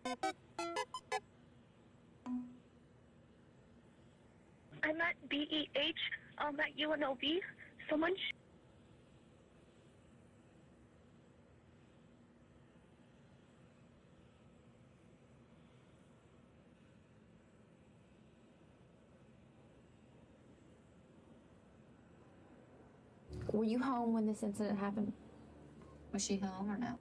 I'm at BEH, at UNLV. Someone Were you home when this incident happened? Was she home or no?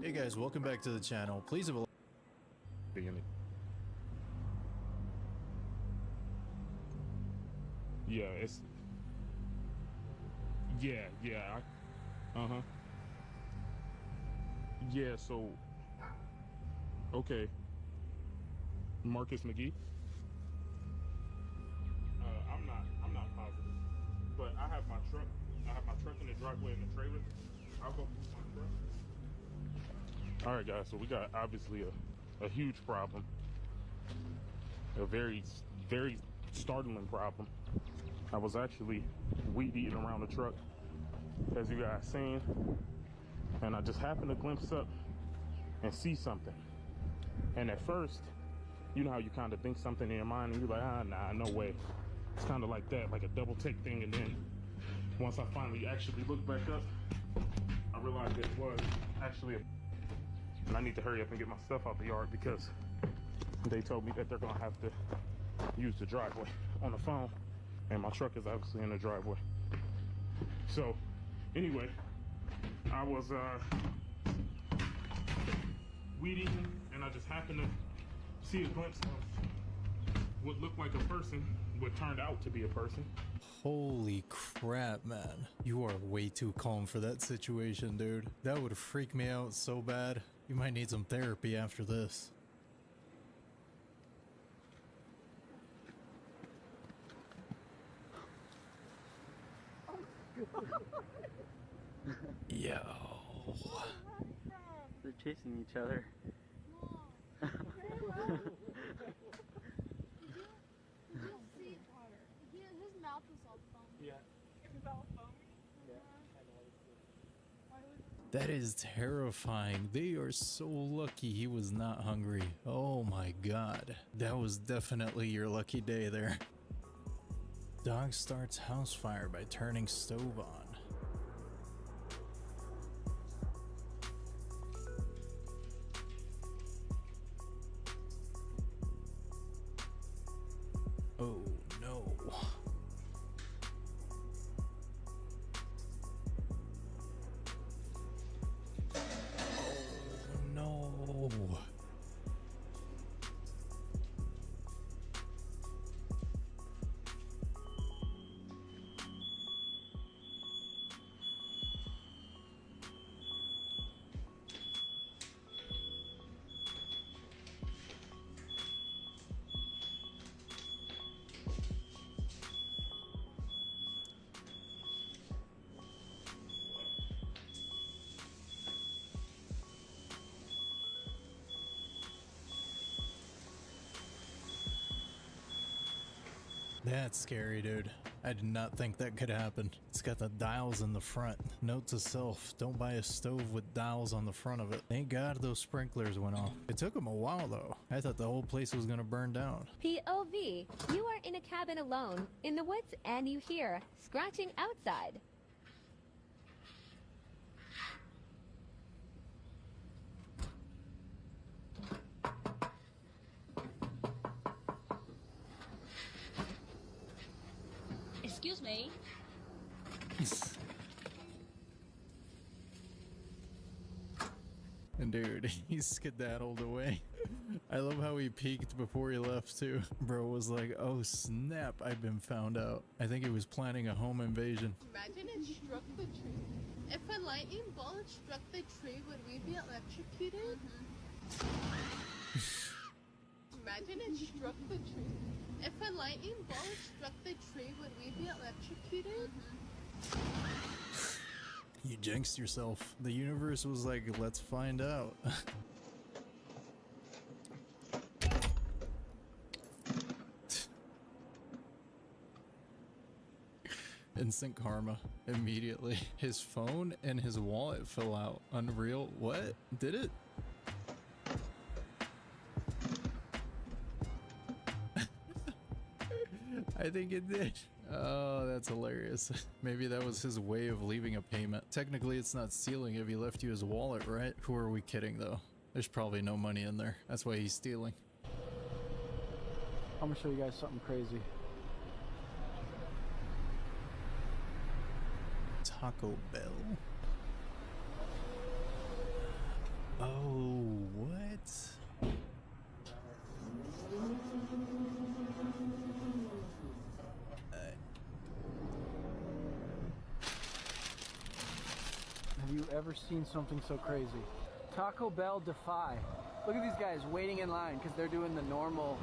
Hey guys, welcome back to the channel. Please have a yeah, it's yeah. Yeah, so okay. Marcus McGee. I'm not positive, but I have my truck. I have my truck in the driveway in the trailer. I'll go move my truck. All right, guys. So we got obviously a huge problem, a very startling problem. I was actually weed eating around the truck, as you guys seen, and I just happened to glimpse up and see something. And at first, you know how you kind of think something in your mind and you're like, nah, no way. It's kind of like that, like a double take thing. And then once I finally actually looked back up, I realized that it was actually and I need to hurry up and get my stuff out the yard because they told me that they're gonna have to use the driveway on the phone, and my truck is obviously in the driveway. So anyway, I was weeding, and I just happened to see a glimpse of what looked like a person, what turned out to be a person. Holy crap, man. You are way too calm for that situation, dude. That would freak me out so bad. You might need some therapy after this. Yo. They're chasing each other. His mouth was all foamy. Yeah. It was all foamy? Yeah. That is terrifying. They are so lucky he was not hungry. Oh my god. That was definitely your lucky day there. Dog starts house fire by turning stove on. Oh no. Oh no. That's scary, dude. I did not think that could happen. It's got the dials in the front. Note to self, don't buy a stove with dials on the front of it. Thank God those sprinklers went off. It took them a while though. I thought the whole place was gonna burn down. POV, you are in a cabin alone, in the woods, and you hear scratching outside. Excuse me. And dude, he skedaddled away. I love how he peeked before he left too. Bro was like, oh snap, I've been found out. I think he was planning a home invasion. Imagine it struck the tree. If a lightning bolt struck the tree, would we be electrocuted? Imagine it struck the tree. If a lightning bolt struck the tree, would we be electrocuted? You jinxed yourself. The universe was like, let's find out. Instant karma. Immediately. His phone and his wallet fell out. Unreal. What? Did it? I think it did. Oh, that's hilarious. Maybe that was his way of leaving a payment. Technically, it's not stealing if he left you his wallet, right? Who are we kidding, though? There's probably no money in there. That's why he's stealing. I'm gonna show you guys something crazy. Taco Bell. Oh, what? Have you ever seen something so crazy? Taco Bell Defy. Look at these guys waiting in line because they're doing the normal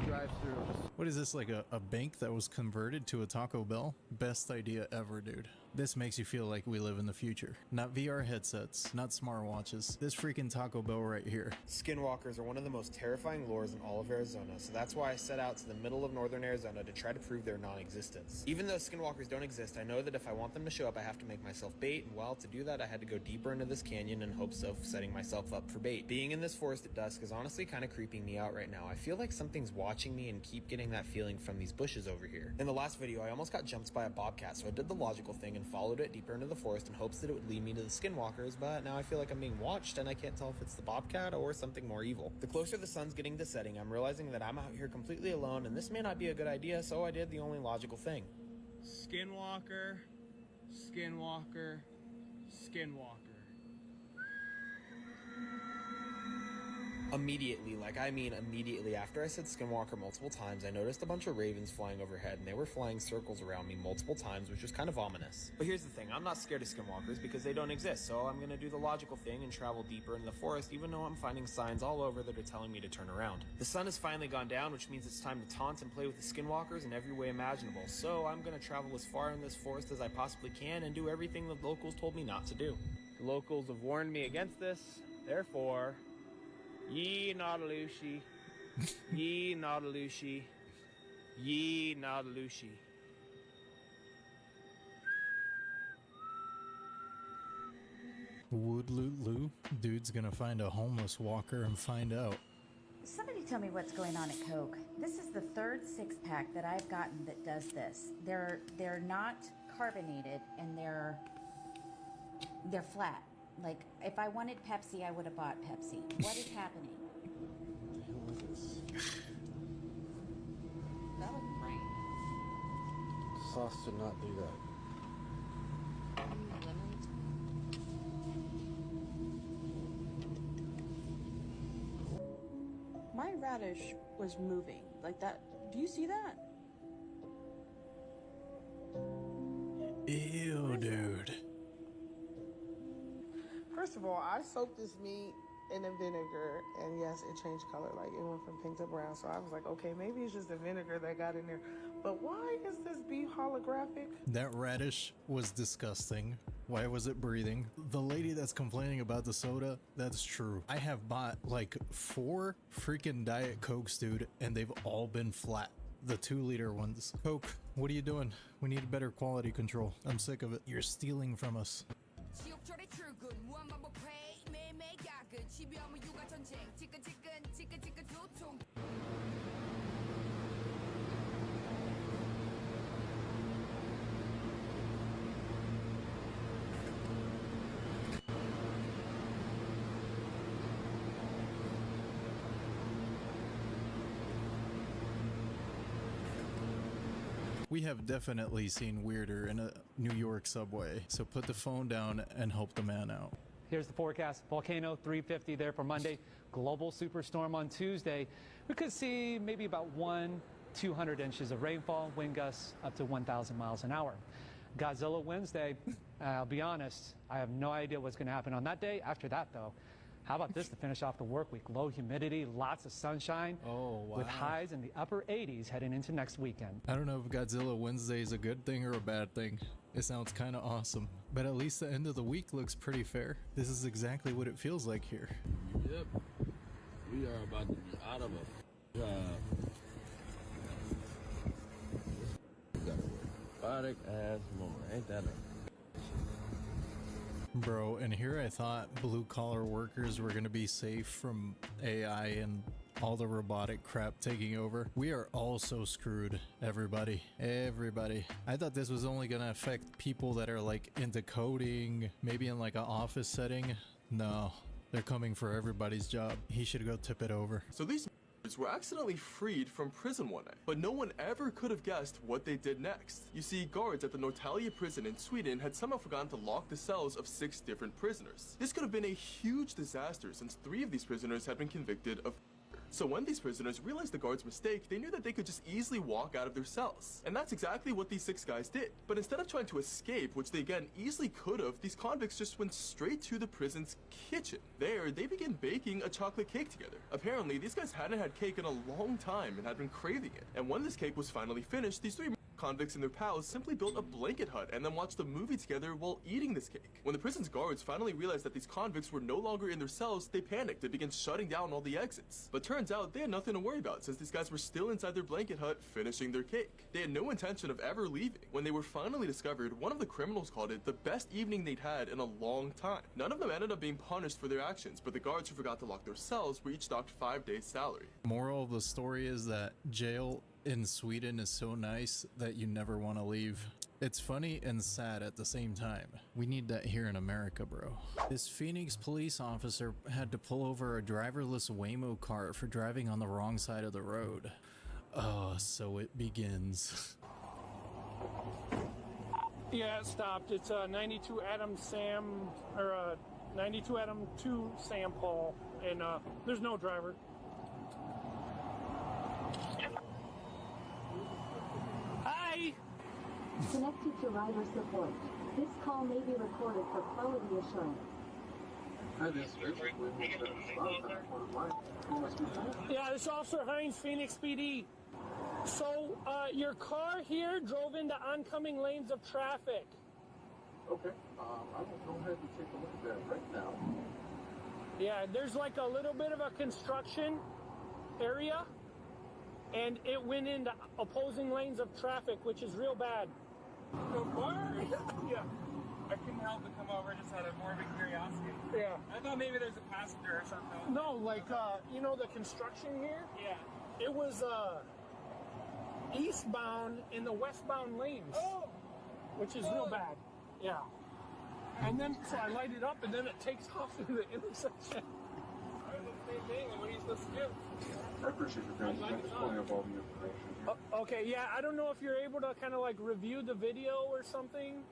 drive-through. What is this, like a bank that was converted to a Taco Bell? Best idea ever, dude. This makes you feel like we live in the future. Not VR headsets, not smartwatches. This freaking Taco Bell right here. Skinwalkers are one of the most terrifying lures in all of Arizona, so that's why I set out to the middle of northern Arizona to try to prove their non-existence. Even though skinwalkers don't exist, I know that if I want them to show up, I have to make myself bait, and well, to do that, I had to go deeper into this canyon in hopes of setting myself up for bait. Being in this forest at dusk is honestly kind of creeping me out right now. I feel like something's watching me and keep getting that feeling from these bushes over here. In the last video, I almost got jumped by a bobcat, so I did the logical thing and followed it deeper into the forest in hopes that it would lead me to the skinwalkers, but now I feel like I'm being watched and I can't tell if it's the bobcat or something more evil. The closer the sun's getting to setting, I'm realizing that I'm out here completely alone and this may not be a good idea, so I did the only logical thing. Skinwalker, skinwalker, skinwalker. Immediately, like I mean immediately after I said skinwalker multiple times, I noticed a bunch of ravens flying overhead and they were flying circles around me multiple times, which was kind of ominous. But here's the thing, I'm not scared of skinwalkers because they don't exist, so I'm gonna do the logical thing and travel deeper into the forest even though I'm finding signs all over that are telling me to turn around. The sun has finally gone down, which means it's time to taunt and play with the skinwalkers in every way imaginable, so I'm gonna travel as far in this forest as I possibly can and do everything the locals told me not to do. The locals have warned me against this, therefore... Ye Nautilushi, ye Nautilushi, ye Nautilushi. Woodloot-loo? Dude's gonna find a homeless walker and find out. Somebody tell me what's going on at Coke. This is the third six-pack that I've gotten that does this. They're not carbonated and they're flat. Like, if I wanted Pepsi, I would have bought Pepsi. What is happening? What the hell is this? That was great. Sauce did not do that. My radish was moving like that. Do you see that? Ew, dude. First of all, I soaked this meat in the vinegar, and yes, it changed color. Like, it went from pink to brown. So I was like, okay, maybe it's just the vinegar that got in there. But why is this beef holographic? That radish was disgusting. Why was it breathing? The lady that's complaining about the soda, that's true. I have bought like 4 freaking Diet Cokes, dude, and they've all been flat. The 2-liter ones. Coke, what are you doing? We need better quality control. I'm sick of it. You're stealing from us. We have definitely seen weirder in a New York subway, so put the phone down and help the man out. Here's the forecast. Volcano 350 there for Monday. Global superstorm on Tuesday. We could see maybe about 200 inches of rainfall, wind gusts up to 1,000 miles an hour. Godzilla Wednesday, I'll be honest, I have no idea what's going to happen on that day. After that, though, how about this to finish off the work week? Low humidity, lots of sunshine, with highs in the upper 80s heading into next weekend. I don't know if Godzilla Wednesday is a good thing or a bad thing. It sounds kind of awesome, but at least the end of the week looks pretty fair. This is exactly what it feels like here. Yep. We are about to be out of a robotic ass mower. Ain't that a... Bro, and here I thought blue-collar workers were going to be safe from AI and all the robotic crap taking over. We are all so screwed, everybody. Everybody. I thought this was only going to affect people that are like into coding, maybe in like an office setting. No, they're coming for everybody's job. He should go tip it over. So these were accidentally freed from prison one night, but no one ever could have guessed what they did next. You see, guards at the Norrtälje prison in Sweden had somehow forgotten to lock the cells of 6 different prisoners. This could have been a huge disaster since 3 of these prisoners had been convicted of. So when these prisoners realized the guards' mistake, they knew that they could just easily walk out of their cells. And that's exactly what these 6 guys did. But instead of trying to escape, which they again easily could have, these convicts just went straight to the prison's kitchen. There, they began baking a chocolate cake together. Apparently, these guys hadn't had cake in a long time and had been craving it. And when this cake was finally finished, these 3 convicts and their pals simply built a blanket hut and then watched a movie together while eating this cake. When the prison's guards finally realized that these convicts were no longer in their cells, they panicked and began shutting down all the exits. But turns out they had nothing to worry about since these guys were still inside their blanket hut finishing their cake. They had no intention of ever leaving. When they were finally discovered, one of the criminals called it the best evening they'd had in a long time. None of them ended up being punished for their actions, but the guards who forgot to lock their cells were each docked 5 days' salary. Moral of the story is that jail in Sweden is so nice that you never want to leave. It's funny and sad at the same time. We need that here in America, bro. This Phoenix police officer had to pull over a driverless Waymo car for driving on the wrong side of the road. Oh, so it begins. Yeah, it stopped. It's 92 Adam Sam, or 92 Adam 2 Sam Paul, and there's no driver. Hi! Connected to driver support. This call may be recorded for quality assurance. Yeah, this is Officer Hines, Phoenix PD. So, your car here drove into oncoming lanes of traffic. Okay, I will go ahead and take a look at that right now. Yeah, there's like a little bit of a construction area, and it went into opposing lanes of traffic, which is real bad. So far? Yeah. I couldn't help but come over just out of morbid curiosity. Yeah. I thought maybe there's a passenger or something. No, like, you know the construction here? Yeah. It was, eastbound in the westbound lanes. Oh! Which is real bad. Yeah. And then, so I light it up, and then it takes off in the intersection. I was the same thing, and what are you supposed to do? I appreciate your time. I'm just pulling up all the information here. Okay, yeah, I don't know if you're able to kind of like review the video or something.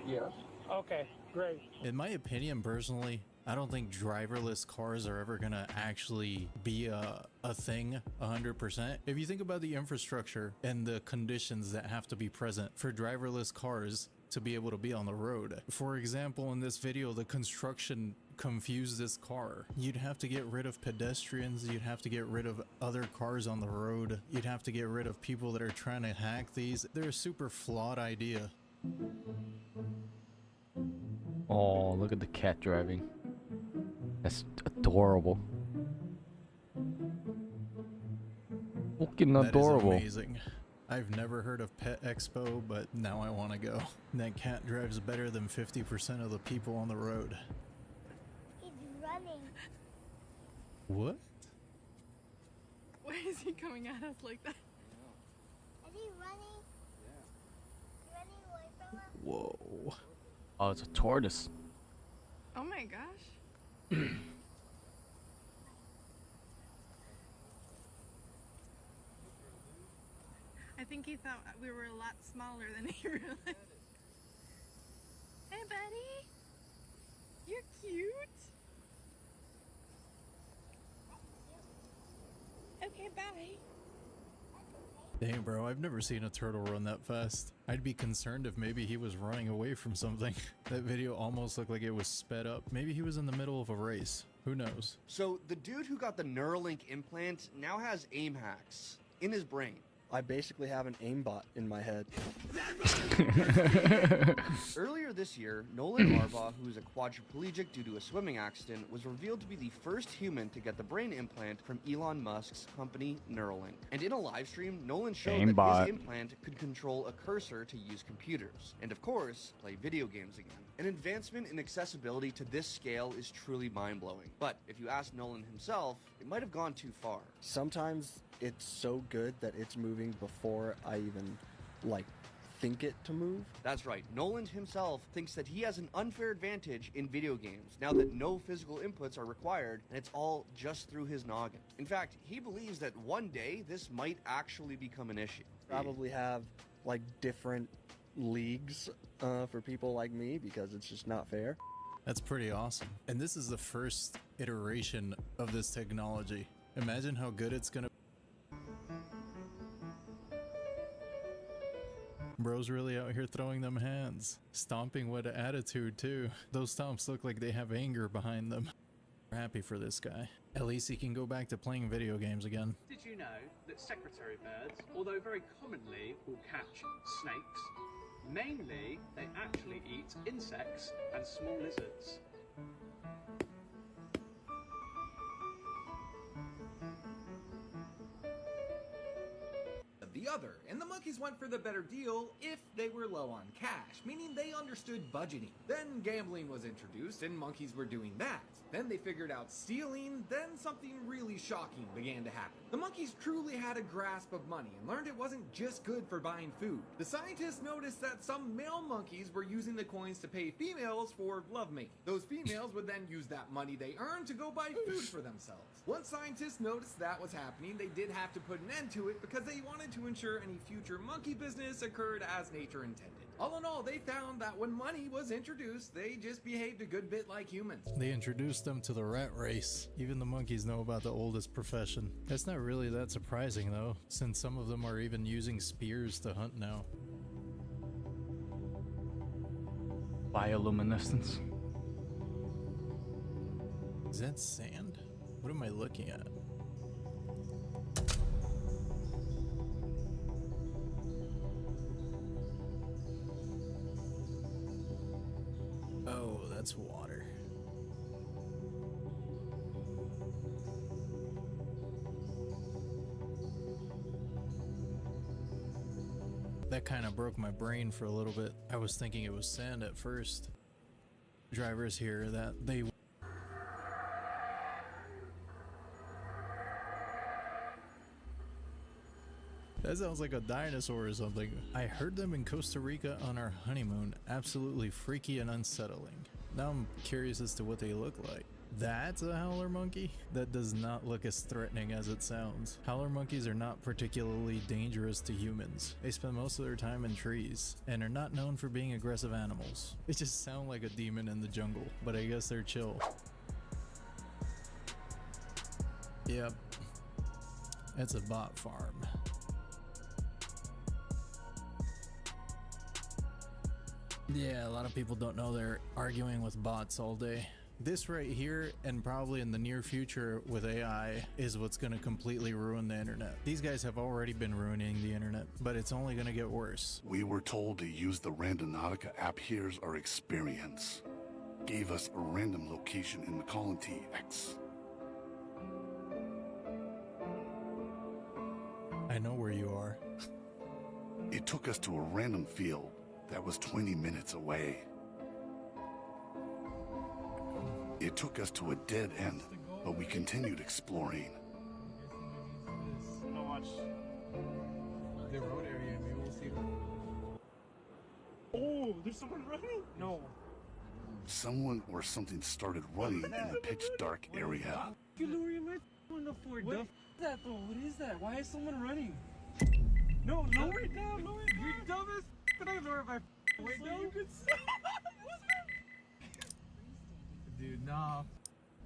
Yes. Okay, great. In my opinion, personally, I don't think driverless cars are ever gonna actually be a thing 100%. If you think about the infrastructure and the conditions that have to be present for driverless cars to be able to be on the road. For example, in this video, the construction confused this car. You'd have to get rid of pedestrians, you'd have to get rid of other cars on the road, you'd have to get rid of people that are trying to hack these. They're a super flawed idea. Oh, look at the cat driving. That's adorable. Fucking adorable. That is amazing. I've never heard of Pet Expo, but now I want to go. That cat drives better than 50% of the people on the road. He's running. What? Why is he coming at us like that? Is he running? Yeah. Running away from us? Whoa. Oh, it's a tortoise. Oh my gosh. I think he thought we were a lot smaller than he realized. Hey, buddy. You're cute. Okay, bye. Dang, bro, I've never seen a turtle run that fast. I'd be concerned if maybe he was running away from something. That video almost looked like it was sped up. Maybe he was in the middle of a race. Who knows? So the dude who got the Neuralink implant now has aim hacks in his brain. I basically have an aimbot in my head. Earlier this year, Nolan Marvaugh, who is a quadriplegic due to a swimming accident, was revealed to be the first human to get the brain implant from Elon Musk's company Neuralink. And in a live stream, Nolan showed that his implant could control a cursor to use computers, and of course, play video games again. An advancement in accessibility to this scale is truly mind-blowing. But if you ask Nolan himself, it might have gone too far. Sometimes it's so good that it's moving before I even, think it to move. That's right. Nolan himself thinks that he has an unfair advantage in video games now that no physical inputs are required and it's all just through his noggin. In fact, he believes that one day this might actually become an issue. Probably have, different leagues for people like me because it's just not fair. That's pretty awesome. And this is the first iteration of this technology. Imagine how good it's gonna. Bro's really out here throwing them hands. Stomping with an attitude too. Those stomps look like they have anger behind them. We're happy for this guy. At least he can go back to playing video games again. Did you know that secretary birds, although very commonly will catch snakes, mainly they actually eat insects and small lizards? The other, and the monkeys went for the better deal if they were low on cash, meaning they understood budgeting. Then gambling was introduced and monkeys were doing that. Then they figured out stealing, then something really shocking began to happen. The monkeys truly had a grasp of money and learned it wasn't just good for buying food. The scientists noticed that some male monkeys were using the coins to pay females for lovemaking. Those females would then use that money they earned to go buy food for themselves. Once scientists noticed that was happening, they did have to put an end to it because they wanted to ensure any future monkey business occurred as nature intended. All in all, they found that when money was introduced, they just behaved a good bit like humans. They introduced them to the rat race. Even the monkeys know about the oldest profession. That's not really that surprising though, since some of them are even using spears to hunt now. Bioluminescence. Is that sand? What am I looking at? Oh, that's water. That kind of broke my brain for a little bit. I was thinking it was sand at first. Drivers here that they... That sounds like a dinosaur or something. I heard them in Costa Rica on our honeymoon. Absolutely freaky and unsettling. Now I'm curious as to what they look like. That's a howler monkey? That does not look as threatening as it sounds. Howler monkeys are not particularly dangerous to humans. They spend most of their time in trees and are not known for being aggressive animals. They just sound like a demon in the jungle, but I guess they're chill. Yep. It's a bot farm. Yeah, a lot of people don't know they're arguing with bots all day. This right here, and probably in the near future with AI, is what's going to completely ruin the internet. These guys have already been ruining the internet, but it's only going to get worse. We were told to use the Randonautica app. Here's our experience. Gave us a random location in McCollum X. I know where you are. It took us to a random field that was 20 minutes away. It took us to a dead end, but we continued exploring. I'm gonna watch the road area and maybe we'll see them. Oh, there's someone running? No. Someone or something started running in the pitch dark area. You lower your mic on the floor. What is that though? What is that? Why is someone running? No, lower it down, lower it down. You're dumb as f***. I lower my window? So you can see. Dude, nah.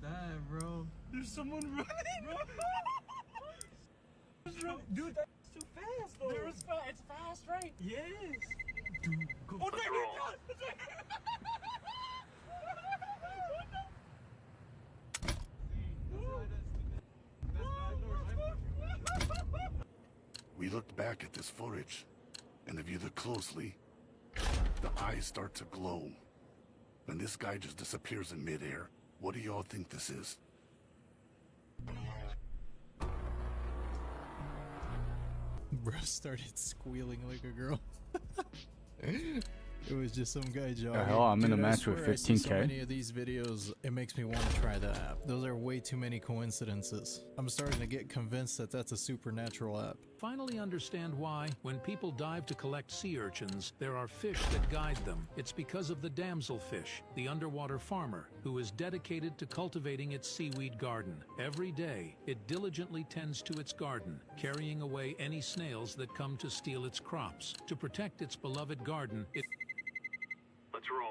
That, bro. There's someone running. Dude, that's too fast, though. It's fast, right? Yes. Dude, go. Oh, there you go. We looked back at this footage, and if you look closely, the eyes start to glow. And this guy just disappears in midair. What do y'all think this is? Bro started squealing like a girl. It was just some guy jogging. Hell, I'm in a Dude, I match with swear I see 15K. So many of these videos, it makes me want to try the app. Those are way too many coincidences. I'm starting to get convinced that that's a supernatural app. Finally understand why, when people dive to collect sea urchins, there are fish that guide them. It's because of the damselfish, the underwater farmer, who is dedicated to cultivating its seaweed garden. Every day, it diligently tends to its garden, carrying away any snails that come to steal its crops. To protect its beloved garden, it... Let's roll.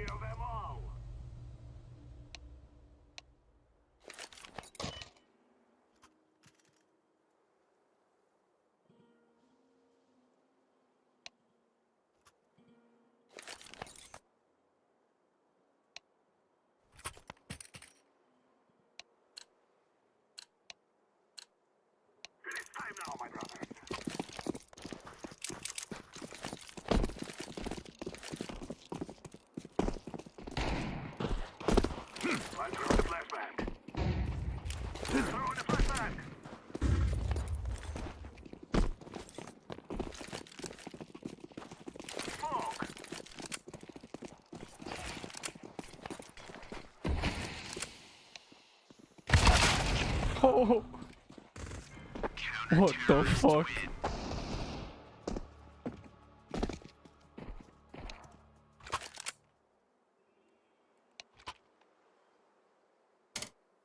Kill them all. It is time now, my brothers. Let's throw the flashbang. Throw in the flashbang. Smoke. Oh. What the fuck?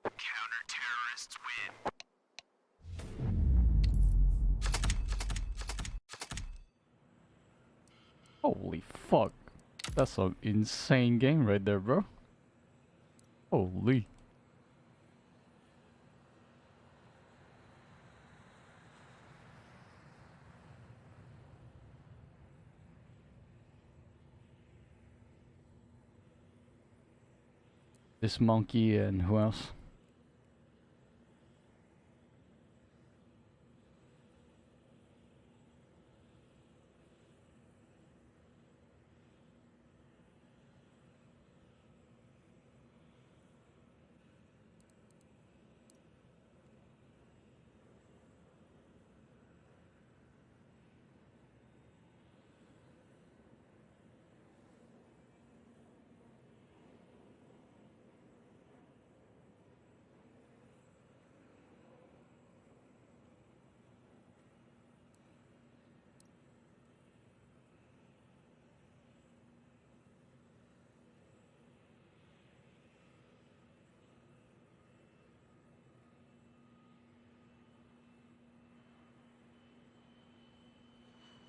Counter-terrorists win. Holy fuck. That's an insane game right there, bro. Holy. This monkey and who else?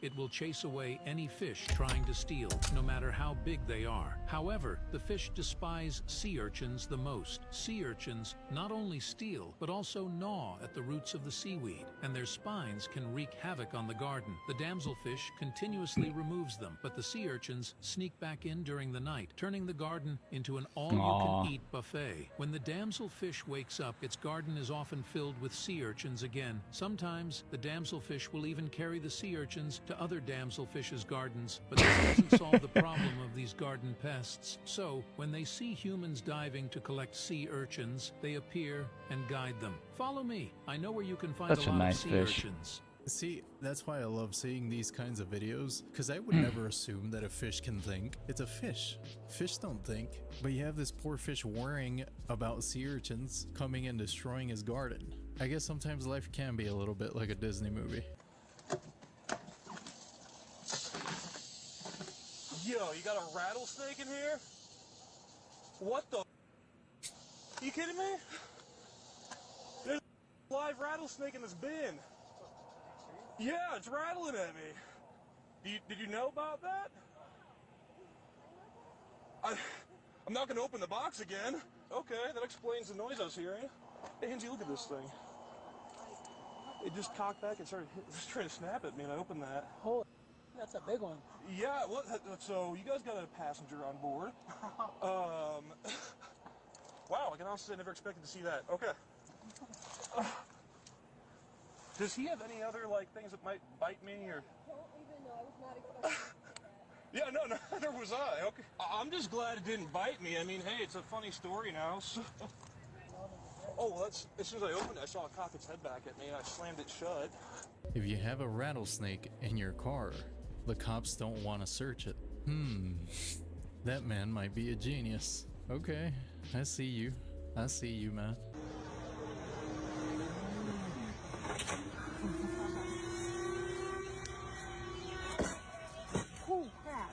It will chase away any fish trying to steal, no matter how big they are. However, the fish despise sea urchins the most. Sea urchins not only steal, but also gnaw at the roots of the seaweed, and their spines can wreak havoc on the garden. The damselfish continuously removes them, but the sea urchins sneak back in during the night, turning the garden into an all-you-can-eat buffet. When the damselfish wakes up, its garden is often filled with sea urchins again. Sometimes, the damselfish will even carry the sea urchins to other damselfish's gardens, but this doesn't solve the problem of these garden pests. So, when they see humans diving to collect sea urchins, they appear and guide them. Follow me. I know where you can find Such a a lot nice of sea fish. urchins. See, that's why I love seeing these kinds of videos, because I would never assume that a fish can think. It's a fish. Fish don't think. But you have this poor fish worrying about sea urchins coming and destroying his garden. I guess sometimes life can be a little bit like a Disney movie. Yo, you got a rattlesnake in here? What the? You kidding me? There's a live rattlesnake in this bin. Yeah, it's rattling at me. Did you know about that? I'm not gonna open the box again. Okay, that explains the noise I was hearing. Hey, Hinsey, look at this thing. It just cocked back and started just trying to snap at me, and I opened that. Holy, that's a big one. Yeah, what? So you guys got a passenger on board. Wow, I can honestly say I never expected to see that. Okay. Does he have any other, like, things that might bite me, or? I don't even know. I was not expecting Yeah, no, neither was I. Okay. I'm just glad it didn't bite me. I mean, hey, it's a funny story now. So. Oh, well, that's, as soon as I opened it, I saw it cock its head back at me, and I slammed it shut. If you have a rattlesnake in your car, the cops don't want to search it. That man might be a genius. Okay, I see you. I see you, man. Oh, crap.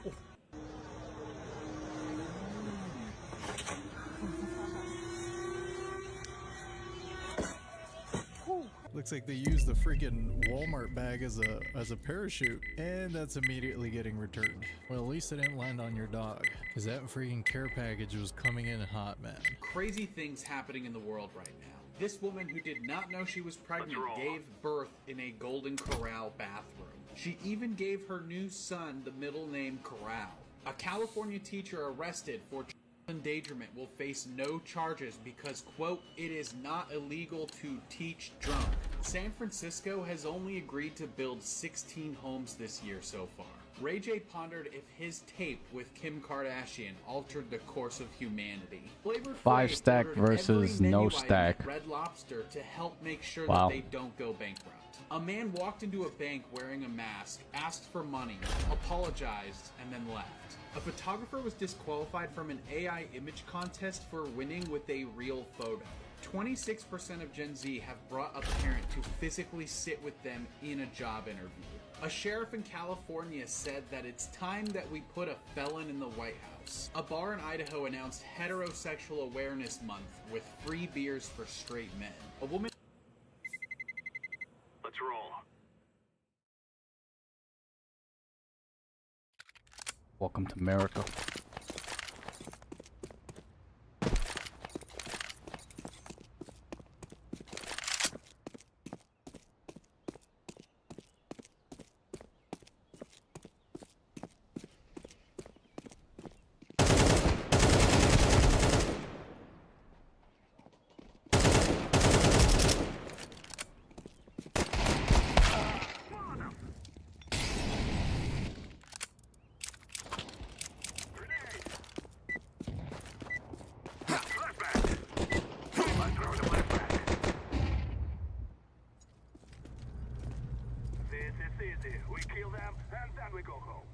Looks like they used the freaking Walmart bag as a parachute, and that's immediately getting returned. Well, at least it didn't land on your dog. Because that freaking care package was coming in hot, man. Crazy things happening in the world right now. This woman who did not know she was pregnant gave birth in a Golden Corral bathroom. She even gave her new son the middle name Corral. A California teacher arrested for child endangerment will face no charges because, quote, it is not illegal to teach drunk. San Francisco has only agreed to build 16 homes this year so far. Ray J pondered if his tape with Kim Kardashian altered the course of humanity. Flavor 5 stack ordered versus every no menu item stack. at Red Lobster to help make sure Wow. that they don't go bankrupt. A man walked into a bank wearing a mask, asked for money, apologized, and then left. A photographer was disqualified from an AI image contest for winning with a real photo. 26% of Gen Z have brought a parent to physically sit with them in a job interview. A sheriff in California said that it's time that we put a felon in the White House. A bar in Idaho announced Heterosexual Awareness Month with free beers for straight men. A woman... Let's roll. Welcome to America. We kill them, and then we go home.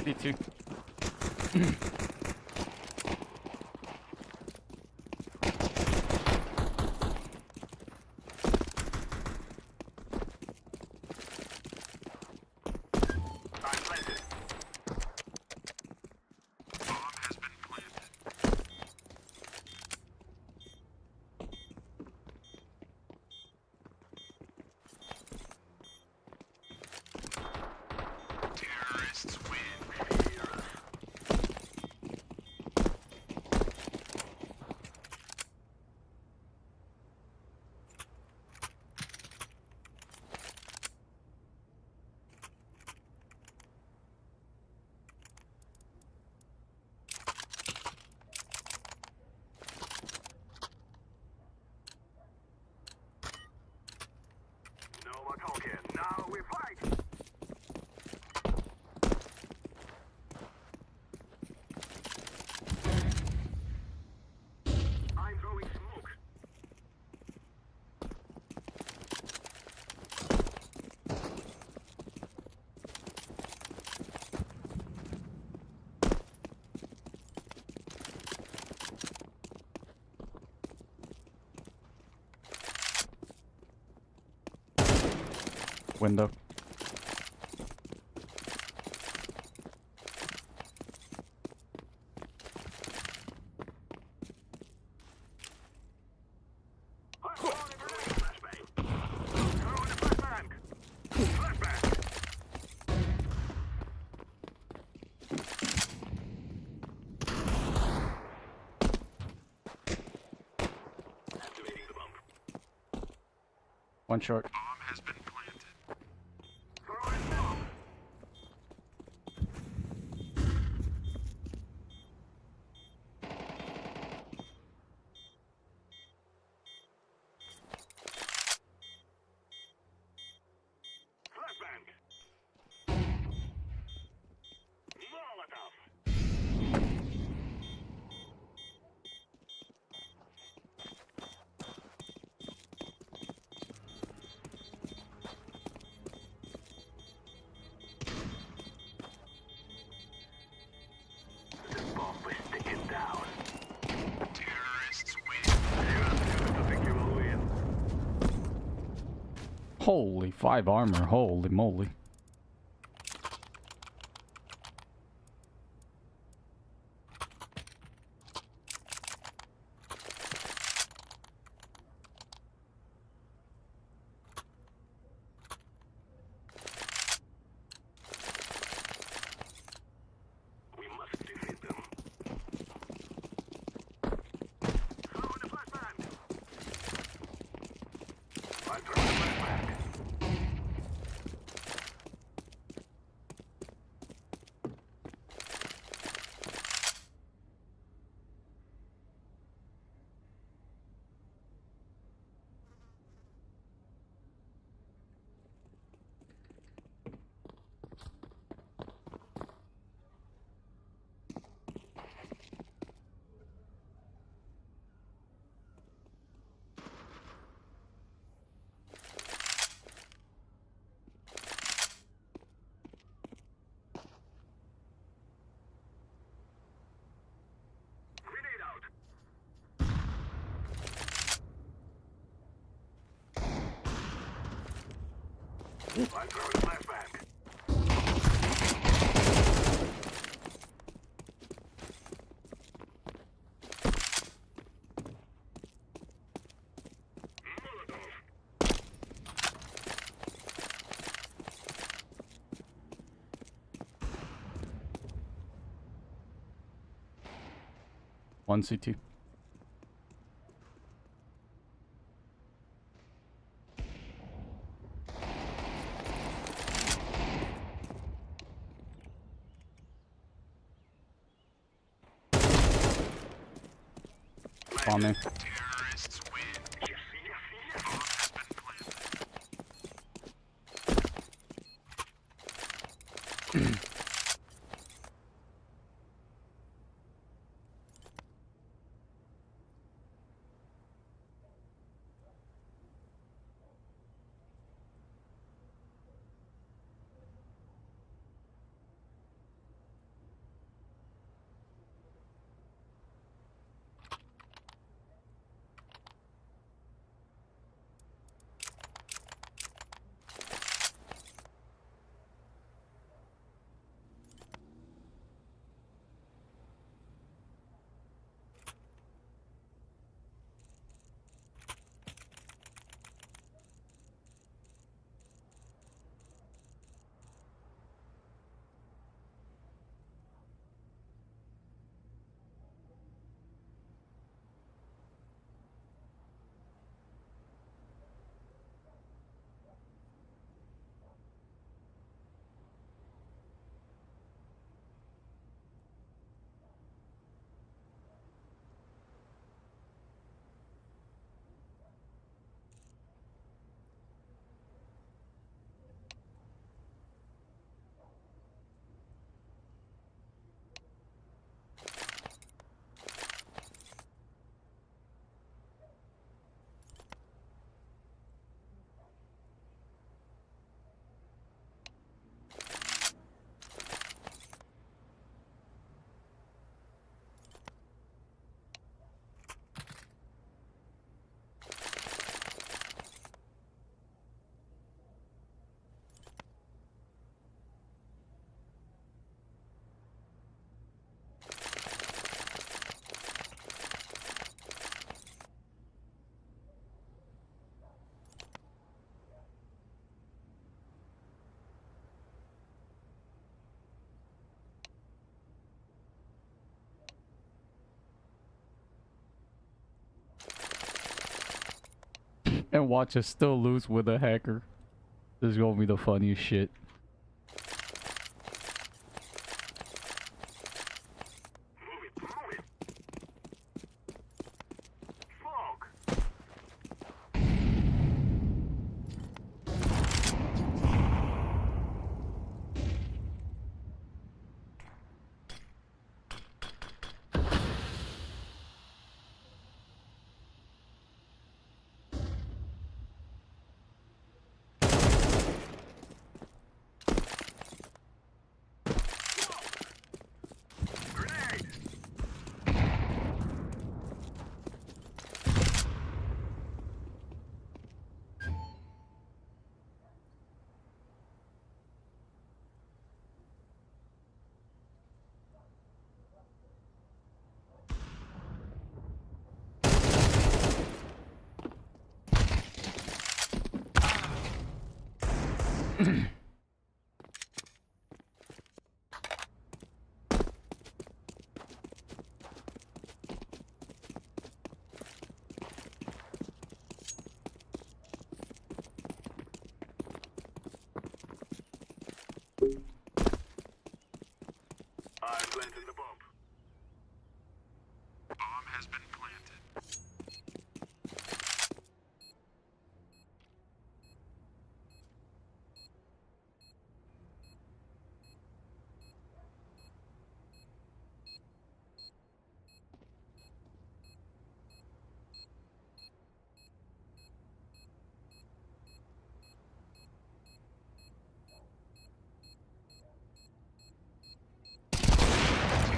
D2. Now we fight! I'm throwing smoke. Window. One short. Holy, 5 armor, holy moly. I'm throwing a flashbang. One CT. On me. And watch us still lose with a hacker. This is gonna be the funniest shit. I'm planting the bomb. Bomb has been planted.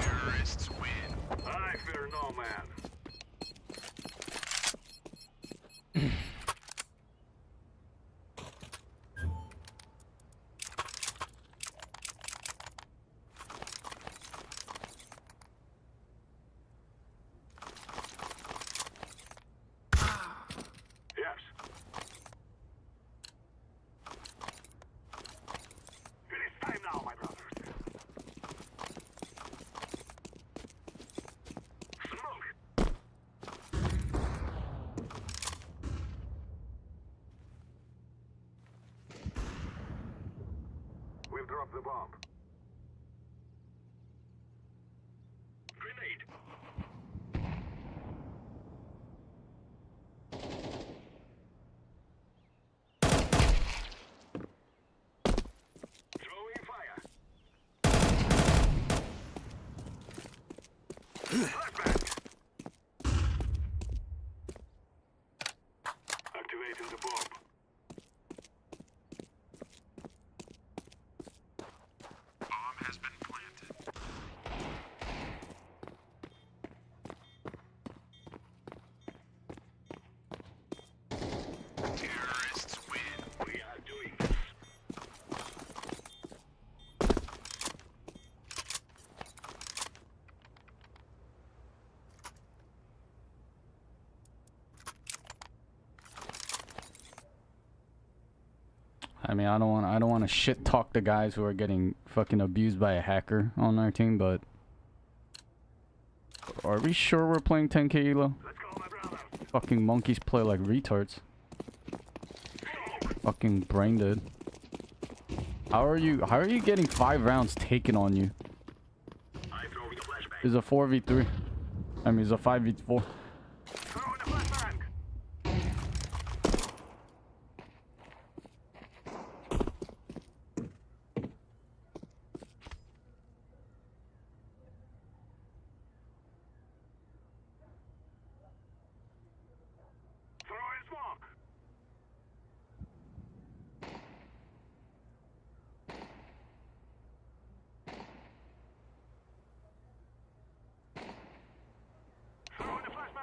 Terrorists win. I fear no man. Yes. It is time now, my brothers. Smoke. We've dropped the bomb. Grenade. Throwing fire. Flashbang. Activating the bomb. Bomb has been planted. Terrorists win. We are doing this. I mean, I don't want to shit talk the guys who are getting fucking abused by a hacker on our team, but are we sure we're playing 10k elo? Fucking monkeys play like retards. Fucking brain dead. How are you getting 5 rounds taken on you? It's a 4v3. I mean, it's a 5v4. Throwing smoke. Throwing the flashbang.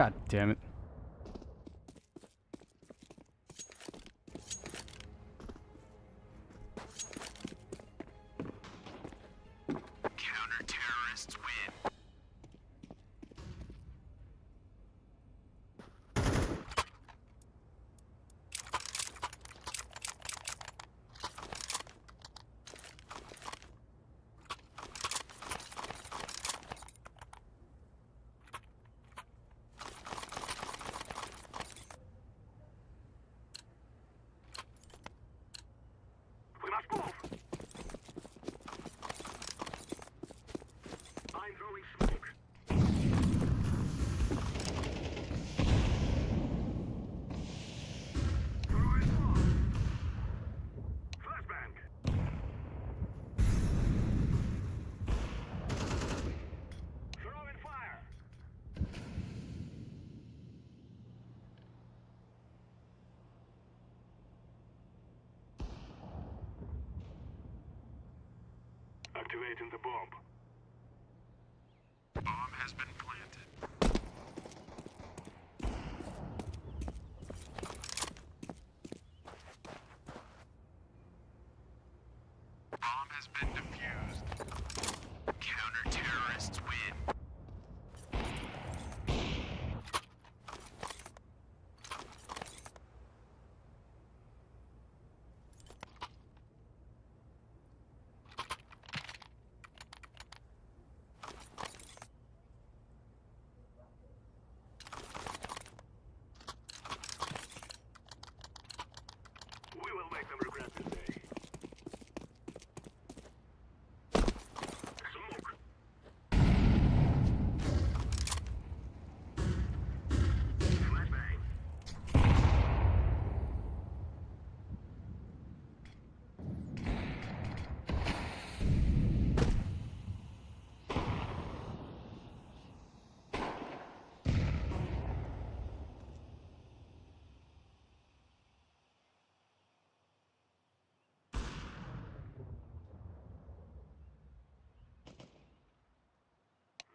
God damn it. Counter-terrorists win. We must move. I'm throwing smoke. Throwing smoke. Flashbang. Throwing fire. Activating the bomb. Bomb has been planted. Bomb has been defused. Counter-terrorists win. We will make them regret this day. Smoke. Flashbang.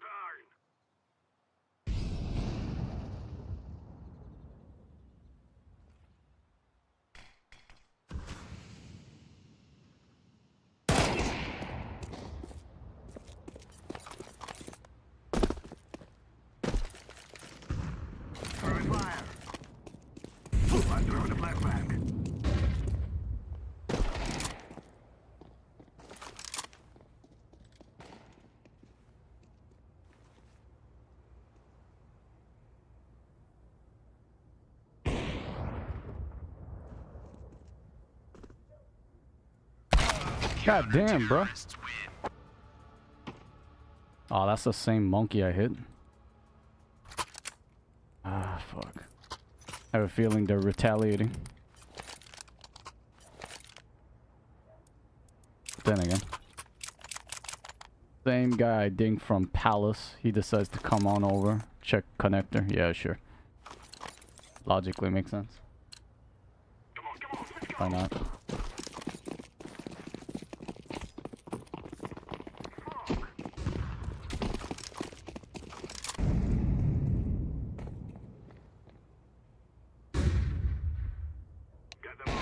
Darn. Throwing fire. I'm throwing the flashbang. God damn, bro. Oh, that's the same monkey I hit. Ah, fuck. I have a feeling they're retaliating. Then again. Same guy I dinged from Palace. He decides to come on over. Check connector. Yeah, sure. Logically makes sense. Why not? Get them all.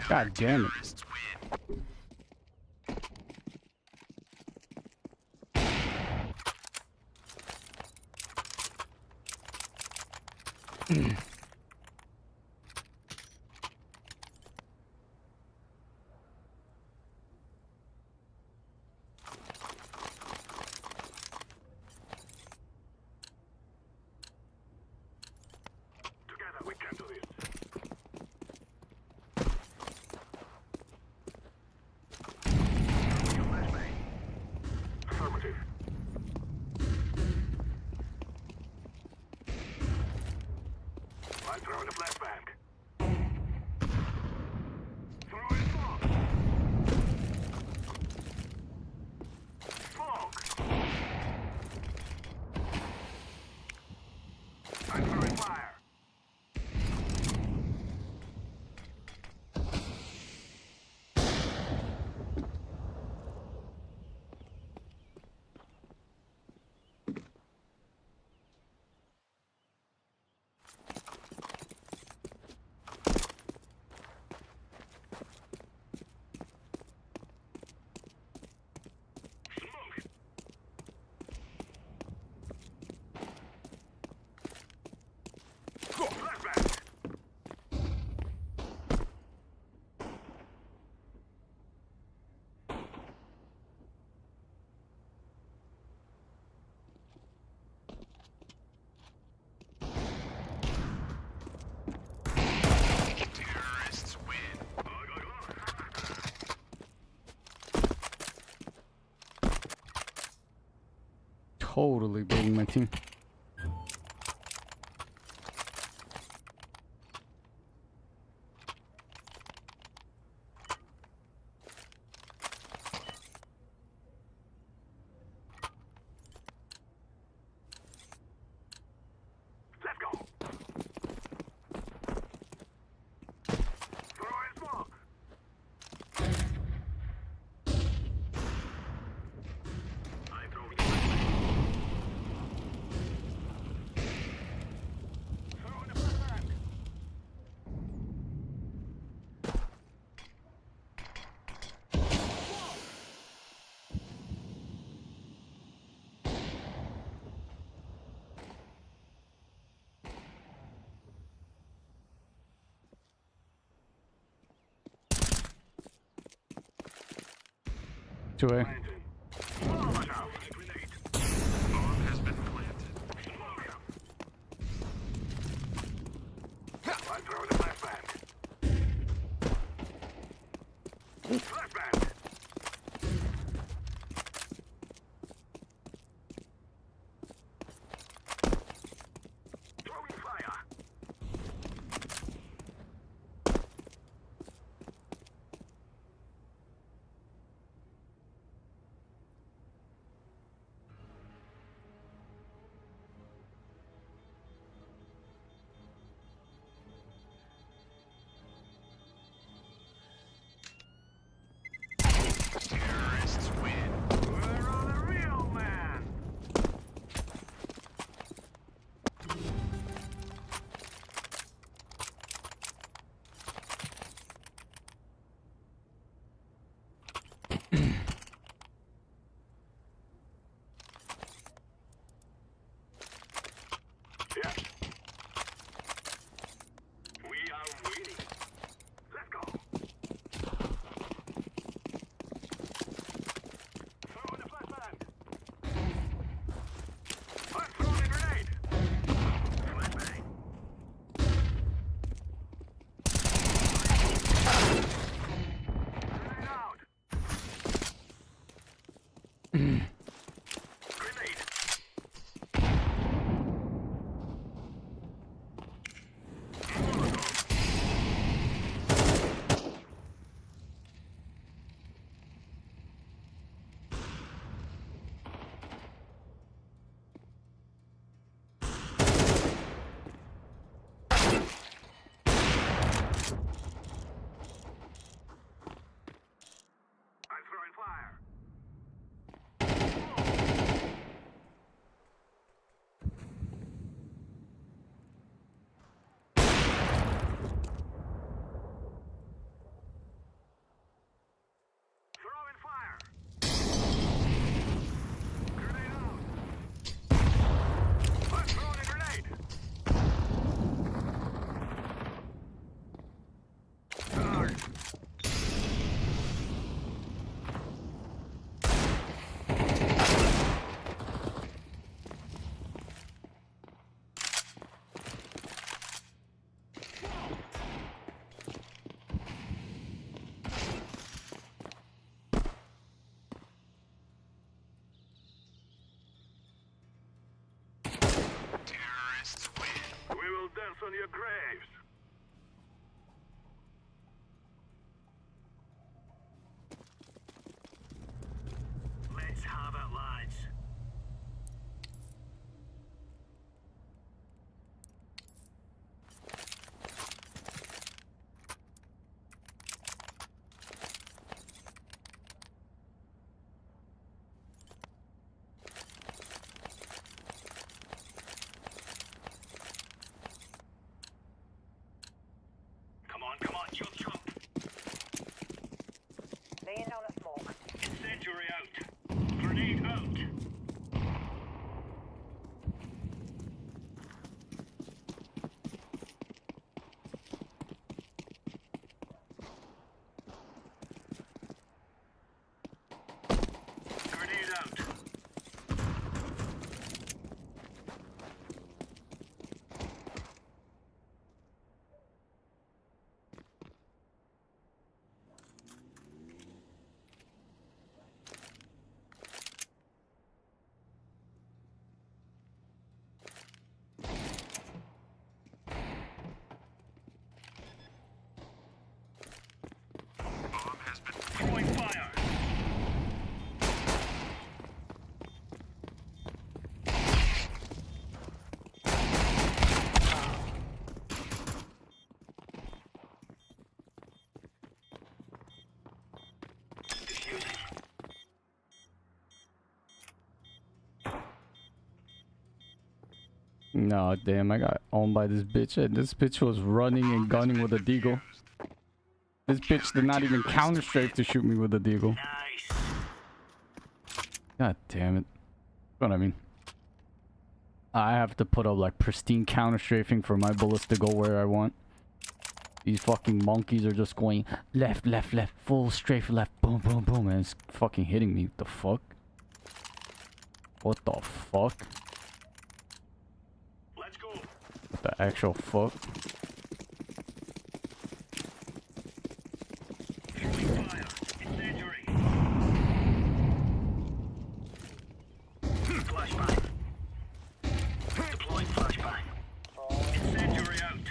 God damn it. Together we can do this. Affirmative. I'm throwing a flashbang. Throwing smoke. Smoke. I'm throwing fire. Totally beating my team. Let's go. Throwing smoke. I'm throwing throwing a flashbang. Two-way. Watch out. Grenade. Bomb has been planted. I'm throwing a flashbang. Flashbang. Throwing fire. Terrorists win. We're on a real man. Yeah. We are winning. Let's go. Throwing a flashbang. I'm throwing a grenade. Flashbang. Grenade out. Grenade. I'm throwing fire. dance on your graves. Let's have it, lads. Come on, chop chop. Laying down a smoke. Incendiary out. Grenade out. Grenade out. Bomb has been throwing fire. No, damn, I got owned by this bitch. And this bitch was running and gunning with a deagle. This bitch did not even counter strafe to shoot me with a deagle. God damn it. What I mean. I have to put up like pristine counter strafing for my bullets to go where I want. These fucking monkeys are just going left, left, left, full strafe left, boom, boom, boom, and it's fucking hitting me. What the fuck? What the fuck? Let's go. What the actual fuck? Throwing fire. Incendiary. Flashbang. Deploying flashbang. Incendiary out.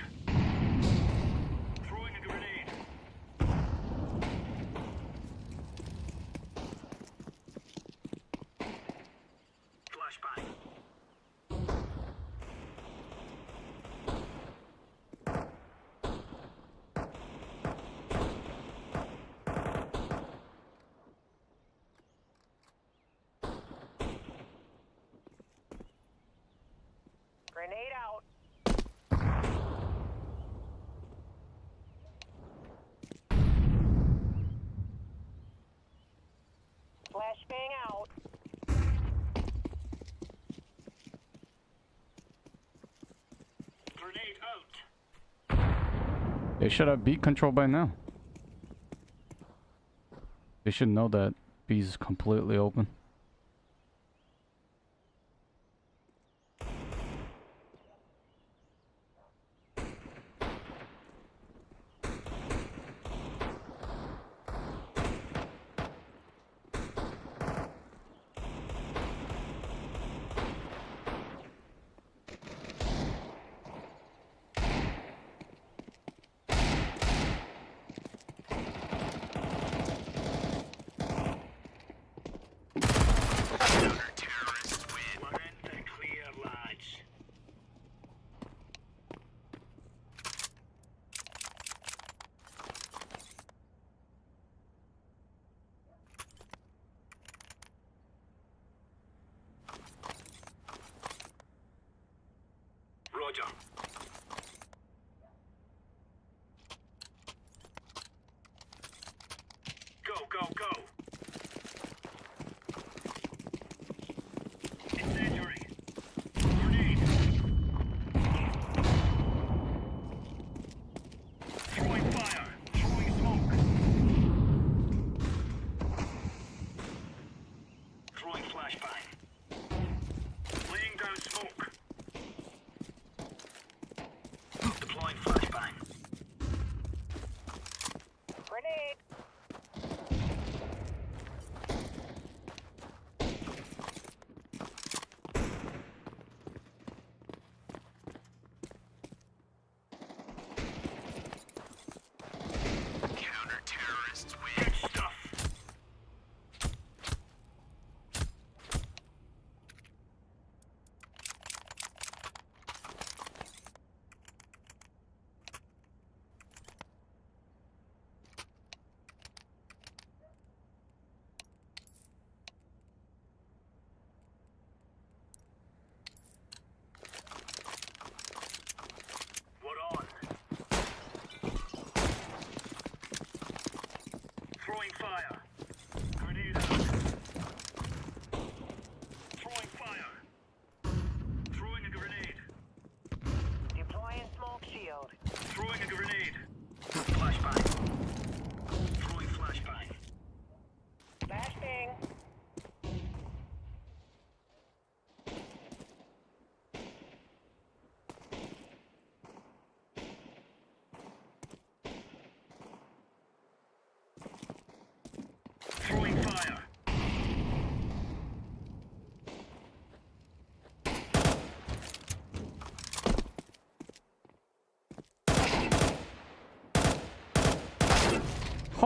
Throwing a grenade. Flashbang. Grenade out. Flashbang out. Grenade out. They should have B control by now. They should know that B is completely open. Roger. Go, go, go. Incendiary. Grenade. Throwing fire. Throwing smoke. Throwing flashbang. Laying down smoke. Deploying flashbang. Grenade.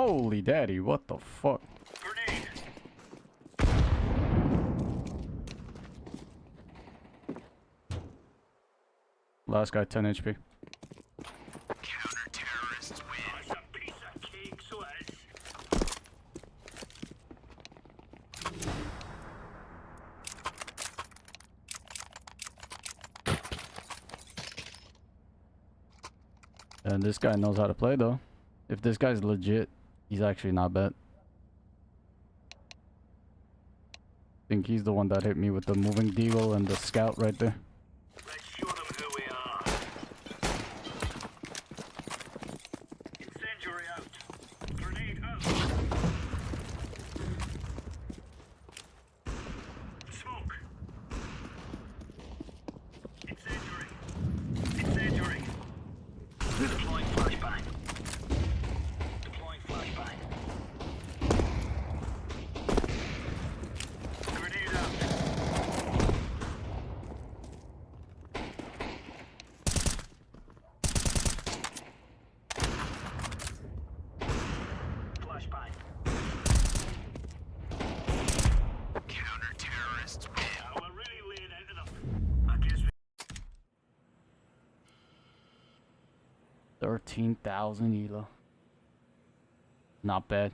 Holy daddy, what the fuck? Last guy 10 HP. Counter-terrorists win. That's a piece of cake, Suez. And this guy knows how to play though. If this guy's legit, he's actually not bad. I think he's the one that hit me with the moving deagle and the scout right there. Let's show them who we are. Incendiary out. Grenade out. Smoke. Incendiary. Incendiary. Deploying flashbang. Deploying flashbang. Grenade out. Flashbang. Counter-terrorists win. Yeah, we're really laying into them. I guess we 13,000 ELO. Not bad.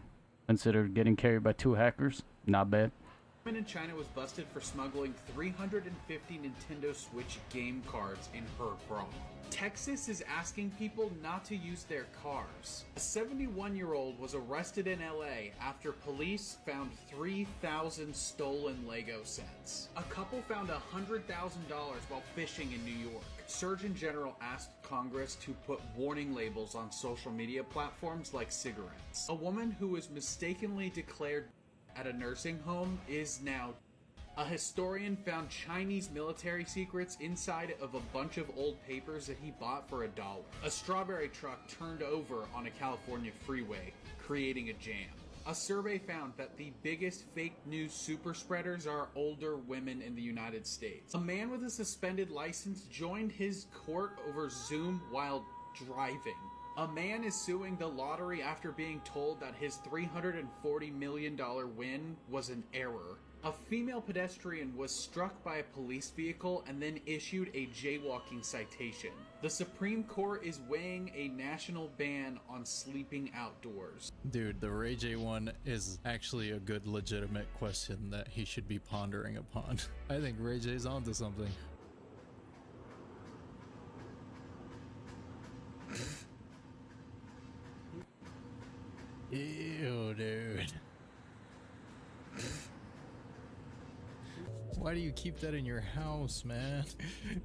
Considered getting carried by 2 hackers. Not bad. A woman in China was busted for smuggling 350 Nintendo Switch game cards in her bra. Texas is asking people not to use their cars. A 71-year-old was arrested in LA after police found 3,000 stolen Lego sets. A couple found $100,000 while fishing in New York. Surgeon General asked Congress to put warning labels on social media platforms like cigarettes. A woman who was mistakenly declared at a nursing home is now. A historian found Chinese military secrets inside of a bunch of old papers that he bought for $1. A strawberry truck turned over on a California freeway, creating a jam. A survey found that the biggest fake news super spreaders are older women in the United States. A man with a suspended license joined his court over Zoom while driving. A man is suing the lottery after being told that his $340 million win was an error. A female pedestrian was struck by a police vehicle and then issued a jaywalking citation. The Supreme Court is weighing a national ban on sleeping outdoors. Dude, the Ray J one is actually a good legitimate question that he should be pondering upon. I think Ray J's onto something. Ew, dude. Why do you keep that in your house, man?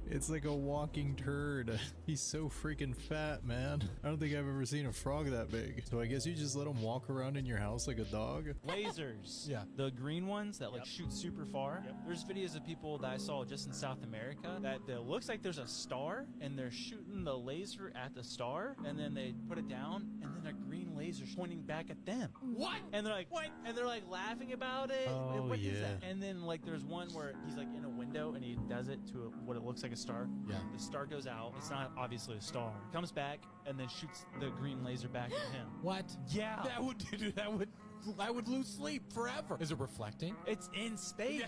It's like a walking turd. He's so freaking fat, man. I don't think I've ever seen a frog that big. So I guess you just let him walk around in your house like a dog? Lasers. Yeah. The green ones that like shoot super far. There's videos of people that I saw just in South America that it looks like there's a star and they're shooting the laser at the star and then they put it down and then a green laser pointing back at them. What? And they're like, what? And they're like laughing about it. Oh, What is yeah. that? And then like there's one where he's like in a window and he does it to what it looks like a star. Yeah. The star goes out. It's not obviously a star. Comes back and then shoots the green laser back at him. What? Yeah. I would lose sleep forever. Is it reflecting? It's in space.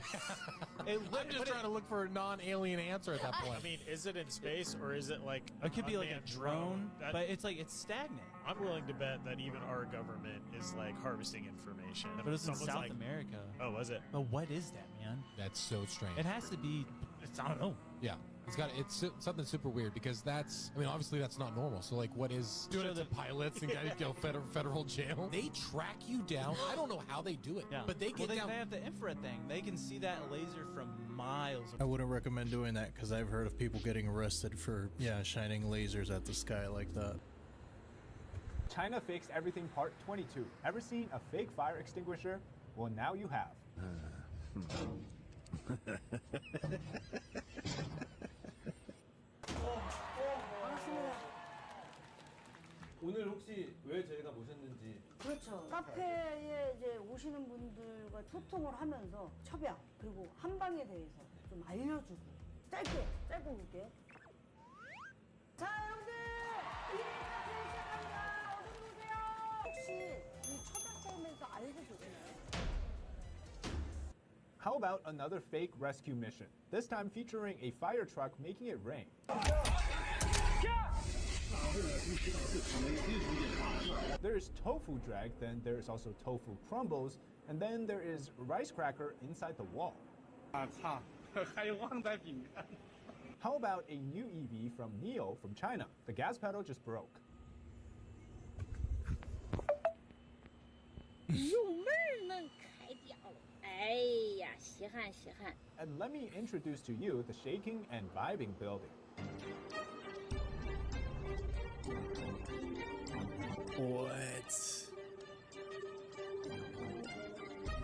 I'm just trying to look for a non-alien answer at that point. I mean, is it in space or is it like It could be like a unmanned drone, That- but it's like it's stagnant. I'm willing to bet that even our government is like harvesting information. But it's in Someone's South like, America. Oh, was it? But what is that, man? That's so strange. It has to be. I don't know. Yeah. It's something super weird because that's, I mean, obviously that's not normal. So like, what is doing it to pilots and guys go federal jail? They track you down. I don't know how they do it, Yeah. but they get they down. have the infrared thing. They can see that laser from miles. I wouldn't recommend doing that because I've heard of people getting arrested for, shining lasers at the sky like that. China Fakes Everything Part 22. Ever seen a fake fire extinguisher? Well, now you have. 오늘 혹시 왜 저희가 모셨는지. 그렇죠. 카페에 이제 오시는 분들과 소통을 하면서 협약 그리고 한방에 대해서 좀 알려주고 짧고 굵게. 자 여러분들 1일 카페 시작합니다. 어서 들어오세요. 혹시 이 How about another fake rescue mission? This time featuring a fire truck making it rain. There's tofu drag, then there's also tofu crumbles, and then there is rice cracker inside the wall. How about a new EV from NIO from China? The gas pedal just broke. 入门能开掉了，哎呀，稀罕稀罕。 And let me introduce to you the shaking and vibing building. What?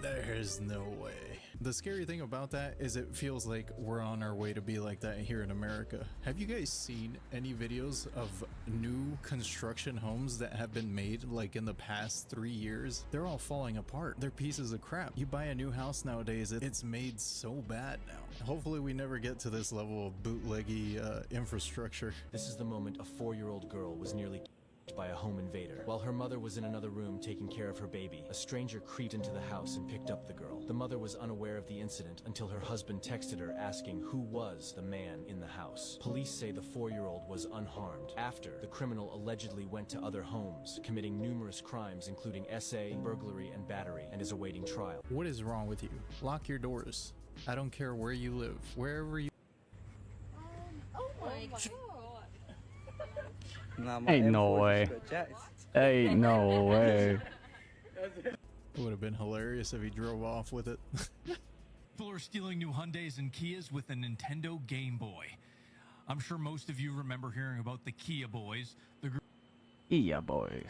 There's no way. The scary thing about that is it feels like we're on our way to be like that here in America. Have you guys seen any videos of new construction homes that have been made like in the past 3 years? They're all falling apart. They're pieces of crap. You buy a new house nowadays, it's made so bad now. Hopefully we never get to this level of bootleggy infrastructure. This is the moment a 4-year-old girl was nearly killed by a home invader. While her mother was in another room taking care of her baby, a stranger creeped into the house and picked up the girl. The mother was unaware of the incident until her husband texted her asking who was the man in the house. Police say the 4-year-old was unharmed. After, the criminal allegedly went to other homes, committing numerous crimes including SA, burglary, and battery, and is awaiting trial. What is wrong with you? Lock your doors. I don't care where you live, wherever you... Oh my god. Ain't no way. Ain't no way. It would have been hilarious if he drove off with it. People are stealing new Hyundais and Kias with a Nintendo Game Boy. I'm sure most of you remember hearing about the Kia Boys. The group Yeah, boys.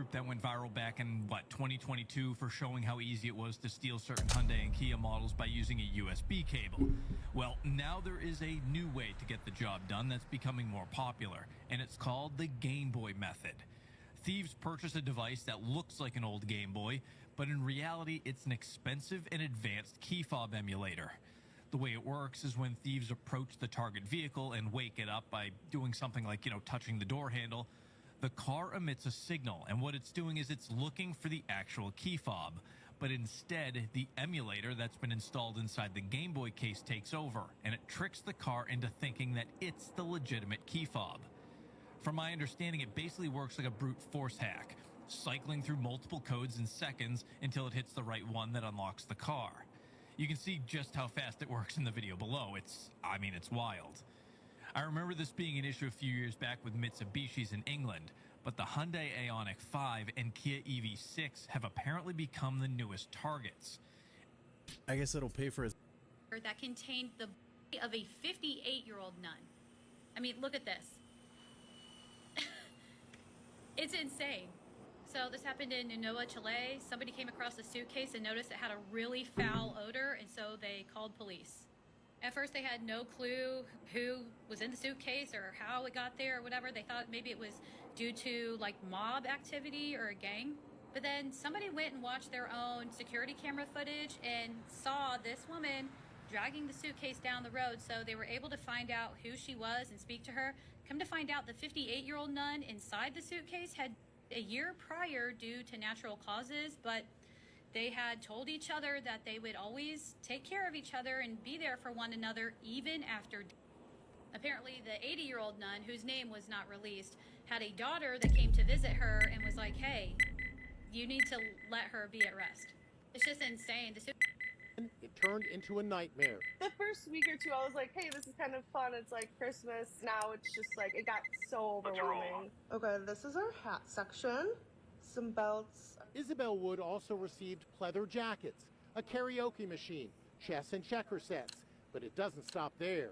group that went viral back in, 2022 for showing how easy it was to steal certain Hyundai and Kia models by using a USB cable. Well, now there is a new way to get the job done that's becoming more popular, and it's called the Game Boy method. Thieves purchase a device that looks like an old Game Boy, but in reality, it's an expensive and advanced key fob emulator. The way it works is when thieves approach the target vehicle and wake it up by doing something like, touching the door handle, the car emits a signal, and what it's doing is it's looking for the actual key fob. But instead, the emulator that's been installed inside the Game Boy case takes over, and it tricks the car into thinking that it's the legitimate key fob. From my understanding, it basically works like a brute force hack, cycling through multiple codes in seconds until it hits the right one that unlocks the car. You can see just how fast it works in the video below. It's wild. I remember this being an issue a few years back with Mitsubishis in England, but the Hyundai Ioniq 5 and Kia EV6 have apparently become the newest targets. I guess it'll pay for it. That contained the body of a 58-year-old nun. I mean, look at this. It's insane. So this happened in Nunoa, Chile. Somebody came across a suitcase and noticed it had a really foul odor, and so they called police. At first, they had no clue who was in the suitcase or how it got there or whatever. They thought maybe it was due to mob activity or a gang. But then somebody went and watched their own security camera footage and saw this woman dragging the suitcase down the road. So they were able to find out who she was and speak to her. Come to find out, the 58-year-old nun inside the suitcase had a year prior due to natural causes, but they had told each other that they would always take care of each other and be there for one another even after. Apparently, the 80-year-old nun, whose name was not released, had a daughter that came to visit her and was like, hey, you need to let her be at rest. It's just insane. It turned into a nightmare. The first week or two, I was like, hey, this is kind of fun. It's like Christmas. Now it's just it got so overwhelming. Okay, this is our hat section. Some belts. Isabel Wood also received pleather jackets, a karaoke machine, chess and checker sets, but it doesn't stop there.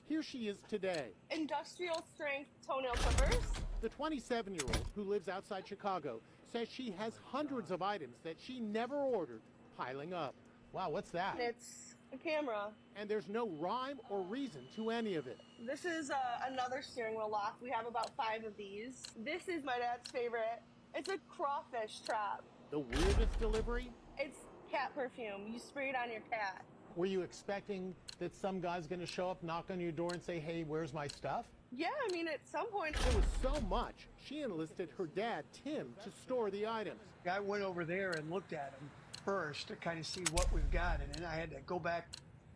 Here she is today. Industrial strength toenail clippers. The 27-year-old who lives outside Chicago says she has hundreds of items that she never ordered piling up. Wow, what's that? It's a camera. And there's no rhyme or reason to any of it. This is another steering wheel lock. We have about 5 of these. This is my dad's favorite. It's a crawfish trap. The weirdest delivery? It's cat perfume. You spray it on your cat. Were you expecting that some guy's going to show up, knock on your door, and say, hey, where's my stuff? Yeah, I mean, at some point... There was so much, she enlisted her dad, Tim, to store the items. I went over there and looked at them first to kind of see what we've got, and then I had to go back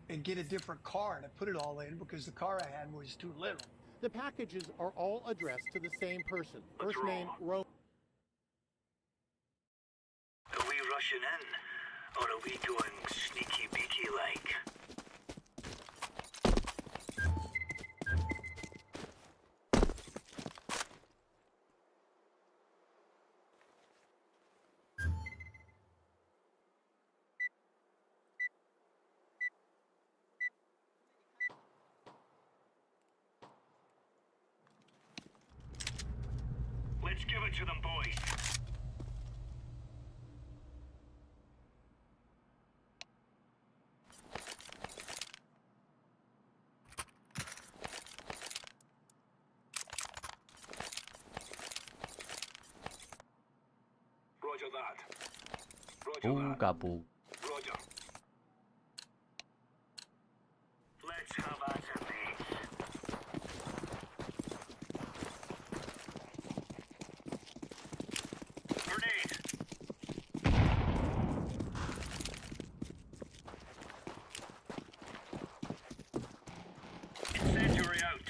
and get a different car and I put it all in because the car I had was too little. The packages are all addressed to the same person. First name, Rome. Are we rushing in, or are we going sneaky beaky like? Let's give it to them, boys. Roger that. Roger that. Ooga-boo. Roger. Let's have at it, mates. Grenade. Incendiary out.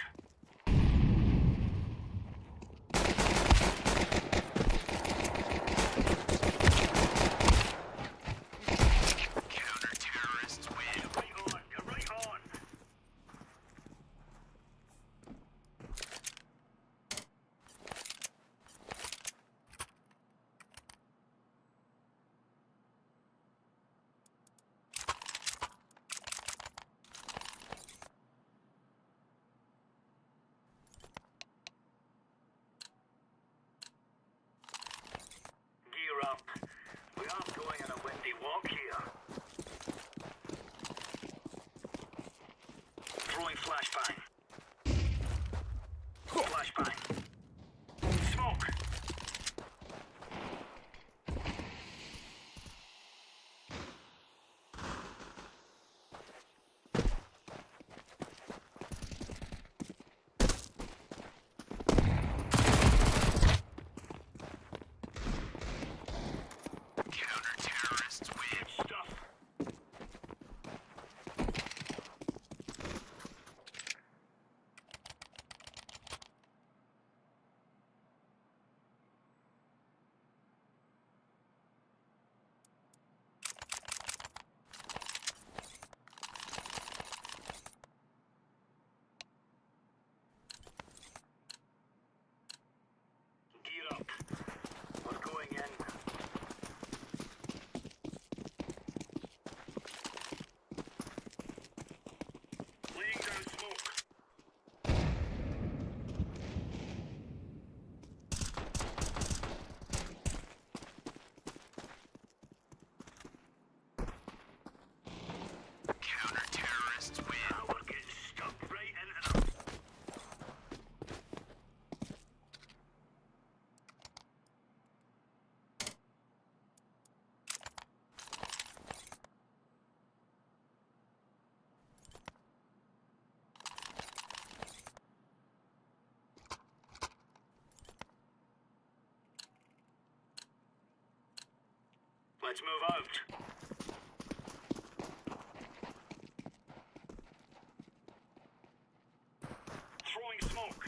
flashbang. Smoke. Counter-terrorists win. Stuff. Gear up. We're going in. Laying down smoke. Counter-terrorists win. Now we're getting stuck right into them. Let's move out. Throwing smoke.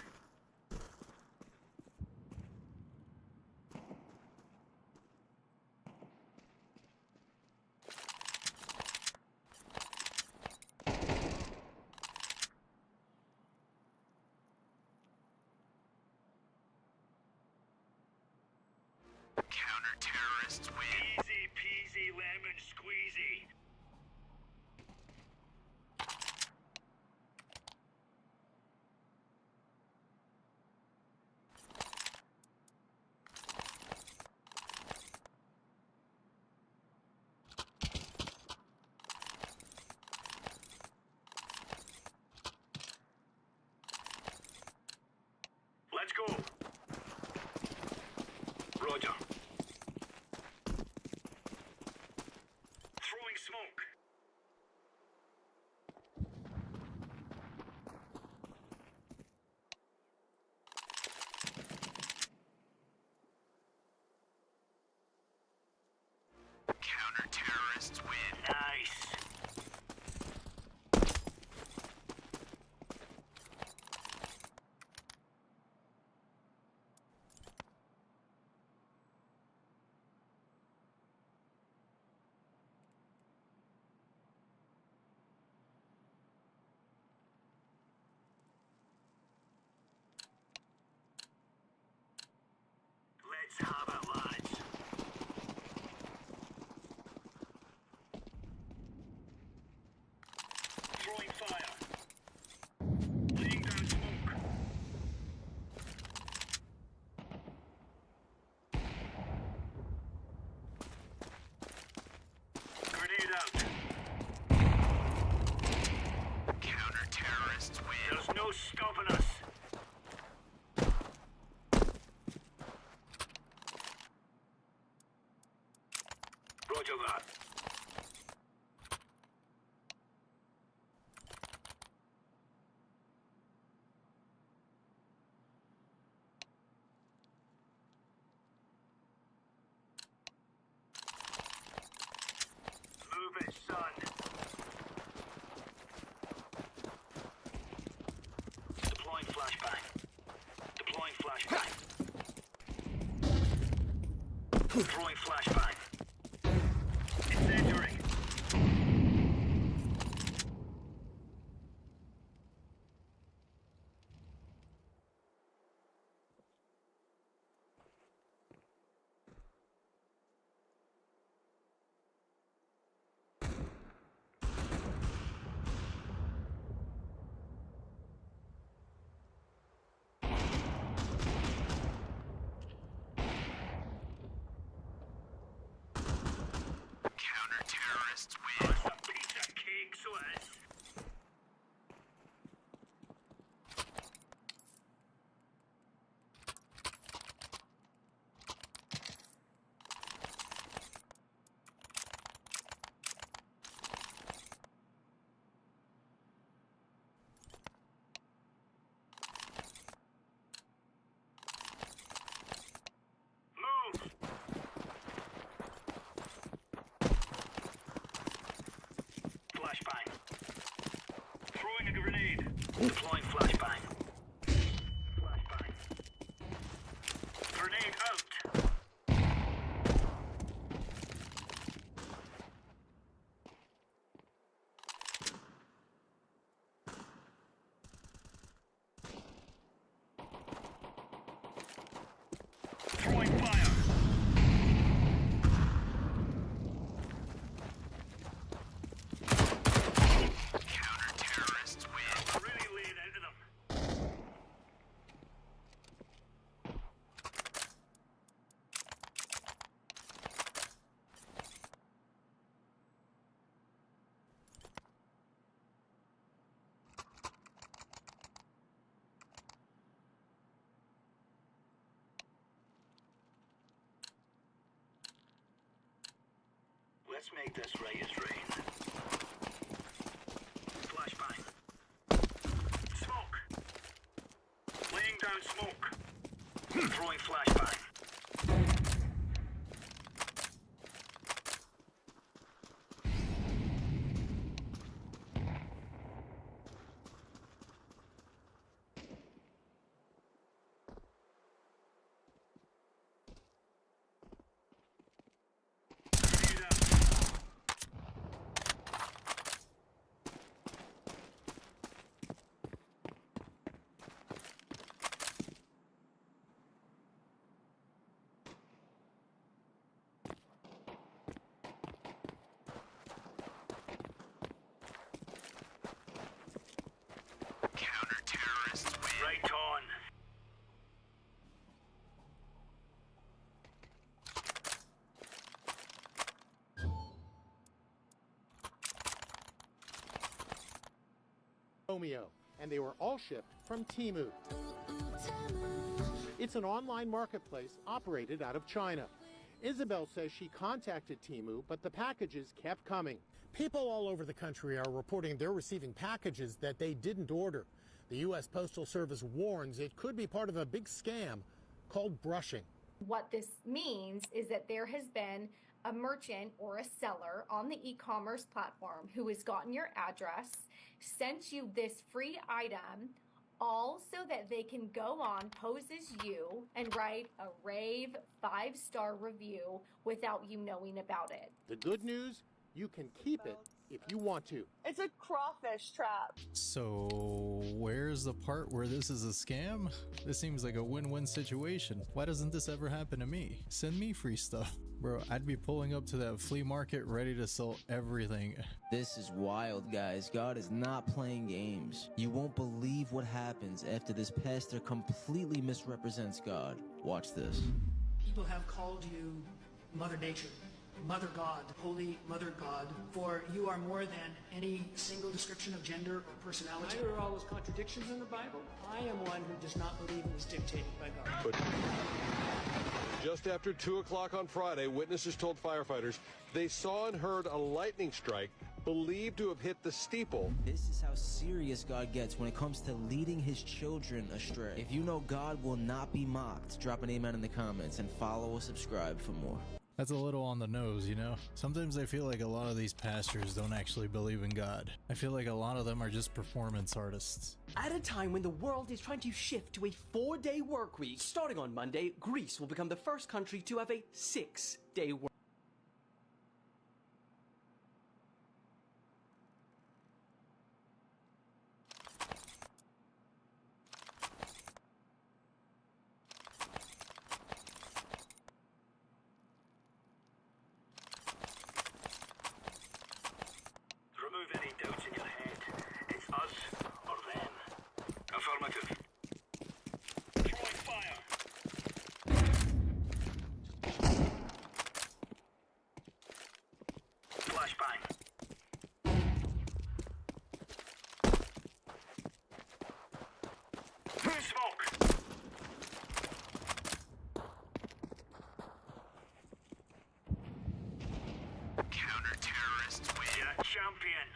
Counter-terrorists win. Easy peasy lemon squeezy. Let's go. Roger. Throwing smoke. Counter-terrorists win. Nice. Let's have it, lads. Throwing fire. Laying down smoke. Grenade out. Counter-terrorists win. There's no stopping us. Roger that. Move it, son. Deploying flashbang. Deploying flashbang. Throwing flashbang. Incendiary. Deploying flashbang. Flashbang. Grenade out. Throwing fire. Counter-terrorists win. Really laid into them. Let's make this right as rain. Flashbang. Smoke. Laying down smoke. Throwing flashbang. Counter-terrorists win. Right on. Romeo, and they were all shipped from Temu. It's an online marketplace operated out of China. Isabel says she contacted Temu, but the packages kept coming. People all over the country are reporting they're receiving packages that they didn't order. The U.S. Postal Service warns it could be part of a big scam called brushing. What this means is that there has been a merchant or a seller on the e-commerce platform who has gotten your address, sent you this free item, all so that they can go on, pose as you, and write a rave 5-star review without you knowing about it. The good news, you can keep it if you want to. It's a crawfish trap. So, where's the part where this is a scam? This seems like a win-win situation. Why doesn't this ever happen to me? Send me free stuff. Bro, I'd be pulling up to that flea market ready to sell everything. This is wild, guys. God is not playing games. You won't believe what happens after this pastor completely misrepresents God. Watch this. People have called you Mother Nature, Mother God, Holy Mother God, for you are more than any single description of gender or personality. Why are all those contradictions in the Bible? I am one who does not believe it was dictated by God. But just after 2 o'clock on Friday, witnesses told firefighters they saw and heard a lightning strike believed to have hit the steeple. This is how serious God gets when it comes to leading his children astray. If you know God will not be mocked, drop an amen in the comments and follow or subscribe for more. That's a little on the nose, you know? Sometimes I feel like a lot of these pastors don't actually believe in God. I feel like a lot of them are just performance artists. At a time when the world is trying to shift to a 4-day work week, starting on Monday, Greece will become the first country to have a 6-day work. Remove any doubts in your head. It's us or them. Affirmative. Throwing fire. Flashbang. Smoke. Counter-terrorists win. Yeah, champion.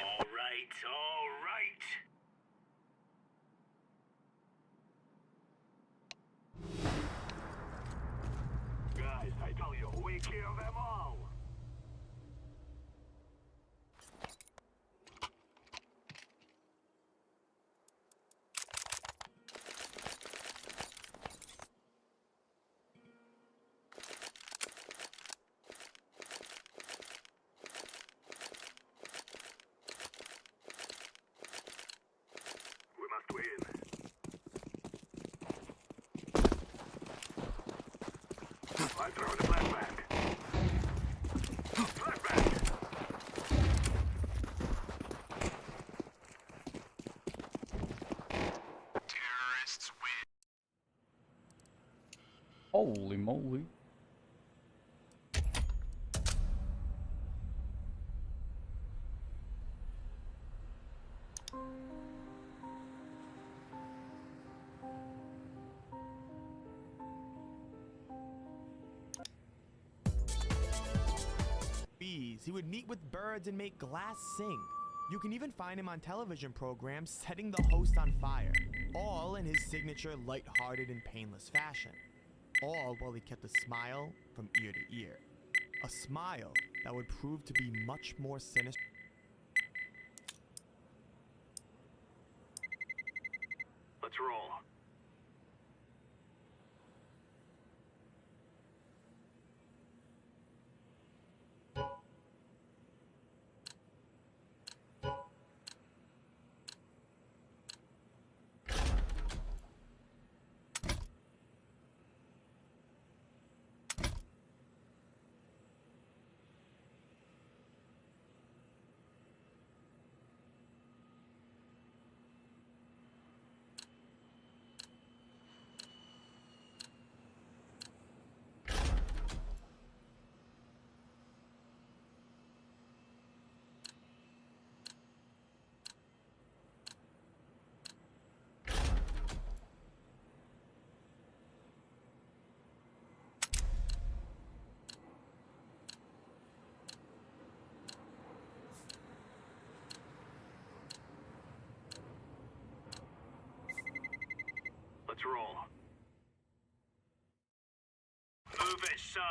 All right, all right. Guys, I tell you, we kill them all. We must win. I throw the flashback. Flashback. Terrorists win. Holy moly. Bees. He would meet with birds and make glass sing. You can even find him on television programs setting the host on fire, all in his signature light-hearted and painless fashion. All while he kept a smile from ear to ear. A smile that would prove to be much more sinister. Let's roll. Let's roll. Move it, son.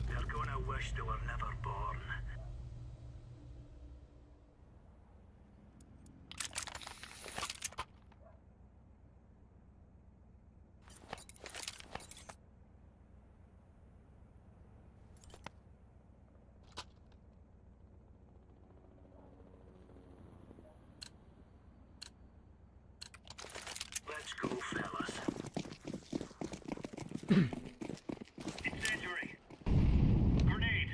They're gonna wish they were never born. Let's go, fellas. Incendiary. Grenade.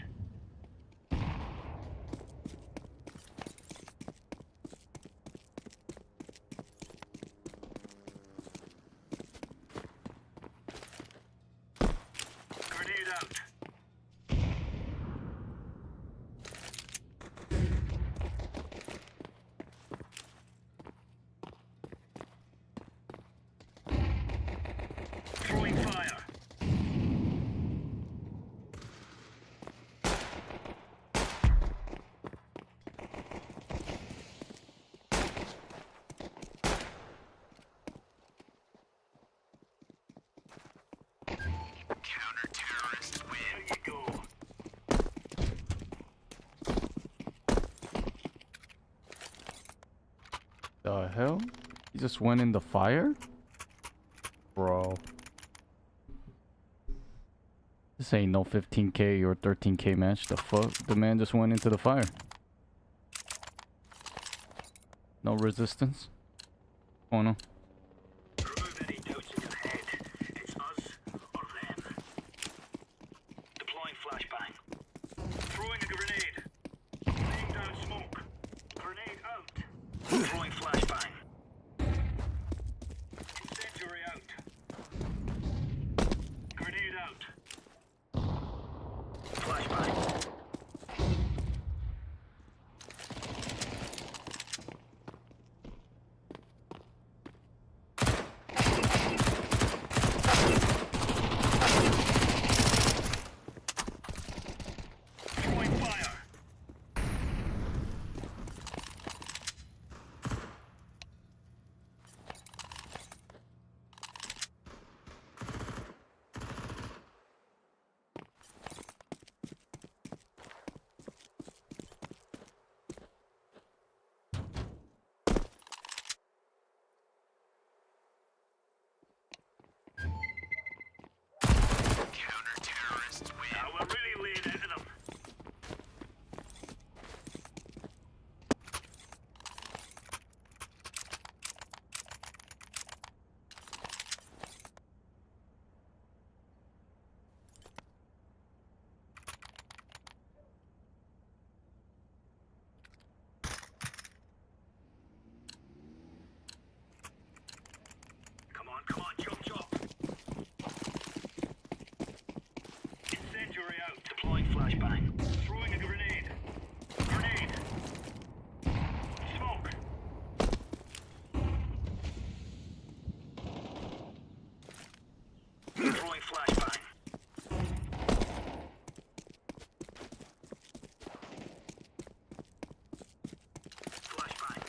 Grenade out. Throwing fire. Counter-terrorists win. There you go. The hell? He just went in the fire? Bro. This ain't no 15K or 13K match. The fuck? The man just went into the fire. No resistance. Oh no. Remove any doubts in your head. It's us or them. Deploying flashbang. Throwing a grenade. Laying down smoke. Grenade out. Throwing flashbang. Incendiary out. Grenade out. Flashbang. Throwing fire. Counter-terrorists win. Now we're really laying into them. Come on, jump, jump. Incendiary out. Deploying flashbang. Throwing a grenade. Grenade. Smoke. Throwing flashbang. Flashbang.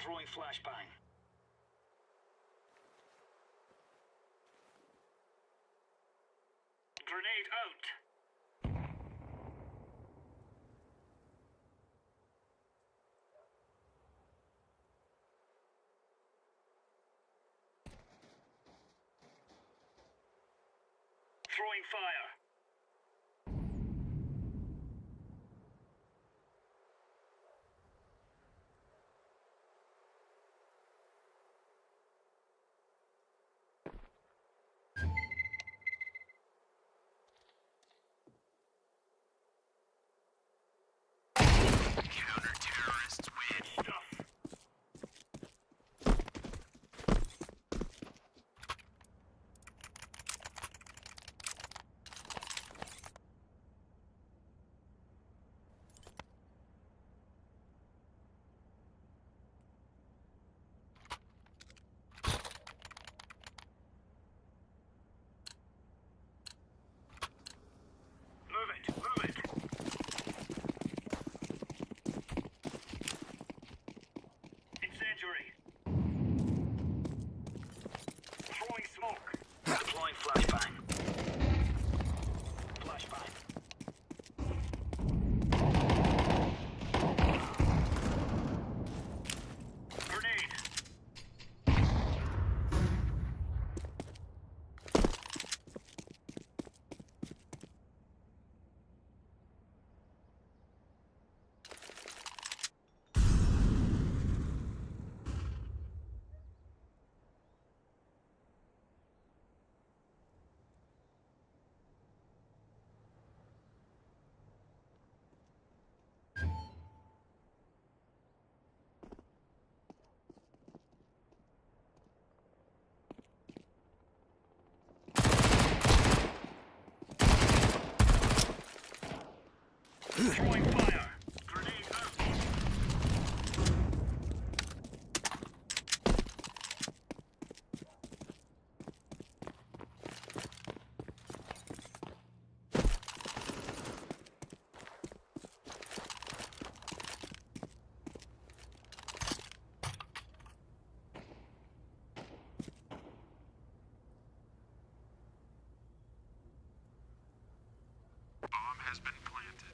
Throwing flashbang. Grenade out. Throwing fire. Counter-terrorists win. Stuff. Move it, move it. Incendiary. Throwing smoke. Deploying flashbang. Flashbang. Grenade. Throwing fire. Grenade out. Bomb has been planted.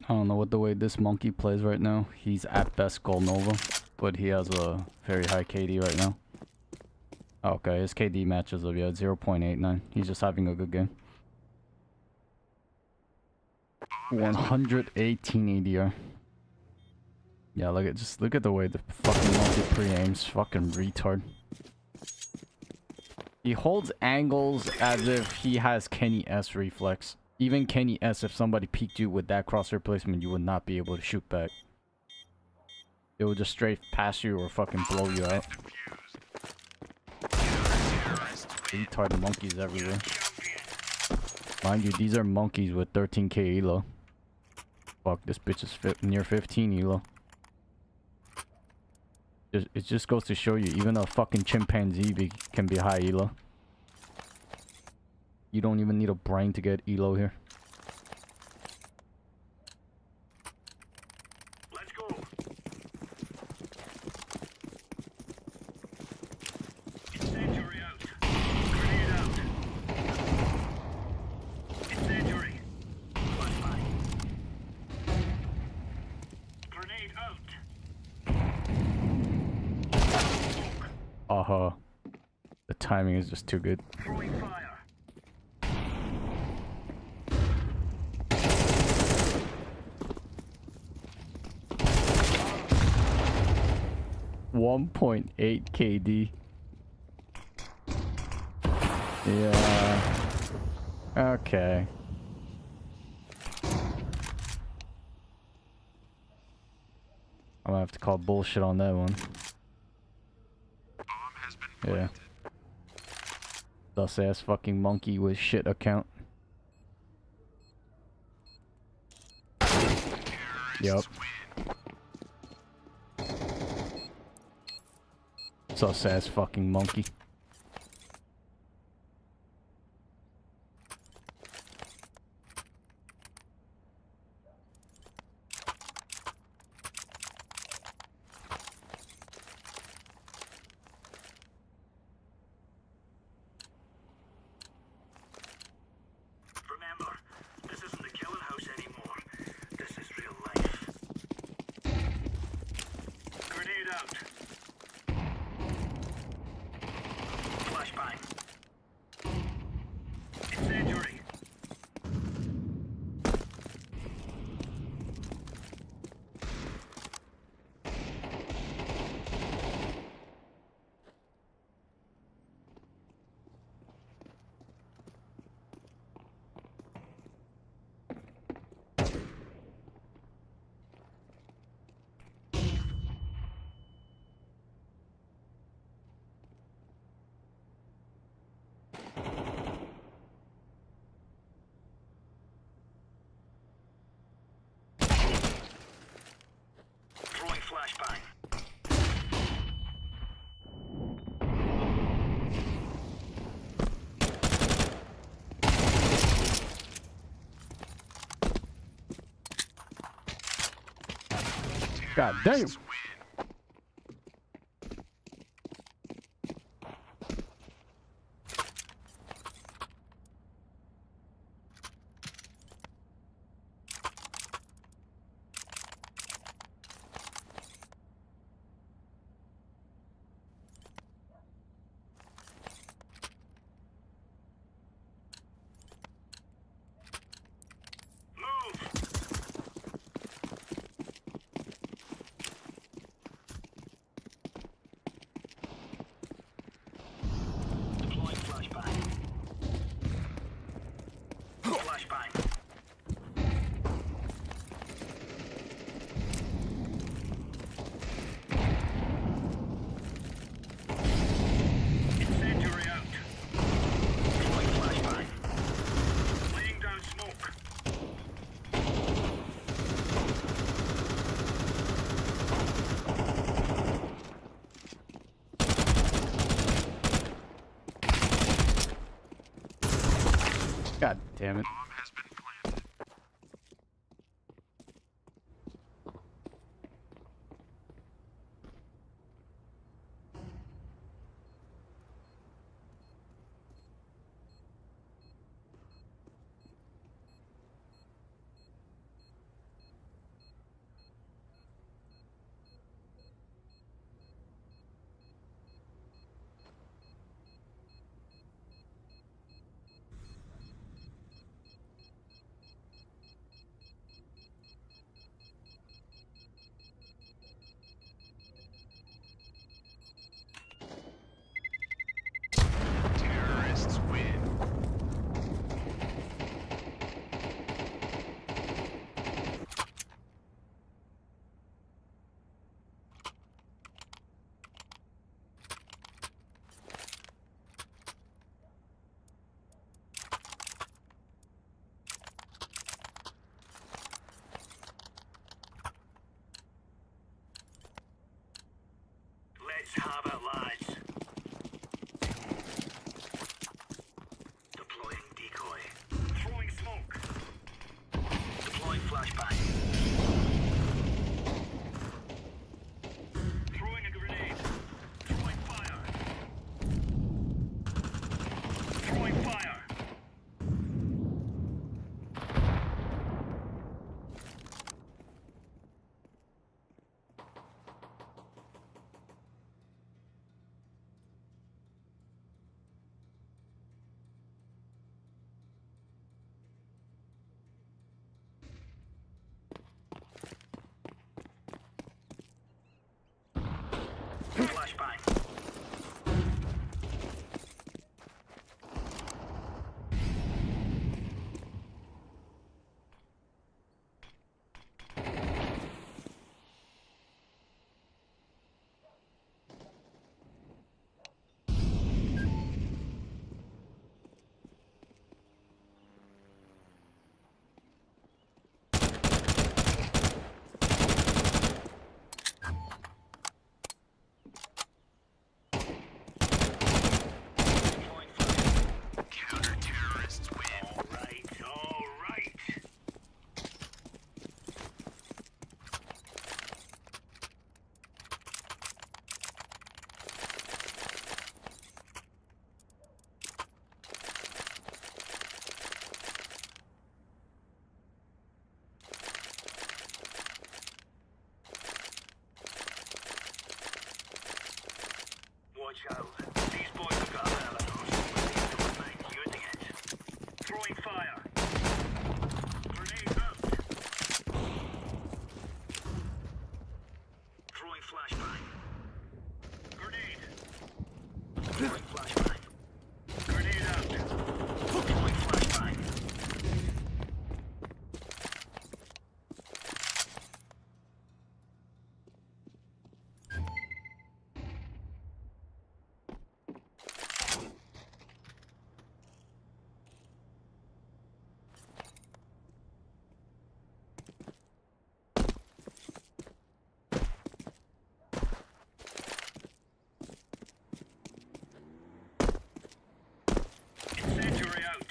I don't know what the way this monkey plays right now. He's at best gold Nova, but he has a very high KD right now. Okay, his KD matches up, yeah, 0.89. He's just having a good game. 118 ADR. Yeah, look at the way the fucking monkey pre-aims. Fucking retard. He holds angles as if he has Kenny S reflex. Even Kenny S, if somebody peeked you with that crosshair placement, you would not be able to shoot back. It would just straight pass you or fucking blow you out. Retard monkeys everywhere. Mind you, these are monkeys with 13k elo. Fuck, this bitch is near 15 elo. It just goes to show you, even a fucking chimpanzee can be high elo. You don't even need a brain to get elo here. Let's go. Incendiary out. Grenade out. Incendiary. Flashbang. Grenade out. The timing is just too good. Throwing fire. 1.8 KD. Yeah. Okay. I'm gonna have to call bullshit on that one. Yeah. Thus ass fucking monkey with shit account. Yup. Sus ass fucking monkey. Remember, this isn't the killing house anymore. This is real life. Grenade out. Flashbang. Incendiary. Throwing flashbang. God damn. Deploying flashbang. Flashbang. Incendiary out. Deploying flashbang. Laying down smoke. God damn it. world. These boys have got a bit of a nose for the equipment using it. Throwing fire. Grenade out. Throwing flashbang. Grenade. Throwing flashbang. Grenade out. Throwing flashbang. Incendiary out.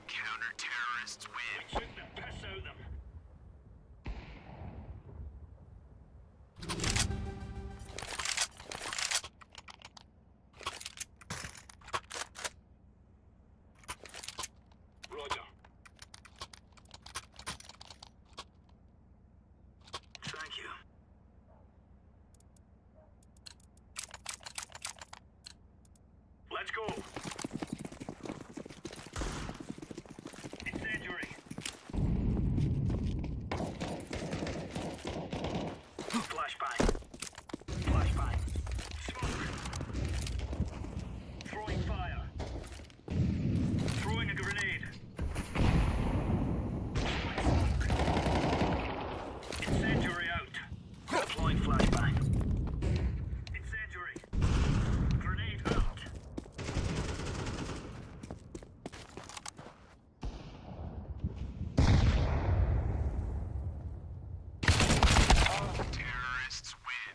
Counter-terrorists win. We took the piss out of them. Roger. Thank you. Let's go. Incendiary. Flashbang. Flashbang. Smoke. Throwing fire. Throwing a grenade. Throwing smoke. Incendiary out. Deploying flashbang. Incendiary. Grenade out. Terrorists win.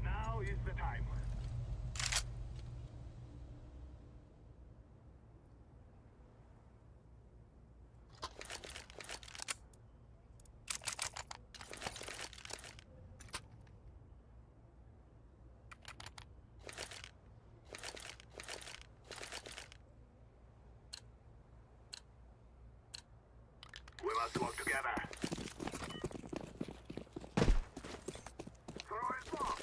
Now is the time. We must work together. Throwing smoke.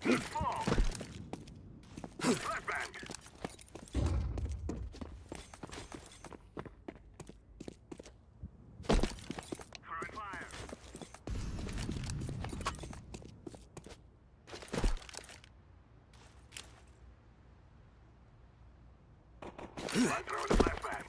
Smoke. Flashbang. Throwing fire. Let's throw the flashbang.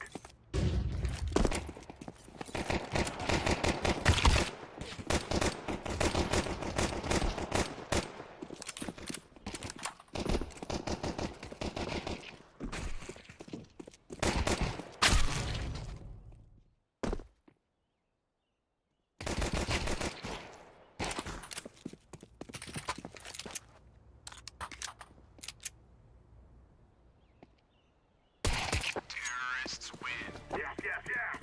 Terrorists win. Yes, yes, yes.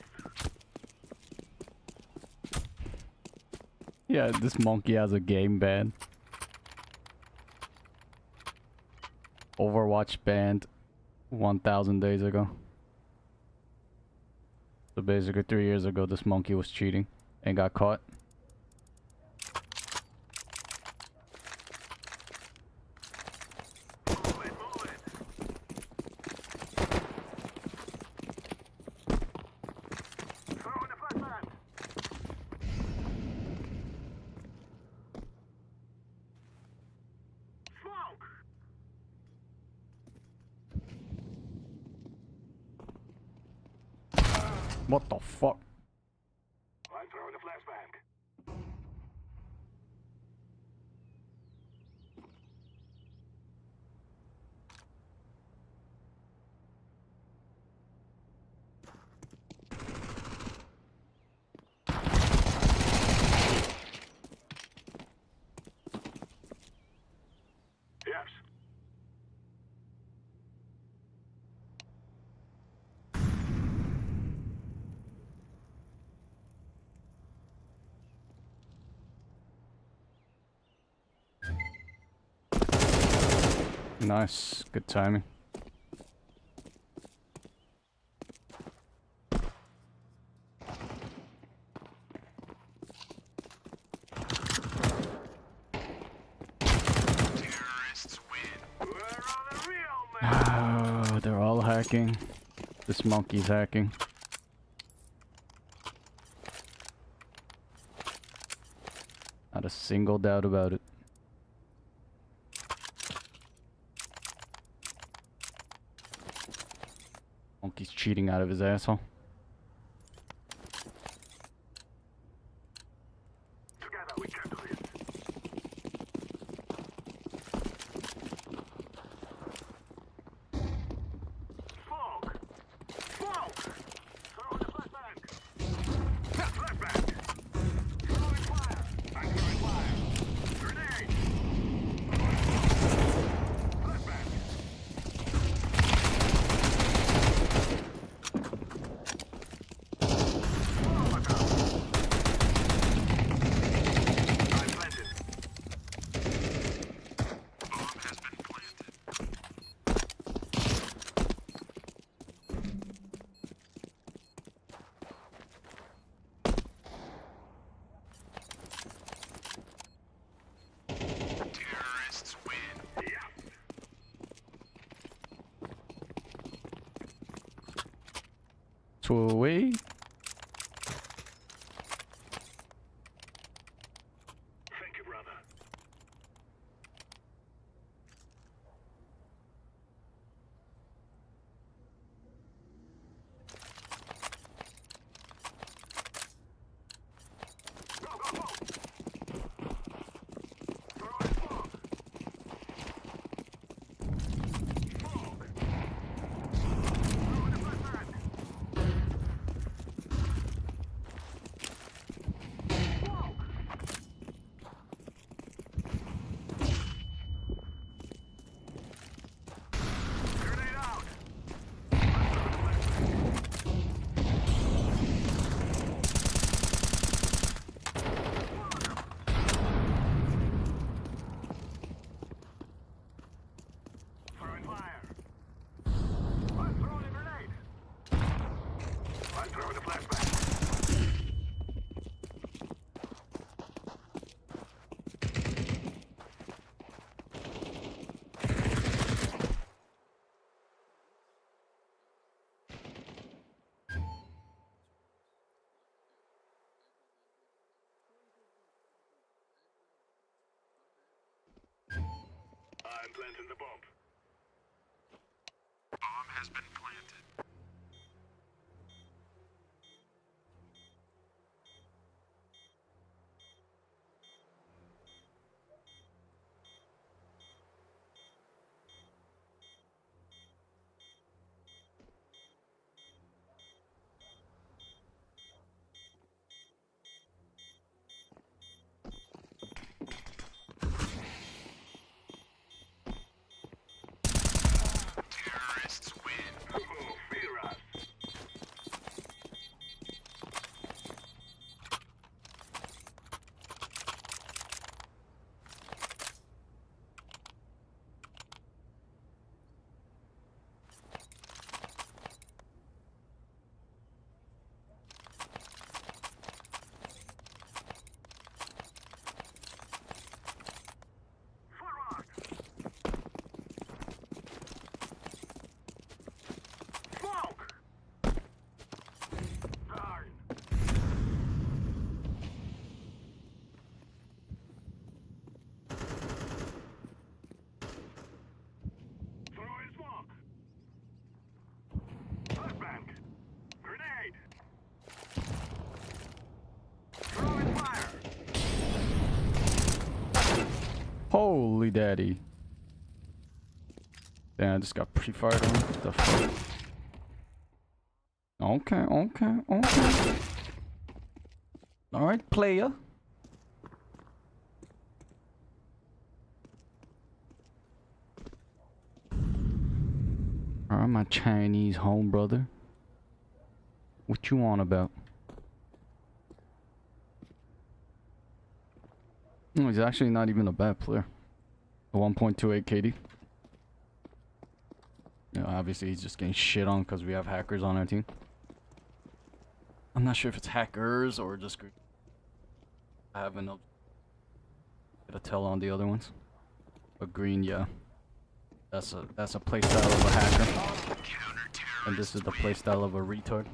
Yeah, this monkey has a game ban. Overwatch banned 1,000 days ago. So basically 3 years ago this monkey was cheating and got caught. What the fuck? I'm throwing a flashbang. Yes. Nice. Good timing. Oh, they're all hacking. This monkey's hacking. Not a single doubt about it. Monkey's cheating out of his asshole. Together we can do this. Smoke! Smoke! Throwing a flashbang! Flashbang! Throwing fire! I'm throwing fire! Grenade! Flashbang! Sweet. Thank you, brother. Go, go, go! Throwing smoke! Smoke! Throwing a flashbang! Grenade out! Throwing fire! I'm throwing a grenade! I'm throwing a flashbang! I'm planting the bomb. Bomb has been planted. Terrorists win. Fear us. Forward. Smoke! Darn. Throwing smoke. Flashbang. Grenade. Holy daddy. Damn, I just got pre-fired on. What the fuck? Okay, okay, okay. Alright, player. Alright, my Chinese home brother. What you on about? No, he's actually not even a bad player. A 1.28 KD. You know, obviously he's just getting shit on because we have hackers on our team. I'm not sure if it's hackers or just green. I haven't get a tell on the other ones. But green, yeah. That's a playstyle of a hacker. And this is the playstyle of a retard.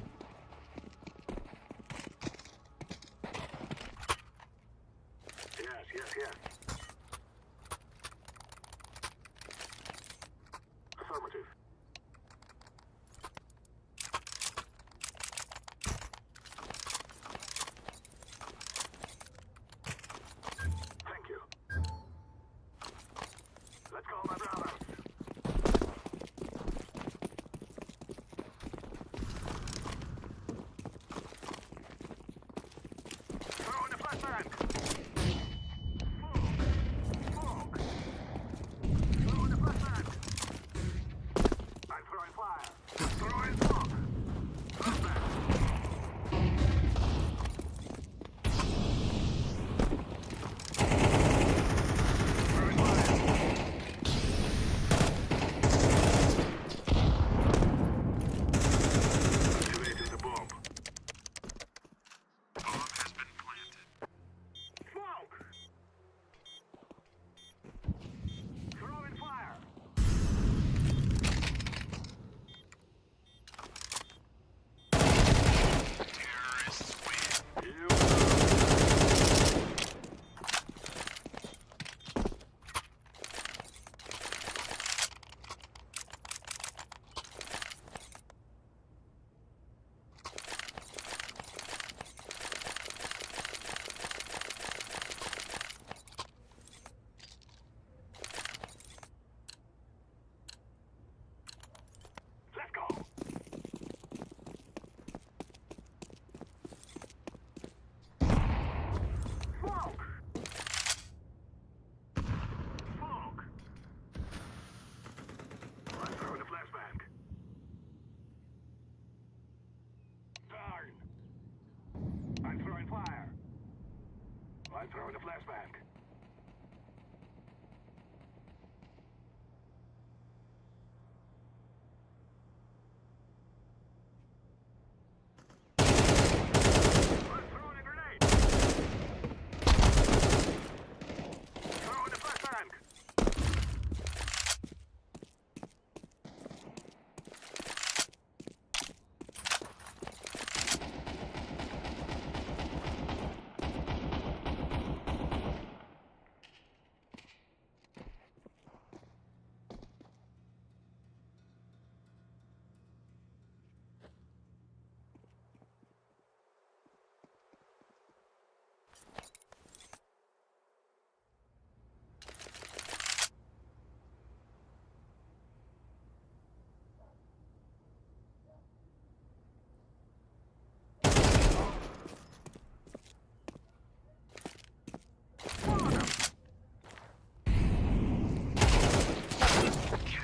I'm throwing a flashbang.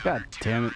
God damn it.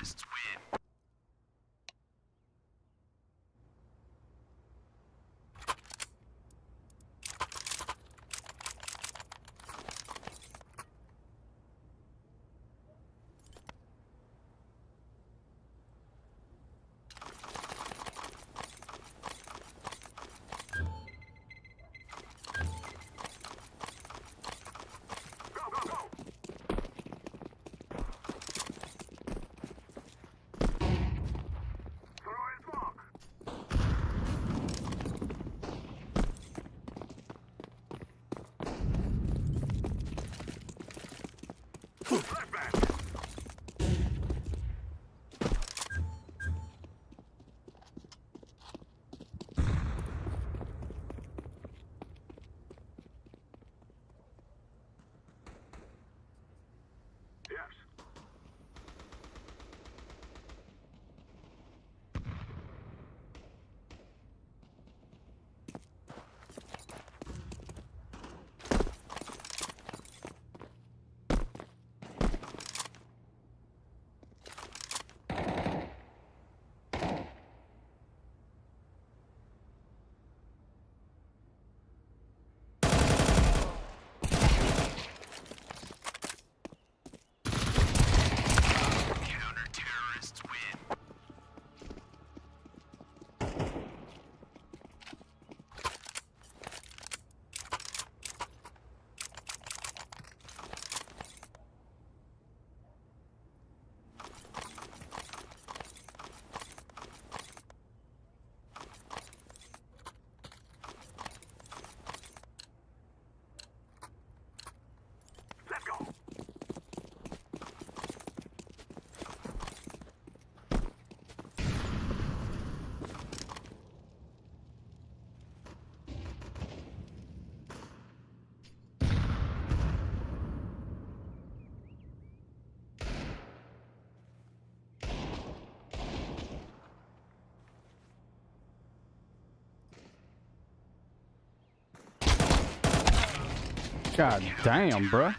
God damn, bruh.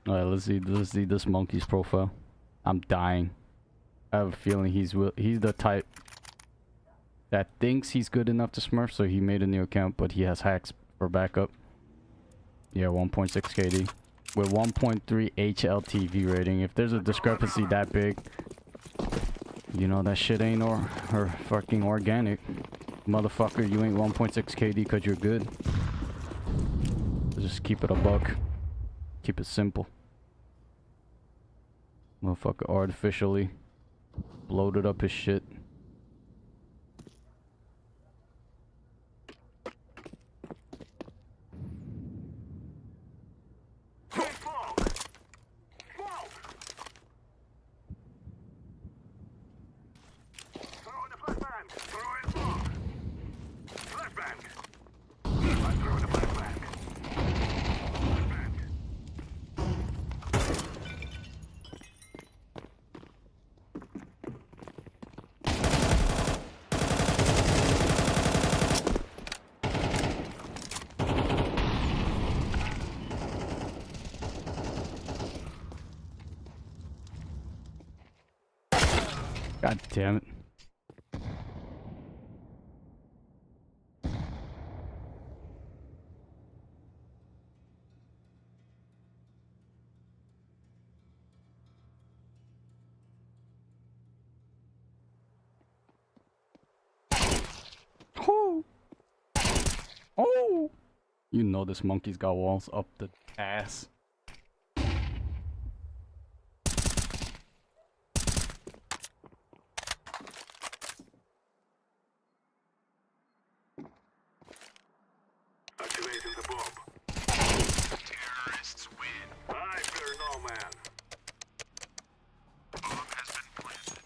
Alright, let's see this monkey's profile. I'm dying. I have a feeling he's the type that thinks he's good enough to smurf, so he made a new account, but he has hacks for backup. Yeah, 1.6 KD with 1.3 HLTV rating. If there's a discrepancy that big, you know that shit ain't or fucking organic. Motherfucker, you ain't 1.6 KD because you're good. Just keep it a buck. Keep it simple. Motherfucker artificially loaded up his shit. God damn it. Oh. Oh. You know this monkey's got walls up the ass. Activating the bomb. Terrorists win. I fear no man. Bomb has been planted.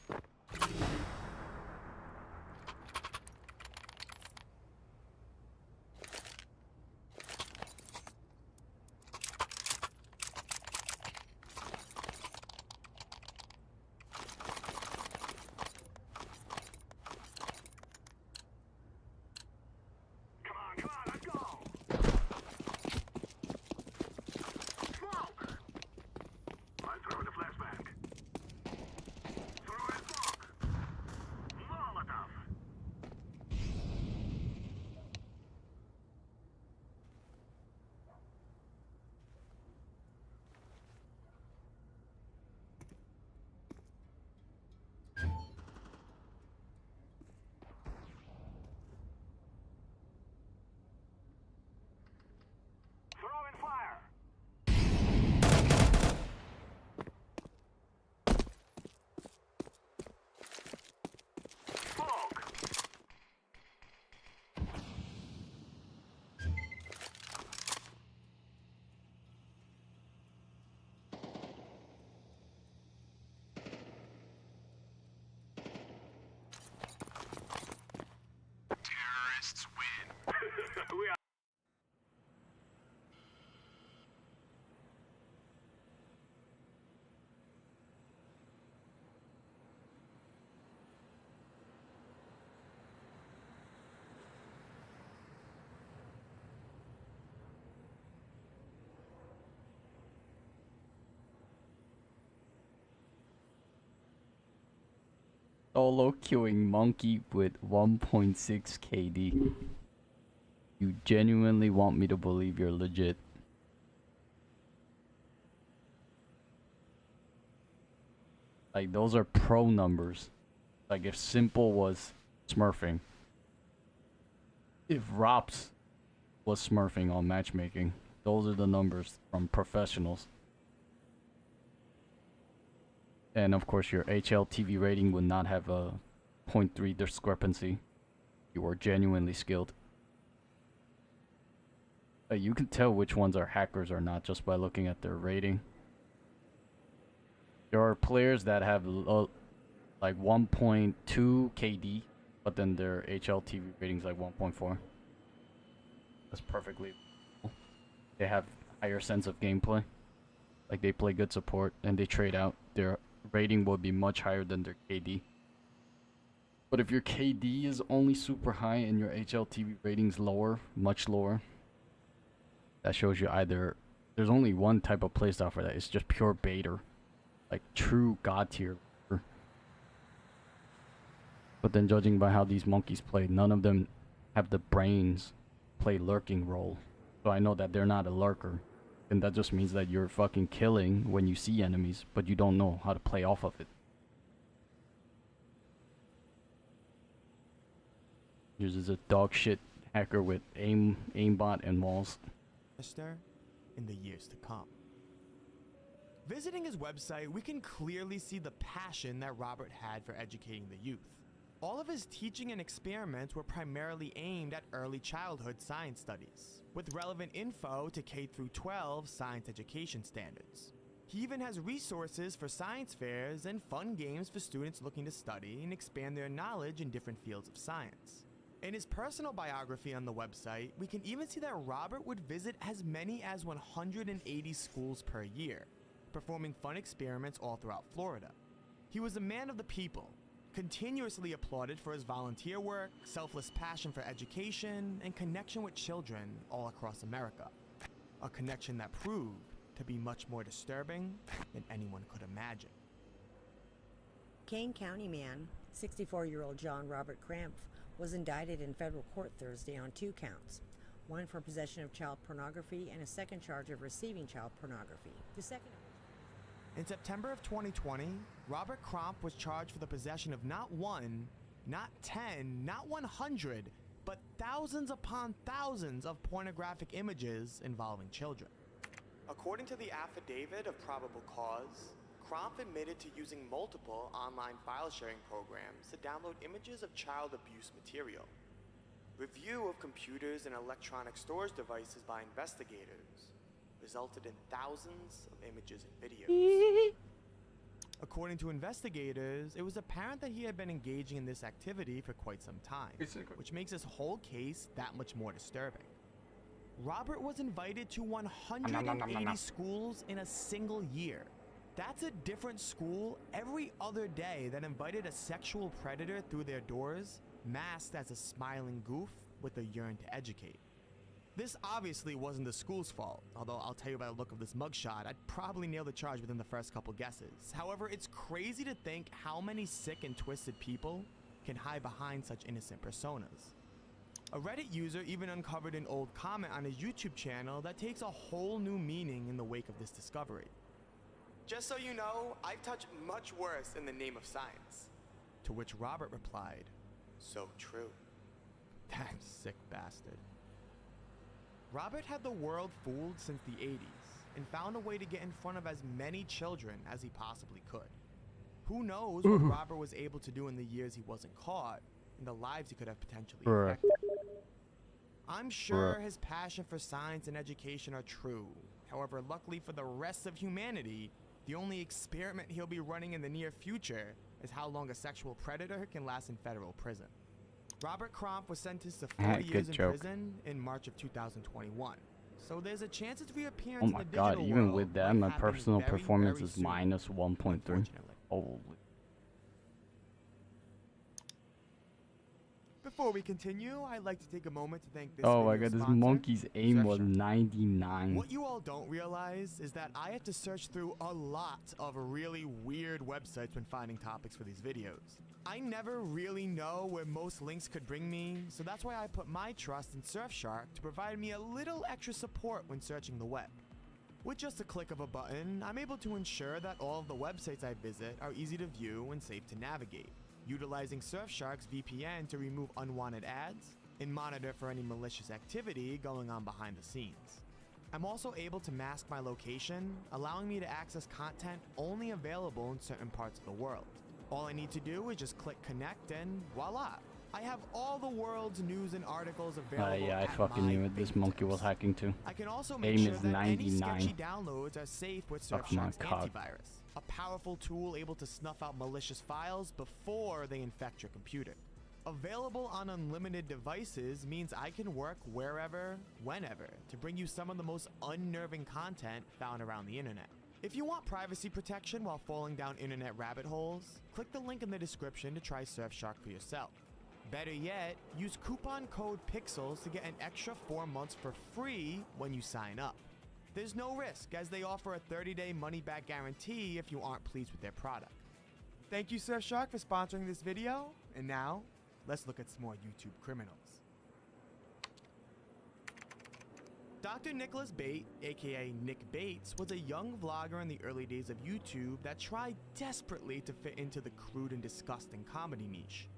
Terrorists win. We are. Solo queuing monkey with 1.6 KD. You genuinely want me to believe you're legit. Like, those are pro numbers. Like, if Simple was smurfing. If Rops was smurfing on matchmaking. Those are the numbers from professionals. And of course your HLTV rating would not have a 0.3 discrepancy. You are genuinely skilled. You can tell which ones are hackers or not just by looking at their rating. There are players that have like 1.2 KD, but then their HLTV rating's like 1.4. That's perfectly cool. They have higher sense of gameplay. Like, they play good support and they trade out. Their rating will be much higher than their KD. But if your KD is only super high and your HLTV rating's lower, much lower, that shows you either there's only one type of playstyle for that. It's just pure baiter, like true god tier. But then judging by how these monkeys play, none of them have the brains play lurking role. So I know that they're not a lurker. And that just means that you're fucking killing when you see enemies, but you don't know how to play off of it. Yours is a dog shit hacker with aimbot and walls. In the years to come. Visiting his website, we can clearly see the passion that Robert had for educating the youth. All of his teaching and experiments were primarily aimed at early childhood science studies, with relevant info to K-12 science education standards. He even has resources for science fairs and fun games for students looking to study and expand their knowledge in different fields of science. In his personal biography on the website, we can even see that Robert would visit as many as 180 schools per year, performing fun experiments all throughout Florida. He was a man of the people, continuously applauded for his volunteer work, selfless passion for education, and connection with children all across America. A connection that proved to be much more disturbing than anyone could imagine. Kane County man, 64-year-old John Robert Krampf, was indicted in federal court Thursday on 2 counts, one for possession of child pornography and a second charge of receiving child pornography. The second. In September of 2020, Robert Krampf was charged for the possession of not 1, not 10, not 100, but thousands upon thousands of pornographic images involving children. According to the affidavit of probable cause, Krampf admitted to using multiple online file sharing programs to download images of child abuse material. Review of computers and electronic storage devices by investigators resulted in thousands of images and videos. According to investigators, it was apparent that he had been engaging in this activity for quite some time, which makes this whole case that much more disturbing. Robert was invited to 180 schools in a single year. That's a different school every other day that invited a sexual predator through their doors, masked as a smiling goof with a yearn to educate. This obviously wasn't the school's fault, although I'll tell you by the look of this mugshot, I'd probably nail the charge within the first couple guesses. However, it's crazy to think how many sick and twisted people can hide behind such innocent personas. A Reddit user even uncovered an old comment on his YouTube channel that takes a whole new meaning in the wake of this discovery. Just so you know, I've touched much worse in the name of science. To which Robert replied, so true. That sick bastard. Robert had the world fooled since the 80s and found a way to get in front of as many children as he possibly could. Who knows what Robert was able to do in the years he wasn't caught and the lives he could have potentially affected. I'm sure his passion for science and education are true. However, luckily for the rest of humanity, the only experiment he'll be running in the near future is how long a sexual predator can last in federal prison. Robert Krampf was sentenced to 40 years in prison in March of 2021. So there's a chance his reappearance in the digital world. Oh my god, even with that, my personal performance is minus 1.3. Holy. Before we continue, I'd like to take a moment to thank this Oh my god, this monkey's aim was 99. What you all don't realize is that I had to search through a lot of really weird websites when finding topics for these videos. I never really know where most links could bring me, so that's why I put my trust in Surfshark to provide me a little extra support when searching the web. With just a click of a button, I'm able to ensure that all of the websites I visit are easy to view and safe to navigate, utilizing Surfshark's VPN to remove unwanted ads and monitor for any malicious activity going on behind the scenes. I'm also able to mask my location, allowing me to access content only available in certain parts of the world. All I need to do is just click connect and voila! I have all the world's news and articles available. Yeah, I fucking knew it. This monkey was hacking too. I can also make sure that any sketchy downloads are safe with Surfshark's antivirus, a powerful tool able to snuff out malicious files before they infect your computer. Available on unlimited devices means I can work wherever, whenever, to bring you some of the most unnerving content found around the internet. If you want privacy protection while falling down internet rabbit holes, click the link in the description to try Surfshark for yourself. Better yet, use coupon code PIXELS to get an extra 4 months for free when you sign up. There's no risk, as they offer a 30-day money-back guarantee if you aren't pleased with their product. Thank you, Surfshark, for sponsoring this video, and now, let's look at some more YouTube criminals. Dr. Nicholas Bate, aka Nick Bates, was a young vlogger in the early days of YouTube that tried desperately to fit into the crude and disgusting comedy niche.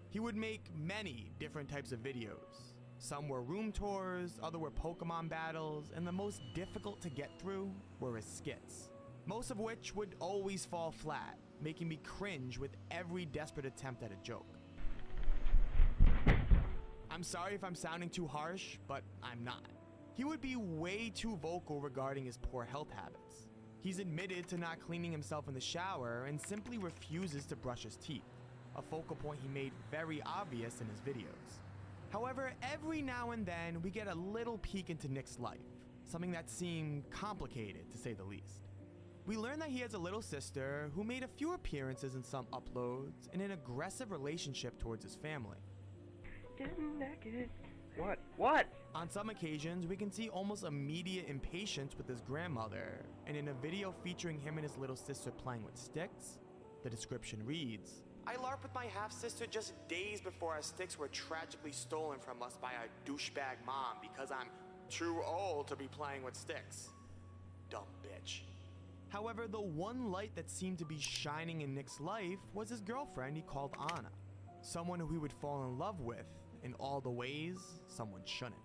He would make many different types of videos. Some were room tours, other were Pokemon battles, and the most difficult to get through were his skits. Most of which would always fall flat, making me cringe with every desperate attempt at a joke. I'm sorry if I'm sounding too harsh, but I'm not. He would be way too vocal regarding his poor health habits. He's admitted to not cleaning himself in the shower and simply refuses to brush his teeth, a focal point he made very obvious in his videos. However, every now and then we get a little peek into Nick's life, something that seemed complicated to say the least. We learn that he has a little sister who made a few appearances in some uploads and an aggressive relationship towards his family. What? On some occasions, we can see almost immediate impatience with his grandmother, and in a video featuring him and his little sister playing with sticks, the description reads, "I LARPed with my half-sister just days before our sticks were tragically stolen from us by our douchebag mom because I'm too old to be playing with sticks. Dumb bitch." However, the one light that seemed to be shining in Nick's life was his girlfriend he called Anna, someone who he would fall in love with in all the ways someone shouldn't.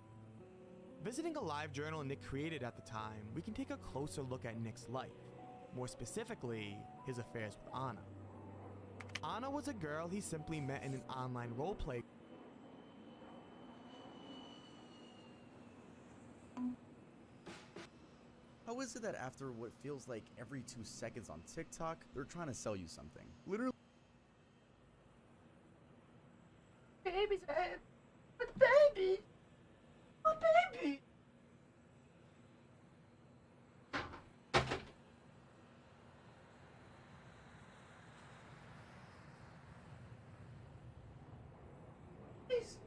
Visiting a live journal Nick created at the time, we can take a closer look at Nick's life, more specifically, his affairs with Anna. Anna was a girl he simply met in an online roleplay. How is it that after what feels like every 2 seconds on TikTok, they're trying to sell you something? Literally. Baby's a baby. A baby. Please.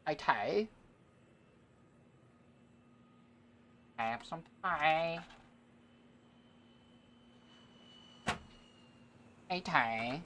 Hey Tay. Have some pie. Hey Tay.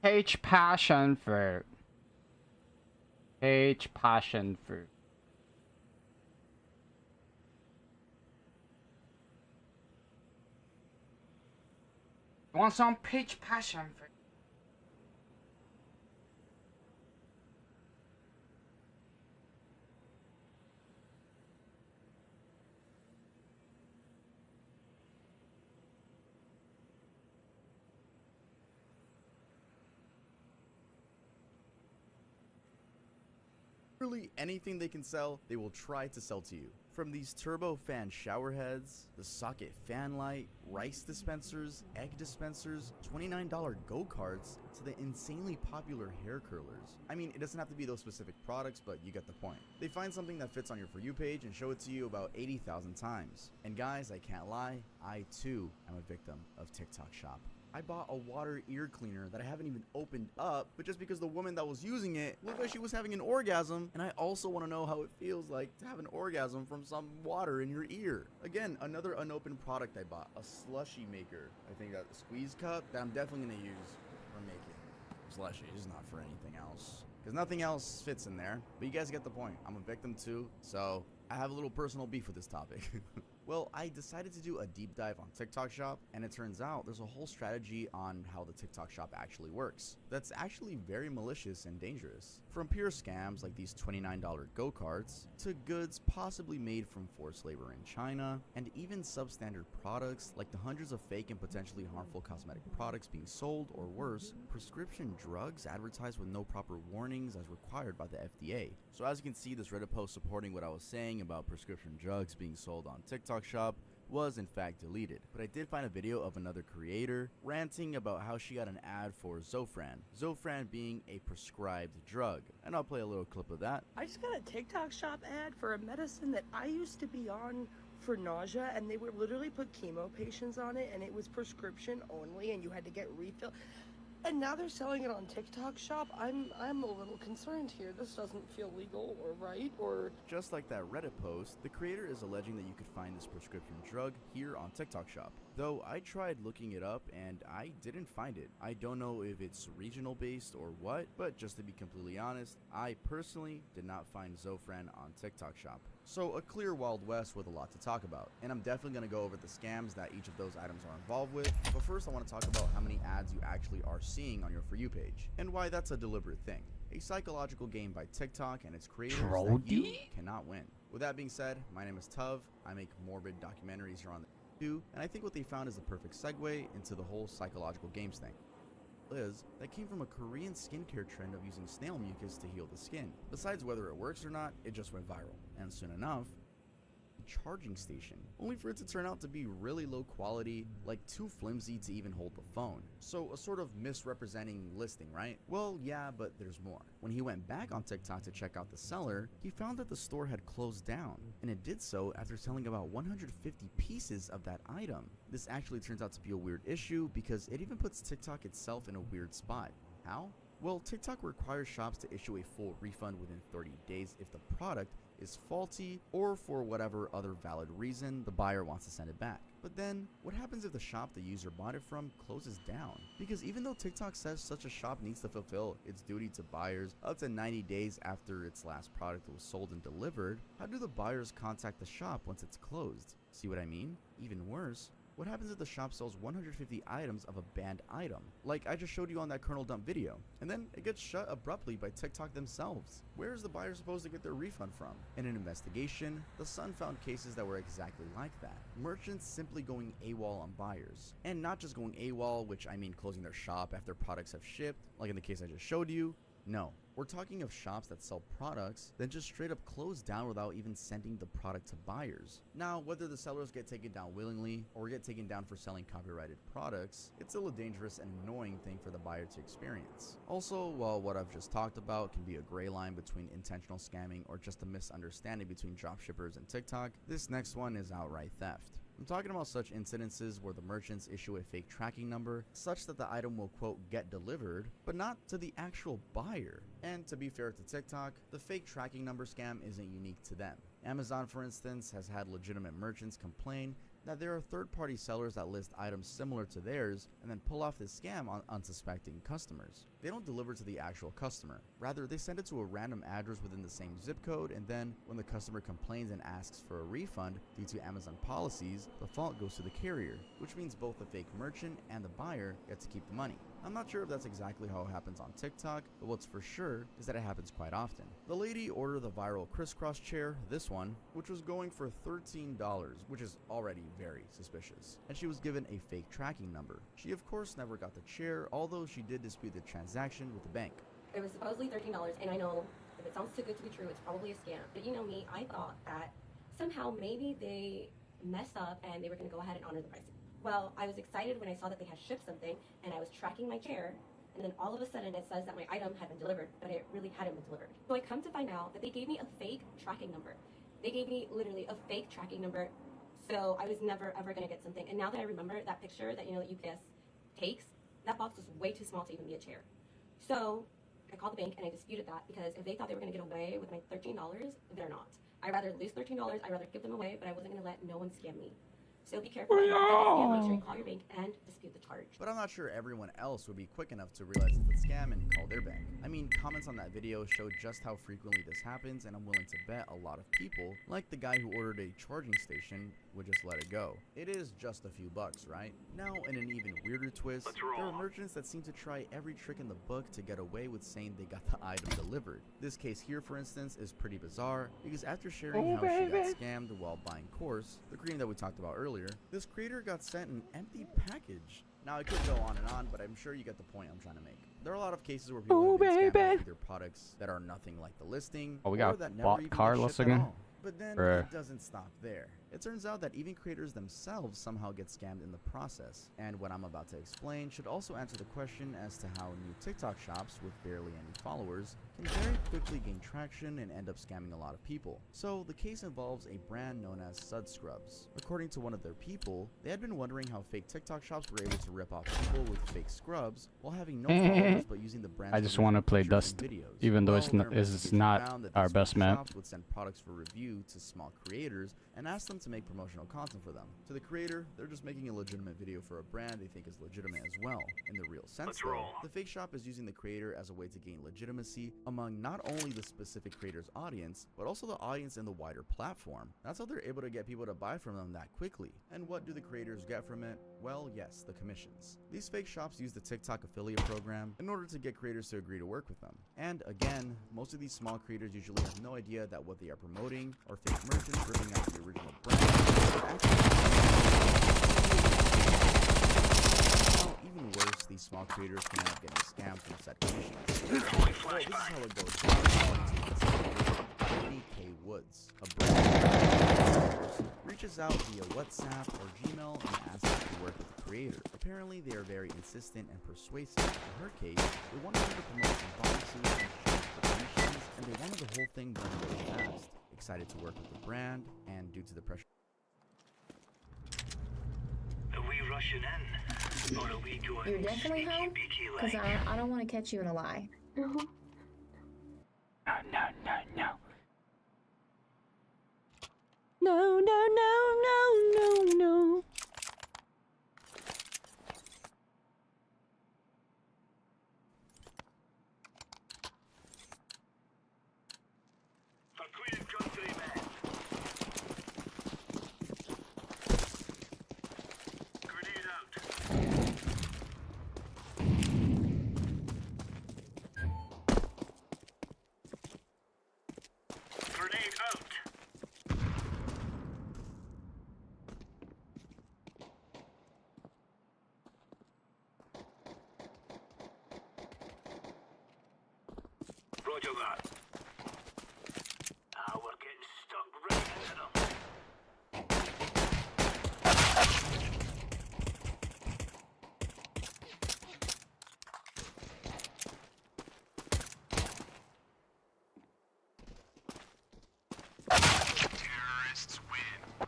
Peach passion fruit. Peach passion fruit. You want some peach passion fruit? Literally anything they can sell, they will try to sell to you. From these turbo fan shower heads, the socket fan light, rice dispensers, egg dispensers, $29 go-karts, to the insanely popular hair curlers. I mean, it doesn't have to be those specific products, but you get the point. They find something that fits on your For You page and show it to you about 80,000 times. And guys, I can't lie, I too am a victim of TikTok Shop. I bought a water ear cleaner that I haven't even opened up, but just because the woman that was using it looked like she was having an orgasm, and I also want to know how it feels like to have an orgasm from some water in your ear. Again, another unopened product I bought, a slushy maker. I think that squeeze cup that I'm definitely going to use for making slushies, not for anything else. Because nothing else fits in there, but you guys get the point. I'm a victim too, so I have a little personal beef with this topic. Well, I decided to do a deep dive on TikTok Shop, and it turns out there's a whole strategy on how the TikTok Shop actually works. That's actually very malicious and dangerous. From pure scams like these $29 go-karts, to goods possibly made from forced labor in China, and even substandard products like the hundreds of fake and potentially harmful cosmetic products being sold, or worse, prescription drugs advertised with no proper warnings as required by the FDA. So as you can see, this Reddit post supporting what I was saying about prescription drugs being sold on TikTok Shop was in fact deleted, but I did find a video of another creator ranting about how she got an ad for Zofran being a prescribed drug, and I'll play a little clip of that. I just got a TikTok Shop ad for a medicine that I used to be on for nausea, and they would literally put chemo patients on it, and it was prescription only, and you had to get refill. And now they're selling it on TikTok Shop. I'm a little concerned here. This doesn't feel legal or right, or... Just like that Reddit post, the creator is alleging that you could find this prescription drug here on TikTok Shop. Though I tried looking it up and I didn't find it. I don't know if it's regional based or what, but just to be completely honest, I personally did not find Zofran on TikTok Shop. So a clear Wild West with a lot to talk about, and I'm definitely going to go over the scams that each of those items are involved with, but first I want to talk about how many ads you actually are seeing on your For You page, and why that's a deliberate thing. A psychological game by TikTok and its creators that you cannot win. With that being said, my name is Tuv, I make morbid documentaries here on the too, and I think what they found is the perfect segue into the whole psychological games thing. That came from a Korean skincare trend of using snail mucus to heal the skin. Besides whether it works or not, it just went viral, and soon enough, charging station, only for it to turn out to be really low quality, like too flimsy to even hold the phone. So a sort of misrepresenting listing, right? Well, yeah, but there's more. When he went back on TikTok to check out the seller, he found that the store had closed down, and it did so after selling about 150 pieces of that item. This actually turns out to be a weird issue because it even puts TikTok itself in a weird spot. How? Well, TikTok requires shops to issue a full refund within 30 days if the product is faulty or for whatever other valid reason the buyer wants to send it back. But then, what happens if the shop the user bought it from closes down? Because even though TikTok says such a shop needs to fulfill its duty to buyers up to 90 days after its last product was sold and delivered, how do the buyers contact the shop once it's closed? See what I mean? Even worse, what happens if the shop sells 150 items of a banned item, like I just showed you on that kernel dump video, and then it gets shut abruptly by TikTok themselves? Where is the buyer supposed to get their refund from? In an investigation, The Sun found cases that were exactly like that. Merchants simply going AWOL on buyers. And not just going AWOL, which I mean closing their shop after products have shipped, like in the case I just showed you. No, we're talking of shops that sell products, then just straight up close down without even sending the product to buyers. Now, whether the sellers get taken down willingly or get taken down for selling copyrighted products, it's still a dangerous and annoying thing for the buyer to experience. Also, while what I've just talked about can be a gray line between intentional scamming or just a misunderstanding between dropshippers and TikTok, this next one is outright theft. I'm talking about such incidences where the merchants issue a fake tracking number such that the item will quote get delivered, but not to the actual buyer. And to be fair to TikTok, the fake tracking number scam isn't unique to them. Amazon, for instance, has had legitimate merchants complain that there are third-party sellers that list items similar to theirs and then pull off this scam on unsuspecting customers. They don't deliver to the actual customer. Rather, they send it to a random address within the same zip code, and then when the customer complains and asks for a refund due to Amazon policies, the fault goes to the carrier, which means both the fake merchant and the buyer get to keep the money. I'm not sure if that's exactly how it happens on TikTok, but what's for sure is that it happens quite often. The lady ordered the viral crisscross chair, this one, which was going for $13, which is already very suspicious, and she was given a fake tracking number. She of course never got the chair, although she did dispute the transaction with the bank. It was supposedly $13, and I know if it sounds too good to be true, it's probably a scam. But you know me, I thought that somehow maybe they messed up and they were going to go ahead and honor the price. Well, I was excited when I saw that they had shipped something, and I was tracking my chair, and then all of a sudden it says that my item had been delivered, but it really hadn't been delivered. So I come to find out that they gave me a fake tracking number. They gave me literally a fake tracking number, so I was never ever going to get something. And now that I remember that picture that, that UPS takes, that box was way too small to even be a chair. So I called the bank and I disputed that, because if they thought they were going to get away with my $13, they're not. I'd rather lose $13, I'd rather give them away, but I wasn't going to let no one scam me. So be careful. Make sure you call your bank and dispute the charge. But I'm not sure everyone else would be quick enough to realize it's a scam and call their bank. I mean, comments on that video showed just how frequently this happens, and I'm willing to bet a lot of people, like the guy who ordered a charging station, would just let it go. It is just a few bucks, right? Now, in an even weirder twist, there are merchants that seem to try every trick in the book to get away with saying they got the item delivered. This case here, for instance, is pretty bizarre, because after sharing how she got scammed while buying course, the cream that we talked about earlier, this creator got sent an empty package. Now, I could go on and on, but I'm sure you get the point I'm trying to make. There are a lot of cases where people have been scammed with either products that are nothing like the listing, Oh, we or got that never even get Carlos shipped at again. all. But then it doesn't stop there. It turns out that even creators themselves somehow get scammed in the process. And what I'm about to explain should also answer the question as to how new TikTok shops with barely any followers can very quickly gain traction and end up scamming a lot of people. So the case involves a brand known as Sud Scrubs. According to one of their people, they had been wondering how fake TikTok shops were able to rip off people with fake scrubs while having no followers but using the brand's I just want to play Dust, even though it's not our best map. Shops would send products for review to small creators and ask them to make promotional content for them. To the creator, they're just making a legitimate video for a brand they think is legitimate as well. In the real sense though, the fake shop is using the creator as a way to gain legitimacy among not only the specific creator's audience, but also the audience in the wider platform. That's how they're able to get people to buy from them that quickly. And what do the creators get from it? Well, yes, the commissions. These fake shops use the TikTok affiliate program in order to get creators to agree to work with them. And again, most of these small creators usually have no idea that what they are promoting are fake merchants ripping out the original brand. Even worse, these small creators can end up getting scammed from said commissions. This is how it goes down. 80K Woods, a brand reaches out via WhatsApp or Gmail and asks to work with the creator. Apparently, they are very insistent and persuasive. In her case, they wanted her to promote some boxes and exchange for commissions, and they wanted the whole thing done really fast. Excited to work with the brand, and due to the pressure. Are we rushing in? Or are we going You're definitely home? Because I don't want to catch you in a lie. No. No, no, no, no, no, no. For Queen Country, man. Grenade out. Grenade out. Roger that. Ah, we're getting stuck right into them. Terrorists win.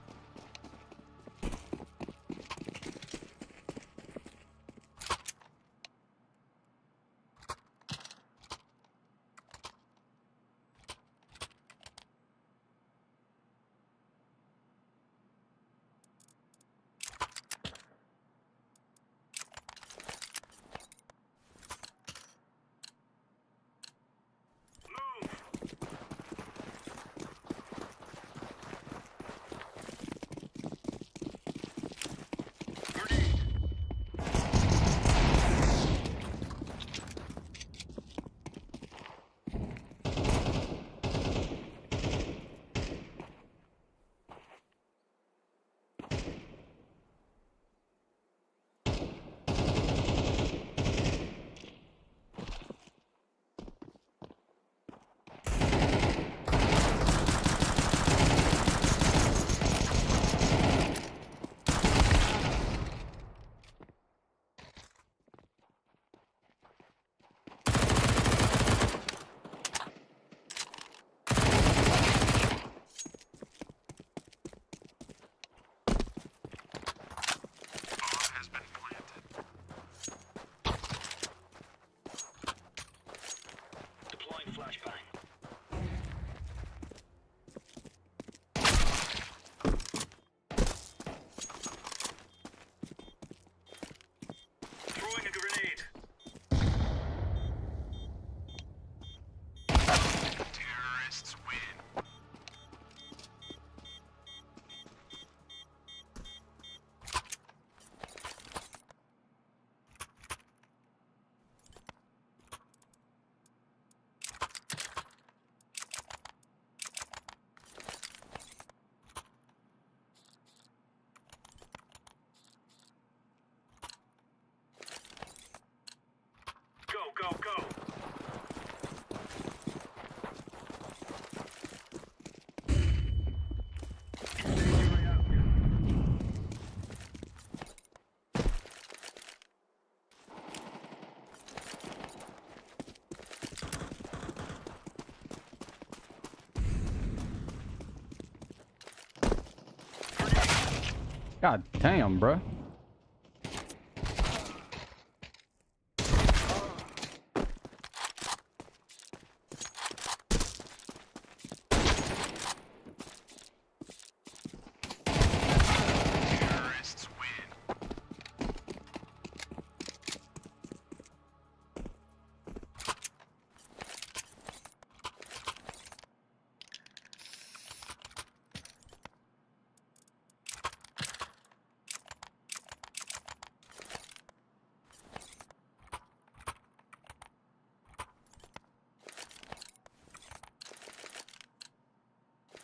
God damn, bruh.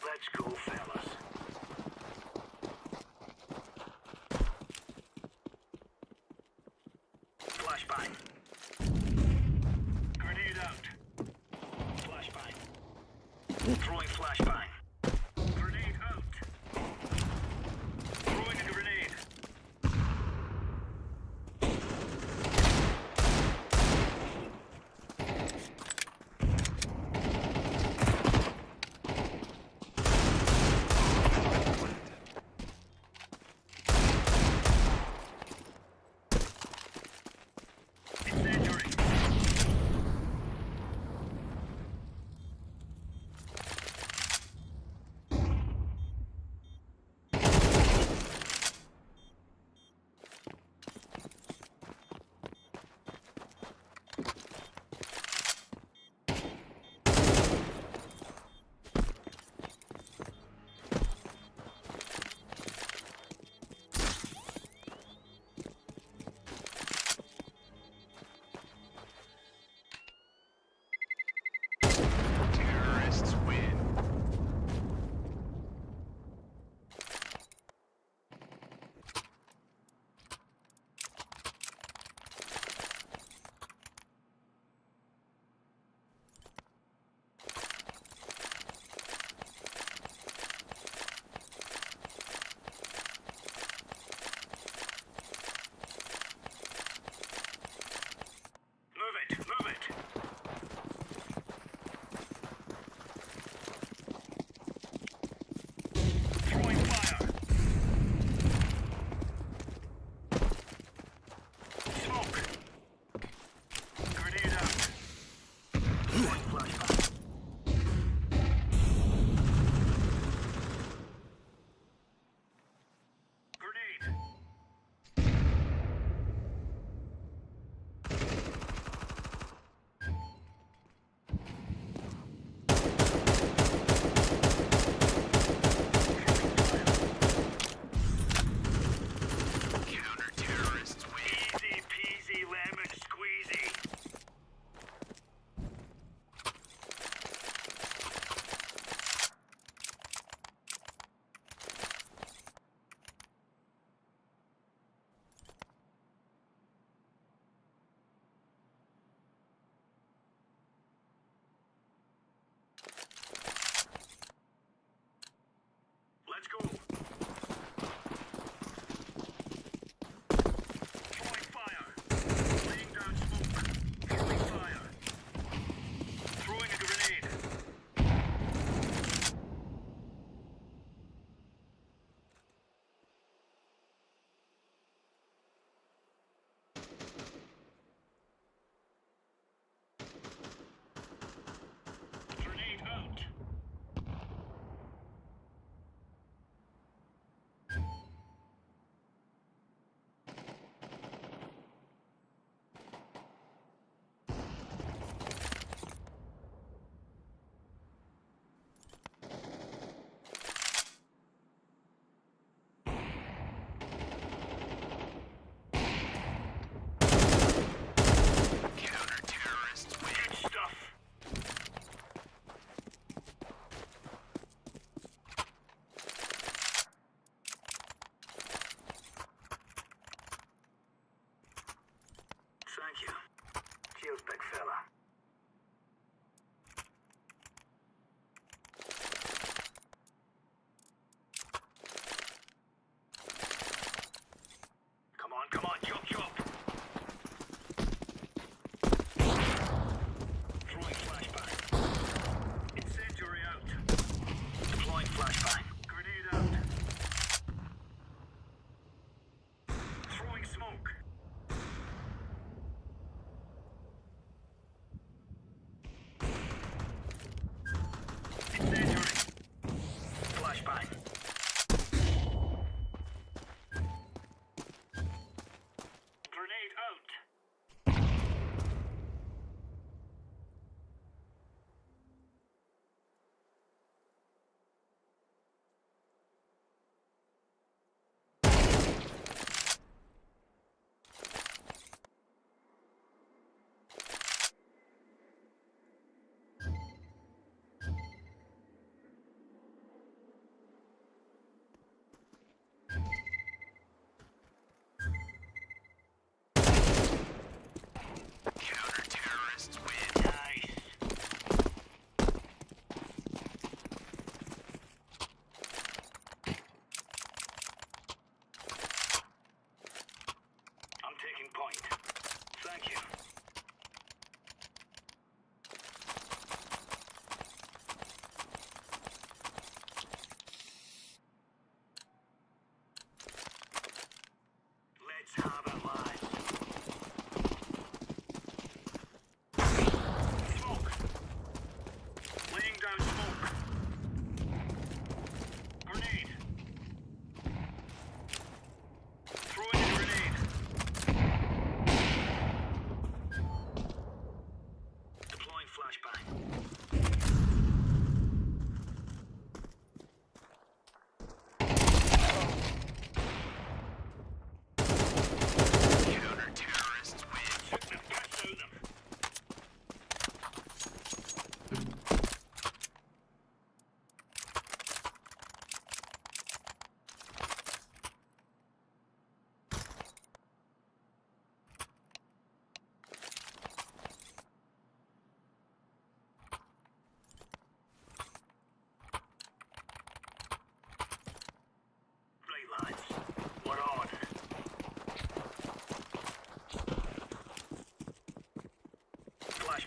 Let's go, fellas. Flashbang. Grenade out. Flashbang. Throwing flashbang. Grenade out. Throwing a grenade.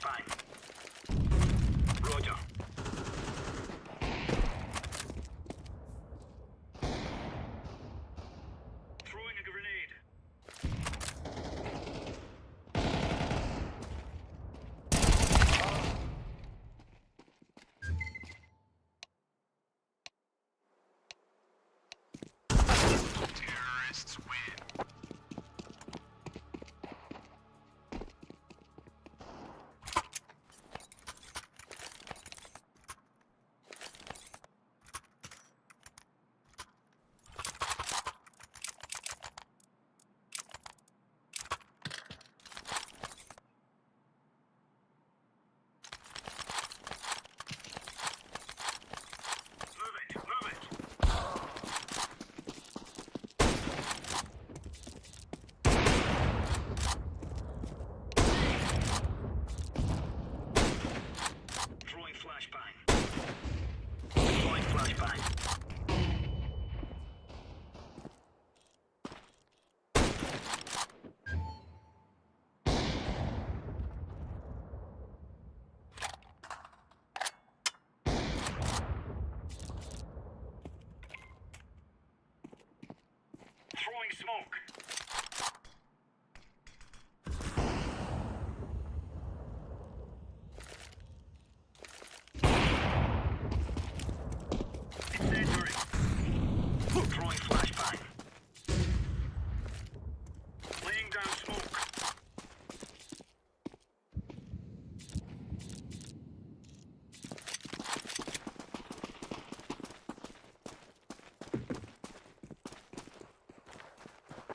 flashbang. Roger. Throwing a grenade. Terrorists win. Throwing flashbang. Throwing flashbang. Throwing smoke. Incendiary. Throwing flashbang. Laying down smoke.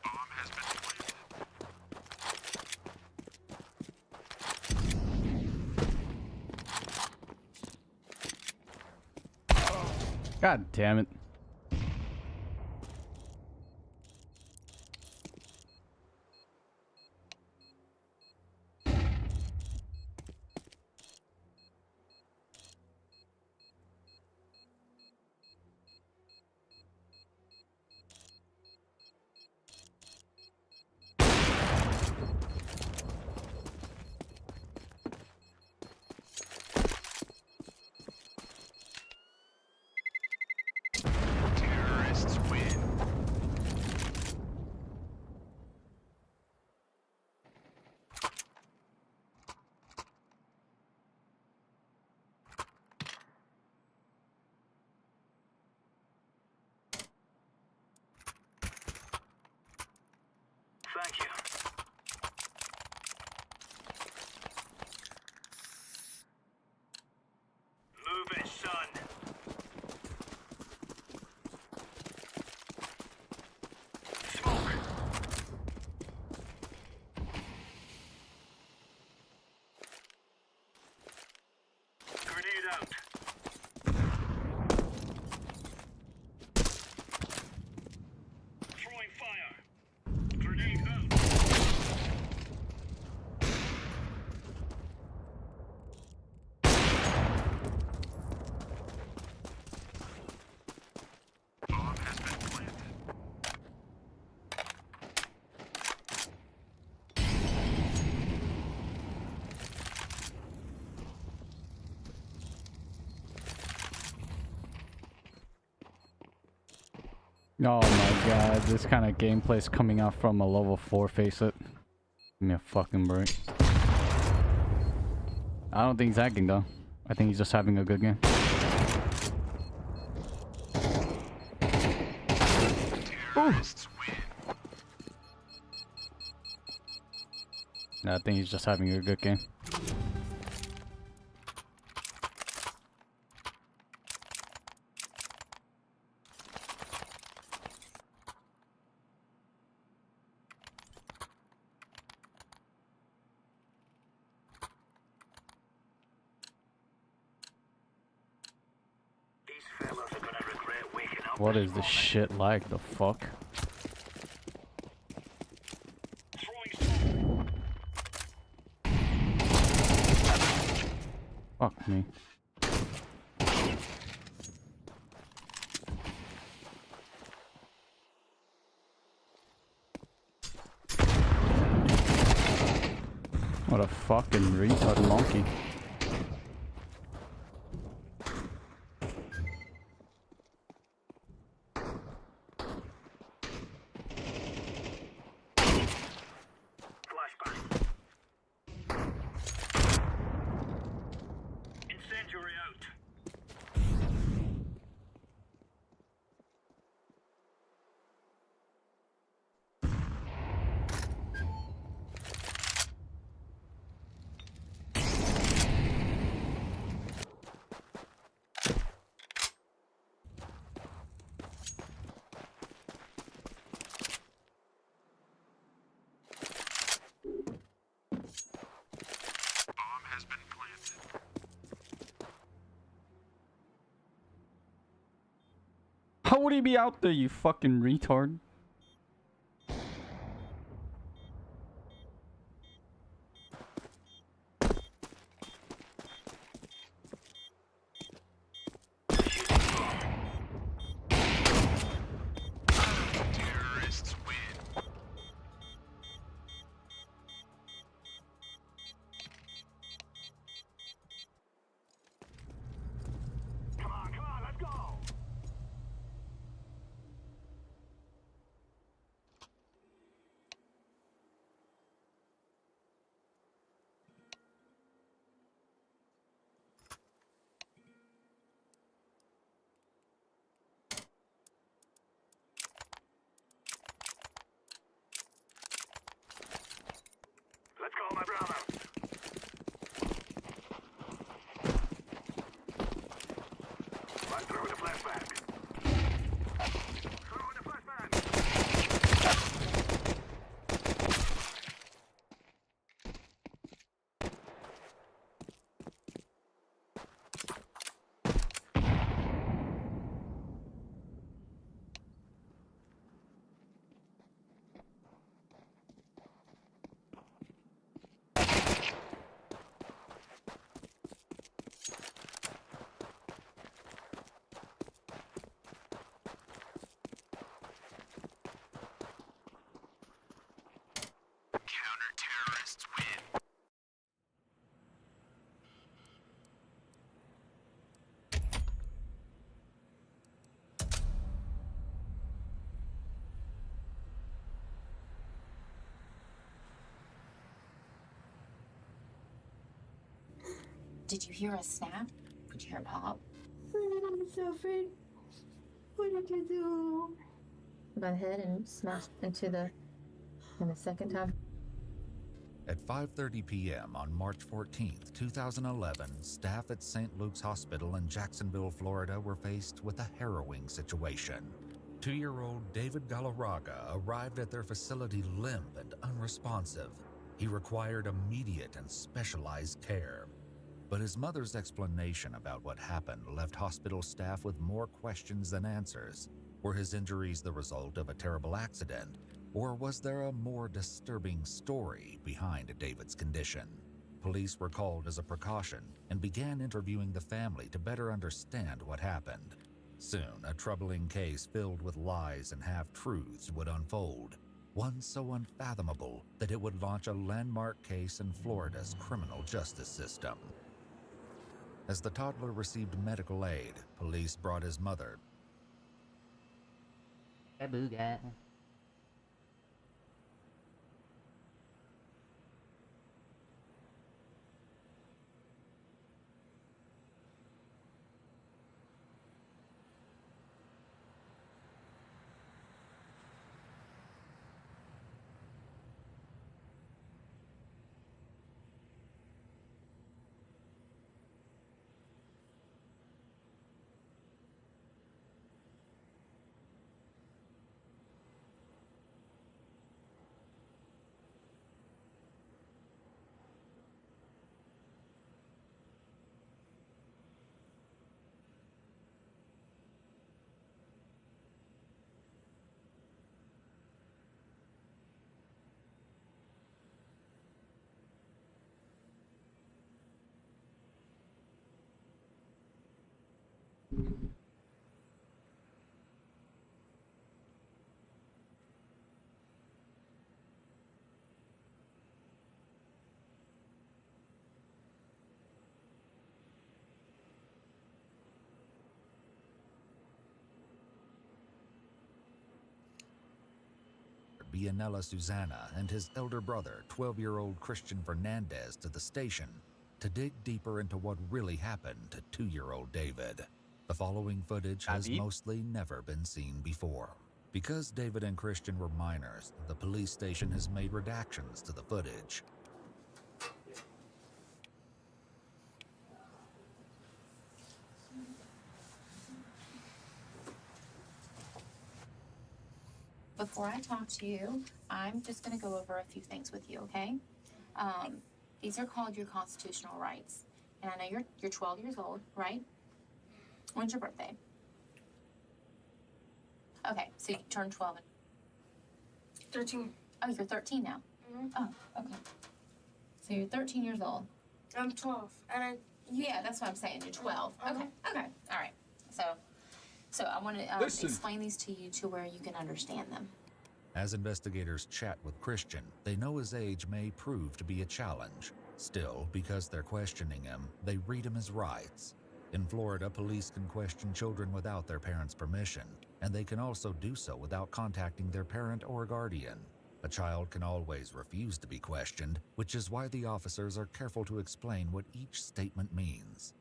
Bomb has been planted. God damn it. Terrorists win. Thank you. Move it, son. Smoke. Grenade out. Throwing fire. Grenade out. Bomb has been planted. Oh my god, this kind of gameplay is coming out from a level 4 face it. Give me a fucking break. I don't think he's hacking though. I think he's just having a good game. Terrorists win. No, I think he's just having a good game. These fellas are gonna regret waking up. What is this shit like? The fuck? Fuck me. What What a fucking retard monkey. Incendiary out. Bomb has been planted. How would he be out there, you fucking retard? Terrorists win. Come on, let's go. Let's go, my brother. Run through the flashback. Throw in the flashback. Counter-terrorists win. Did you hear a snap? Did you hear a pop? I'm so afraid. What did you do? By the head and smashed into the second time. At 5:30 p.m. on March 14th, 2011, staff at St. Luke's Hospital in Jacksonville, Florida were faced with a harrowing situation. 2-year-old David Galarraga arrived at their facility limp and unresponsive. He required immediate and specialized care. But his mother's explanation about what happened left hospital staff with more questions than answers. Were his injuries the result of a terrible accident? Or was there a more disturbing story behind David's condition? Police were called as a precaution and began interviewing the family to better understand what happened. Soon, a troubling case filled with lies and half-truths would unfold. One so unfathomable that it would launch a landmark case in Florida's criminal justice system. As the toddler received medical aid, police brought his mother. Bianella Susana and his elder brother, 12-year-old Christian Fernandez, to the station to dig deeper into what really happened to 2-year-old David. The following footage has mostly never been seen before. Because David and Christian were minors, the police station has made redactions to the footage. Before I talk to you, I'm just going to go over a few things with you, okay? These are called your constitutional rights. And I know you're 12 years old, right? When's your birthday? Okay, so you turned 12. 13. Oh, you're 13 now? Mm-hmm. Oh, okay. So you're 13 years old. I'm 12. And yeah, that's what I'm saying. You're 12. Okay, okay. All right. So I want to explain these to you to where you can understand them. As investigators chat with Christian, they know his age may prove to be a challenge. Still, because they're questioning him, they read him his rights. In Florida, police can question children without their parents' permission, and they can also do so without contacting their parent or guardian. A child can always refuse to be questioned, which is why the officers are careful to explain what each statement means.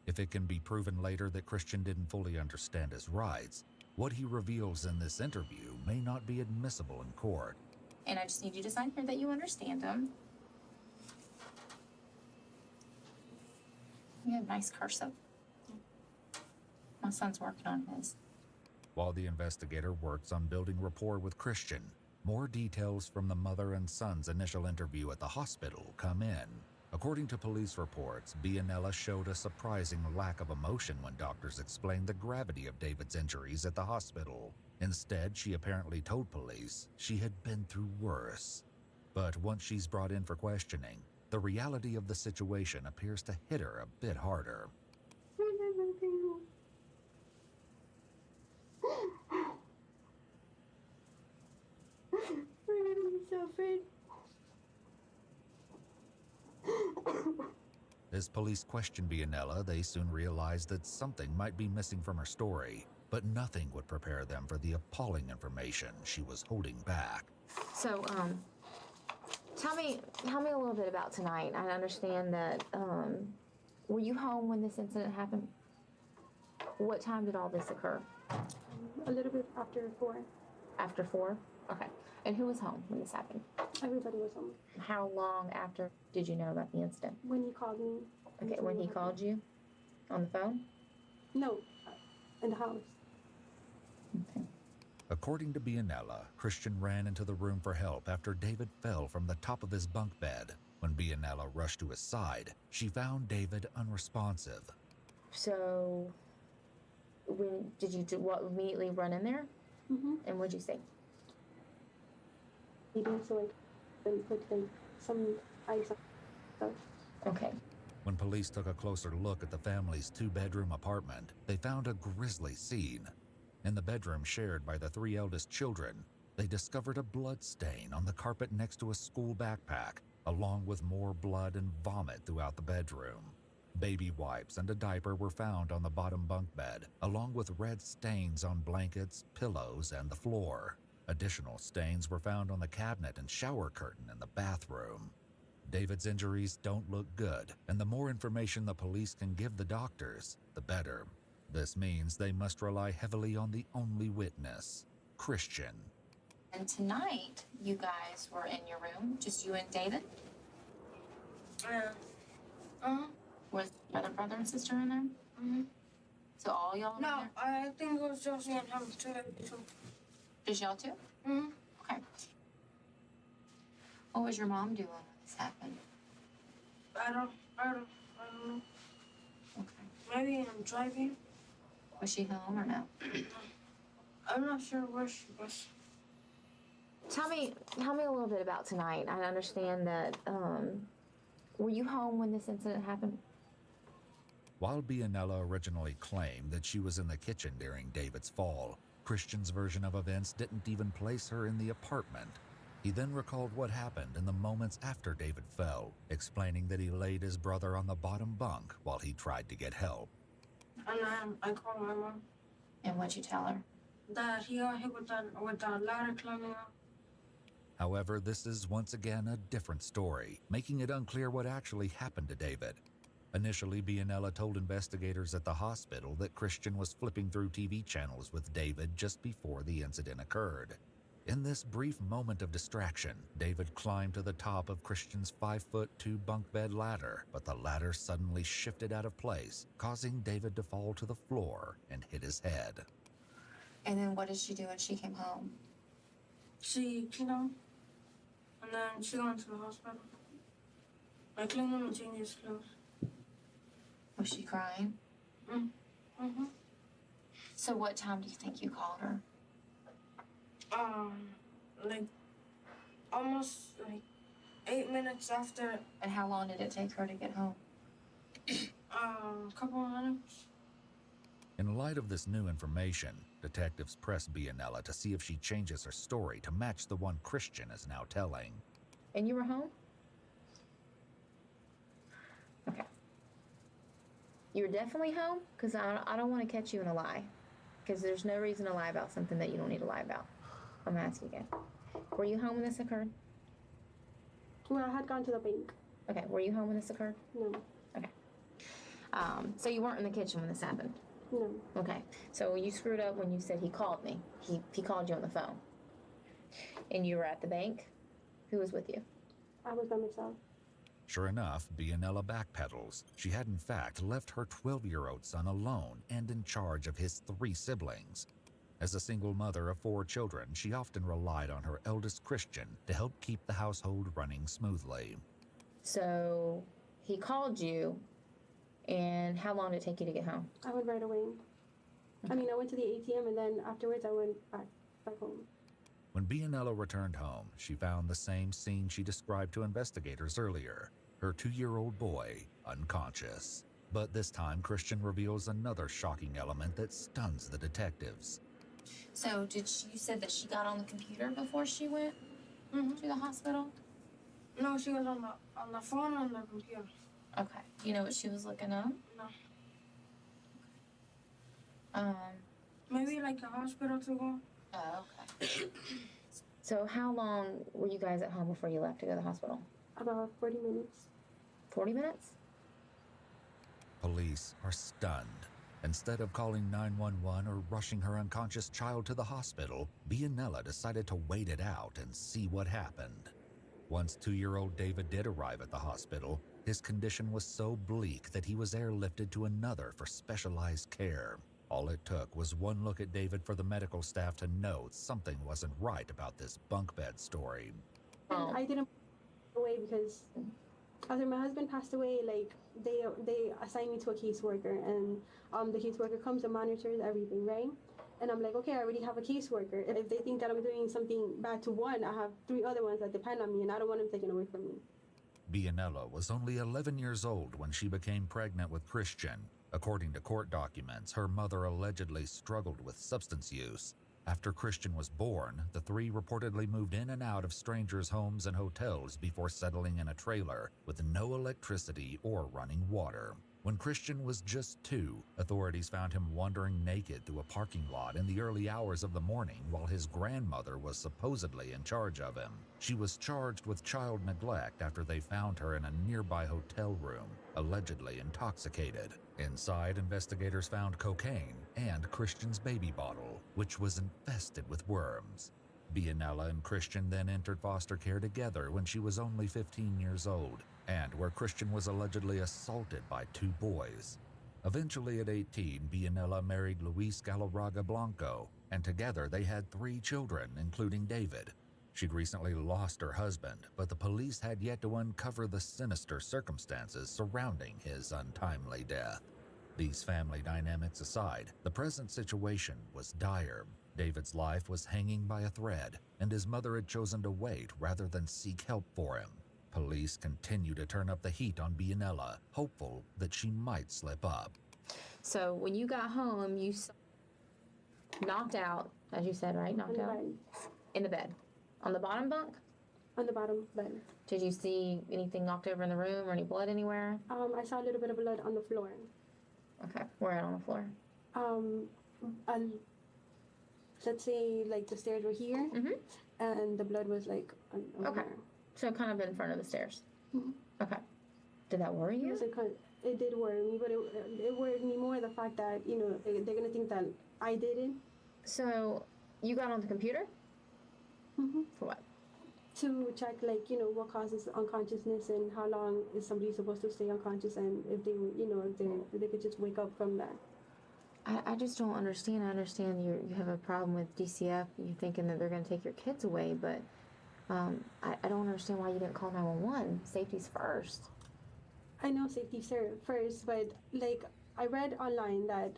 If it can be proven later that Christian didn't fully understand his rights, what he reveals in this interview may not be admissible in court. And I just need you to sign here that you understand them. You have nice cursive. My son's working on his. While the investigator works on building rapport with Christian, more details from the mother and son's initial interview at the hospital come in. According to police reports, Bianella showed a surprising lack of emotion when doctors explained the gravity of David's injuries at the hospital. Instead, she apparently told police she had been through worse. But once she's brought in for questioning, the reality of the situation appears to hit her a bit harder. As police question Bianella, they soon realize that something might be missing from her story, but nothing would prepare them for the appalling information she was holding back. So, tell me a little bit about tonight. I understand that, were you home when this incident happened? What time did all this occur? A little bit after 4. After 4? Okay. And who was home when this happened? Everybody was home. How long after did you know about the incident? When he called me. Okay, when he called you? On the phone? No, in the house. Okay. According to Bianella, Christian ran into the room for help after David fell from the top of his bunk bed. When Bianella rushed to his side, she found David unresponsive. So, when did you immediately run in there? Mm-hmm. And what'd you say? He didn't so and put some ice on. Okay. When police took a closer look at the family's 2-bedroom apartment, they found a grisly scene. In the bedroom shared by the 3 eldest children, they discovered a blood stain on the carpet next to a school backpack, along with more blood and vomit throughout the bedroom. Baby wipes and a diaper were found on the bottom bunk bed, along with red stains on blankets, pillows, and the floor. Additional stains were found on the cabinet and shower curtain in the bathroom. David's injuries don't look good, and the more information the police can give the doctors, the better. This means they must rely heavily on the only witness, Christian. And tonight, you guys were in your room, just you and David? Was the other brother and sister in there? Mm-hmm. So all y'all No, in there? I think it was just me and him too. Just y'all two? Mm-hmm. Okay. What was your mom doing when this happened? I don't know. Okay. Maybe I'm driving. Was she home or no? I'm not sure where she was. Tell me a little bit about tonight. I understand that, were you home when this incident happened? While Bianella originally claimed that she was in the kitchen during David's fall, Christian's version of events didn't even place her in the apartment. He then recalled what happened in the moments after David fell, explaining that he laid his brother on the bottom bunk while he tried to get help. And I called my mom. And what'd you tell her? That he got hit with that ladder climbing up. However, this is once again a different story, making it unclear what actually happened to David. Initially, Bianella told investigators at the hospital that Christian was flipping through TV channels with David just before the incident occurred. In this brief moment of distraction, David climbed to the top of Christian's 5'2" bunk bed ladder, but the ladder suddenly shifted out of place, causing David to fall to the floor and hit his head. And then what did she do when she came home? She came down, and then she went to the hospital. I cleaned them and changed his clothes. Was she crying? Mm-hmm. So what time do you think you called her? Like, almost, 8 minutes after. And how long did it take her to get home? A couple of minutes. In light of this new information, detectives press Bianella to see if she changes her story to match the one Christian is now telling. And you were home? Okay. You were definitely home? Because I don't want to catch you in a lie. Because there's no reason to lie about something that you don't need to lie about. I'm going to ask you again. Were you home when this occurred? Well, I had gone to the bank. Okay, were you home when this occurred? No. Okay. So you weren't in the kitchen when this happened? No. Okay, so you screwed up when you said he called me. He called you on the phone. And you were at the bank? Who was with you? I was by myself. Sure enough, Bianella backpedals. She had in fact left her 12-year-old son alone and in charge of his 3 siblings. As a single mother of 4 children, she often relied on her eldest Christian to help keep the household running smoothly. So he called you, and how long did it take you to get home? I went right away. I mean, I went to the ATM, and then afterwards I went back home. When Bianella returned home, she found the same scene she described to investigators earlier, her 2-year-old boy unconscious. But this time, Christian reveals another shocking element that stuns the detectives. So you said that she got on the computer before she went to the hospital? No, she was on the phone and the computer. Okay. You know what she was looking up? No. Maybe like a hospital to go. Oh, okay. So how long were you guys at home before you left to go to the hospital? About 40 minutes. 40 minutes? Police are stunned. Instead of calling 911 or rushing her unconscious child to the hospital, Bianella decided to wait it out and see what happened. Once 2-year-old David did arrive at the hospital, his condition was so bleak that he was airlifted to another for specialized care. All it took was one look at David for the medical staff to know something wasn't right about this bunk bed story. I didn't away because after my husband passed away, like they assigned me to a caseworker, and the caseworker comes and monitors everything, right? And I'm like, okay, I already have a caseworker. If they think that I'm doing something bad to one, I have 3 other ones that depend on me, and I don't want them taken away from me. Bianella was only 11 years old when she became pregnant with Christian. According to court documents, her mother allegedly struggled with substance use. After Christian was born, the 3 reportedly moved in and out of strangers' homes and hotels before settling in a trailer with no electricity or running water. When Christian was just 2, authorities found him wandering naked through a parking lot in the early hours of the morning while his grandmother was supposedly in charge of him. She was charged with child neglect after they found her in a nearby hotel room, allegedly intoxicated. Inside, investigators found cocaine and Christian's baby bottle, which was infested with worms. Bianella and Christian then entered foster care together when she was only 15 years old, and where Christian was allegedly assaulted by 2 boys. Eventually at 18, Bianella married Luis Galarraga Blanco, and together they had 3 children, including David. She'd recently lost her husband, but the police had yet to uncover the sinister circumstances surrounding his untimely death. These family dynamics aside, the present situation was dire. David's life was hanging by a thread, and his mother had chosen to wait rather than seek help for him. Police continue to turn up the heat on Bianella, hopeful that she might slip up. So when you got home, you knocked out, as you said, right? Knocked out? In the bed. On the bottom bunk? On the bottom bed. Did you see anything knocked over in the room or any blood anywhere? I saw a little bit of blood on the floor. Okay. Where at on the floor? Let's say like the stairs were here, and the blood was like over Okay. there. So kind of in front of the stairs. Mhm. Okay. Did that worry It you? was it did worry me, but it worried me more the fact that they're gonna think that I did it. So you got on the computer? Mm-hmm. For what? To check what causes unconsciousness and how long is somebody supposed to stay unconscious, and if they if they could just wake up from that. I just don't understand. I understand you have a problem with DCF. You're thinking that they're going to take your kids away, but I don't understand why you didn't call 911. Safety's first. I know safety first, but I read online that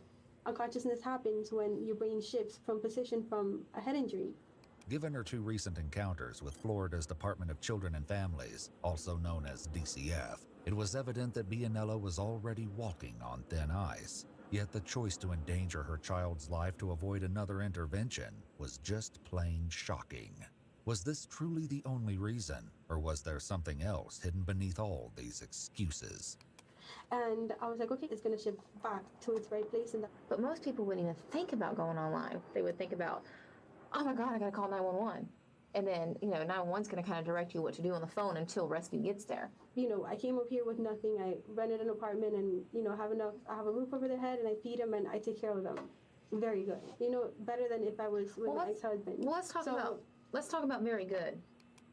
unconsciousness happens when your brain shifts from position from a head injury. Given her two recent encounters with Florida's Department of Children and Families, also known as DCF, it was evident that Bianella was already walking on thin ice. Yet the choice to endanger her child's life to avoid another intervention was just plain shocking. Was this truly the only reason, or was there something else hidden beneath all these excuses? And I was like, okay, it's gonna shift back to its right place. But most people wouldn't even think about going online. They would think about, oh my God, I gotta call 911. And then, 911's gonna kind of direct you what to do on the phone until rescue gets there. I came up here with nothing. I rented an apartment and, I have a roof over their head and I feed them and I take care of them. Very good. Better than if I was with my ex-husband. Well, let's talk about very good.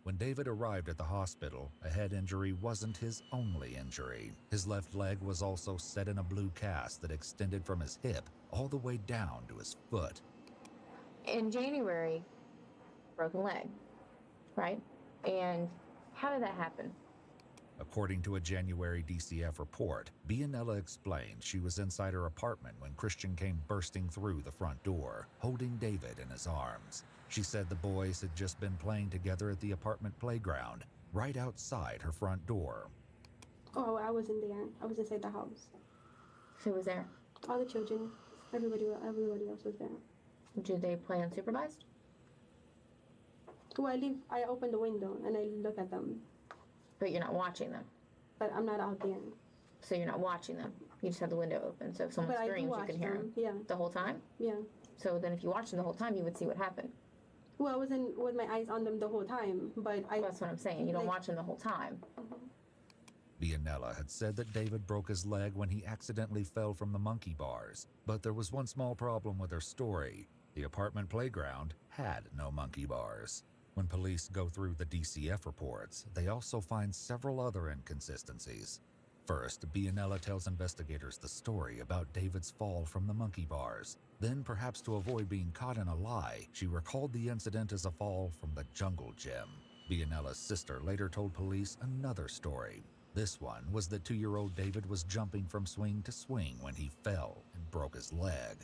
When David arrived at the hospital, a head injury wasn't his only injury. His left leg was also set in a blue cast that extended from his hip all the way down to his foot. In January, broken leg, right? And how did that happen? According to a January DCF report, Bianella explained she was inside her apartment when Christian came bursting through the front door, holding David in his arms. She said the boys had just been playing together at the apartment playground, right outside her front door. Oh, I wasn't there. I was inside the house. Who was there? All the children. Everybody else was there. Did they play unsupervised? Well, I open the window and I look at them. But you're not watching them? But I'm not out there. So you're not watching them? You just have the window open, so if someone screams, you can hear them? Yeah. The whole time? Yeah. So then if you watched them the whole time, you would see what happened? Well, I wasn't with my eyes on them the whole time, but That's what I'm saying. You don't watch them the whole time. Bianella had said that David broke his leg when he accidentally fell from the monkey bars, but there was one small problem with her story. The apartment playground had no monkey bars. When police go through the DCF reports, they also find several other inconsistencies. First, Bianella tells investigators the story about David's fall from the monkey bars. Then, perhaps to avoid being caught in a lie, she recalled the incident as a fall from the jungle gym. Bianella's sister later told police another story. This one was that 2-year-old David was jumping from swing to swing when he fell and broke his leg.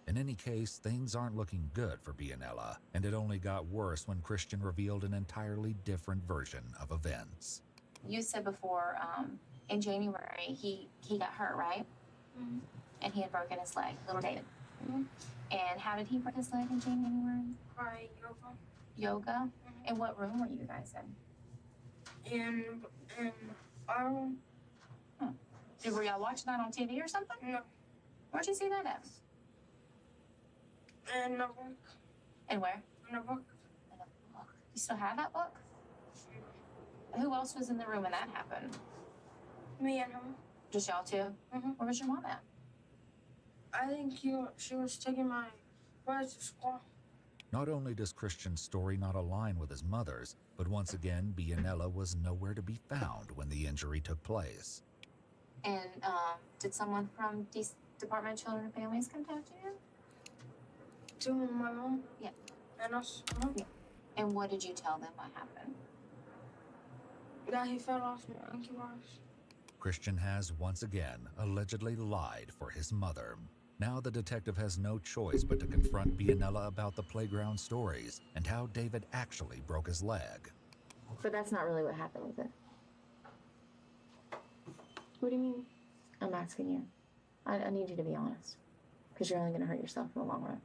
In any case, things aren't looking good for Bianella, and it only got worse when Christian revealed an entirely different version of events. You said before, in January, he got hurt, right? Mm-hmm. And he had broken his leg, little David. Mm-hmm. And how did he break his leg in January? By yoga. Yoga? Mm-hmm. And what room were you guys in? In our room. Were y'all watching that on TV or something? No. Where'd you see that at? In a book. And where? In a book. In a book. You still have that book? Who else was in the room when that happened? Me and him. Just y'all two? Mm-hmm. Where was your mom at? I think she was taking my brother to school. Not only does Christian's story not align with his mother's, but once again, Bianella was nowhere to be found when the injury took place. And did someone from Department of Children and Families contact you? To my mom? Yeah. And us? Yeah. And what did you tell them what happened? That he fell off the monkey bars. Christian has once again allegedly lied for his mother. Now the detective has no choice but to confront Bianella about the playground stories and how David actually broke his leg. But that's not really what happened, is it? What do you mean? I'm asking you. I need you to be honest. Because you're only going to hurt yourself in the long run.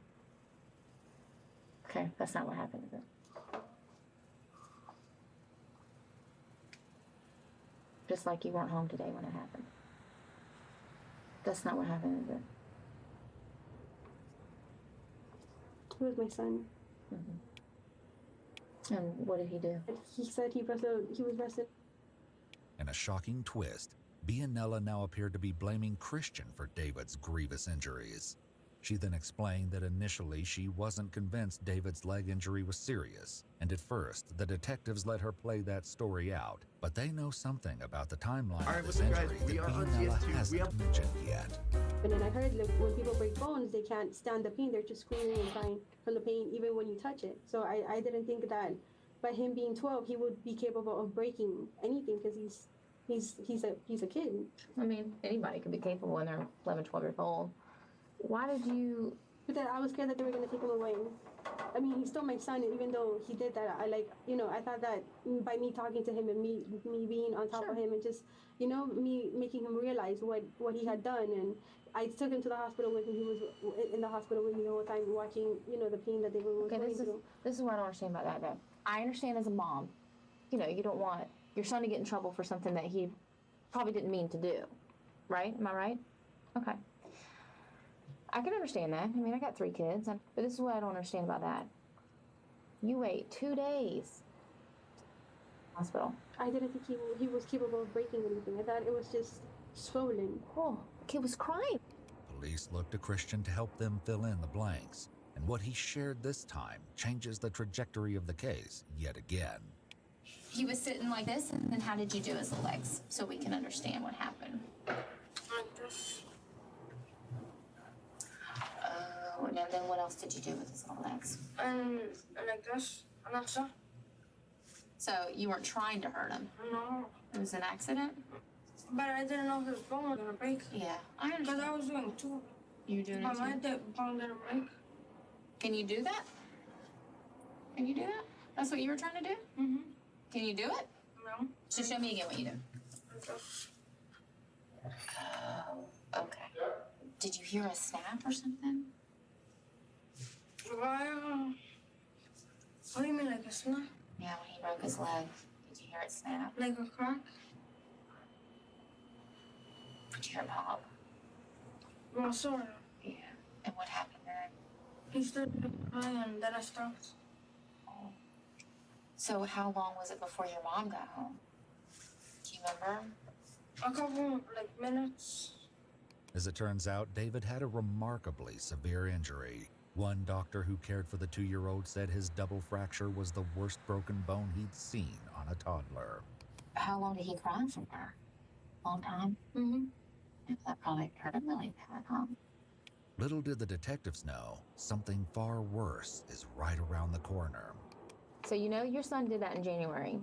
Okay, that's not what happened, is it? Just like you weren't home today when it happened. That's not what happened, is it? It was my son. Mm-hmm. And what did he do? He said he was wrestling. In a shocking twist, Bianella now appeared to be blaming Christian for David's grievous injuries. She then explained that initially she wasn't convinced David's leg injury was serious, and at first the detectives let her play that story out, but they know something about the timeline of this injury that Bianella hasn't mentioned yet. And then I heard, like, when people break bones, they can't stand the pain. They're just screaming and crying from the pain, even when you touch it. So I didn't think that by him being 12, he would be capable of breaking anything, because he's a kid. I mean, anybody could be capable when they're 11, 12 years old. Why did you? But then I was scared that they were going to take him away. I mean, he's still my son, and even though he did that, I thought that by me talking to him and me being on top of him and just, me making him realize what he had done. And I took him to the hospital with me. He was in the hospital with me the whole time, watching, the pain that they were going through. This is what I don't understand about that, though. I understand as a mom, you don't want your son to get in trouble for something that he probably didn't mean to do, right? Am I right? Okay. I can understand that. I mean, I got 3 kids, but this is what I don't understand about that. You wait 2 days. Hospital. I didn't think he was capable of breaking anything. I thought it was just swollen. Oh, the kid was crying. Police look to Christian to help them fill in the blanks, and what he shared this time changes the trajectory of the case yet again. He was sitting like this, and then how did you do his legs so we can understand what happened? Like this. And then what else did you do with his little legs? And like this. And that's it. So you weren't trying to hurt him? No. It was an accident? But I didn't know his bone was gonna break. Yeah, I understand. Because I was doing 2. You were doing but it my too? bone didn't break. Can you do that? Can you do that? That's what you were trying to do? Mm-hmm. Can you do it? No. So show me again what you do. Okay. Did you hear a snap or something? Why? What do you mean, like a snap? Yeah, when he broke his leg. Did you hear it snap? Like a crack? Did you hear it pop? Well, sort of. Yeah. And what happened then? He started crying and then I stopped. Oh. So how long was it before your mom got home? Do you remember? A couple, minutes. As it turns out, David had a remarkably severe injury. One doctor who cared for the 2-year-old said his double fracture was the worst broken bone he'd seen on a toddler. How long did he cry for her? Long time? Mm-hmm. Yeah, that probably hurt him really bad, huh? Little did the detectives know, something far worse is right around the corner. So your son did that in January.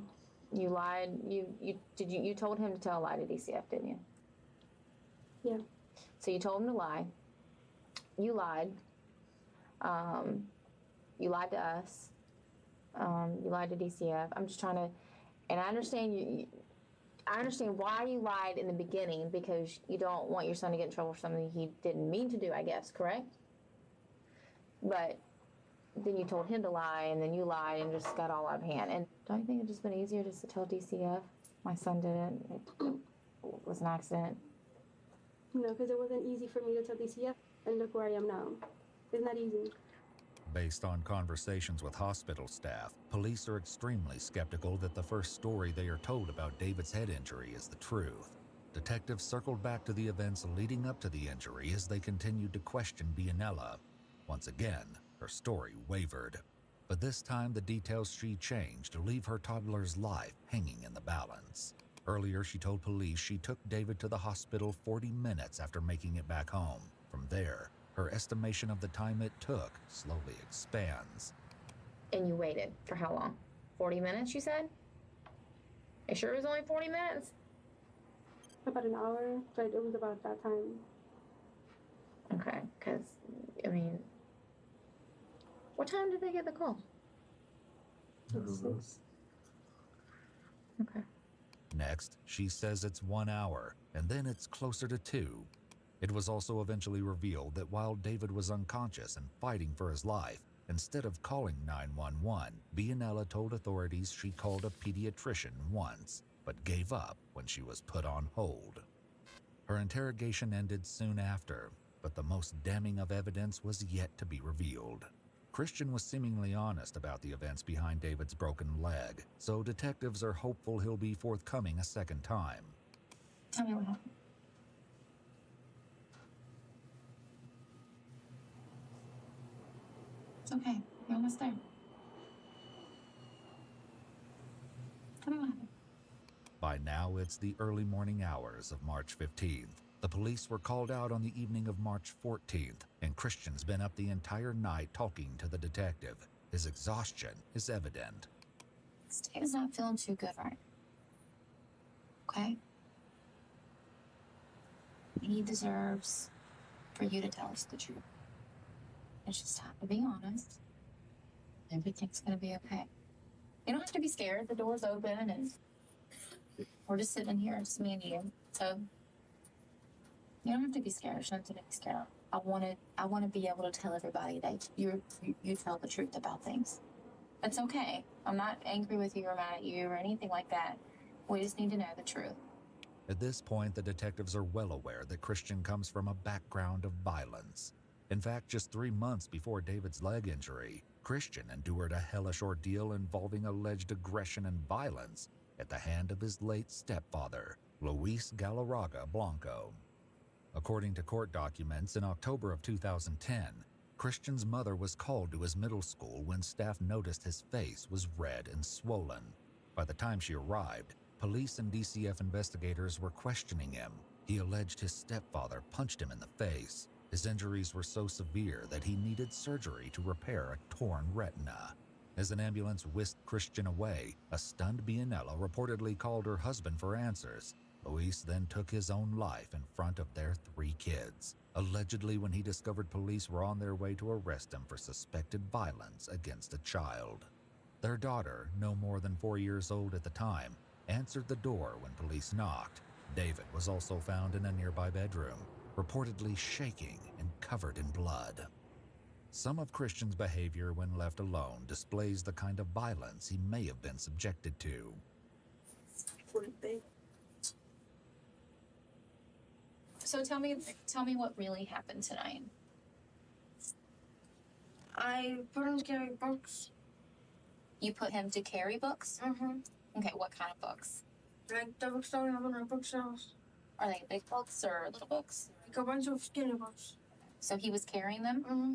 You lied. You told him to tell a lie to DCF, didn't you? Yeah. So you told him to lie. You lied. You lied to us. You lied to DCF. I'm just trying to, and I understand I understand why you lied in the beginning, because you don't want your son to get in trouble for something he didn't mean to do, I guess, correct? But then you told him to lie, and then you lied and just got all out of hand. And don't you think it'd just been easier just to tell DCF? My son did it. It was an accident. No, because it wasn't easy for me to tell DCF, and look where I am now. It's not easy. Based on conversations with hospital staff, police are extremely skeptical that the first story they are told about David's head injury is the truth. Detectives circled back to the events leading up to the injury as they continued to question Bianella. Once again, her story wavered. But this time the details she changed to leave her toddler's life hanging in the balance. Earlier, she told police she took David to the hospital 40 minutes after making it back home. From there, her estimation of the time it took slowly expands. And you waited for how long? 40 minutes, you said? You sure it was only 40 minutes? About an hour, but it was about that time. Okay, because, what time did they get the call? 6. Okay. Next, she says it's 1 hour, and then it's closer to 2. It was also eventually revealed that while David was unconscious and fighting for his life, instead of calling 911, Bianella told authorities she called a pediatrician once, but gave up when she was put on hold. Her interrogation ended soon after, but the most damning of evidence was yet to be revealed. Christian was seemingly honest about the events behind David's broken leg, so detectives are hopeful he'll be forthcoming a second time. Tell me what happened. It's okay. You're almost there. Tell me what happened. By now, it's the early morning hours of March 15th. The police were called out on the evening of March 14th, and Christian's been up the entire night talking to the detective. His exhaustion is evident. David's not feeling too good, right? Okay? He deserves for you to tell us the truth. It's just time to be honest. Everything's gonna be okay. You don't have to be scared. The door's open and we're just sitting here, just me and you. So you don't have to be scared. There's nothing to be scared of. I want to be able to tell everybody that you tell the truth about things. That's okay. I'm not angry with you or mad at you or anything like that. We just need to know the truth. At this point, the detectives are well aware that Christian comes from a background of violence. In fact, just 3 months before David's leg injury, Christian endured a hellish ordeal involving alleged aggression and violence at the hand of his late stepfather, Luis Galarraga Blanco. According to court documents, in October of 2010, Christian's mother was called to his middle school when staff noticed his face was red and swollen. By the time she arrived, police and DCF investigators were questioning him. He alleged his stepfather punched him in the face. His injuries were so severe that he needed surgery to repair a torn retina. As an ambulance whisked Christian away, a stunned Bianella reportedly called her husband for answers. Luis then took his own life in front of their 3 kids, allegedly when he discovered police were on their way to arrest him for suspected violence against a child. Their daughter, no more than 4 years old at the time, answered the door when police knocked. David was also found in a nearby bedroom, reportedly shaking and covered in blood. Some of Christian's behavior when left alone displays the kind of violence he may have been subjected to. So tell me what really happened tonight. I put him to carry books. You put him to carry books? Mm-hmm. Okay, what kind of books? Like the books that we have on our bookshelves. Are they big books or little books? Like a bunch of skinny books. So he was carrying them? Mm-hmm.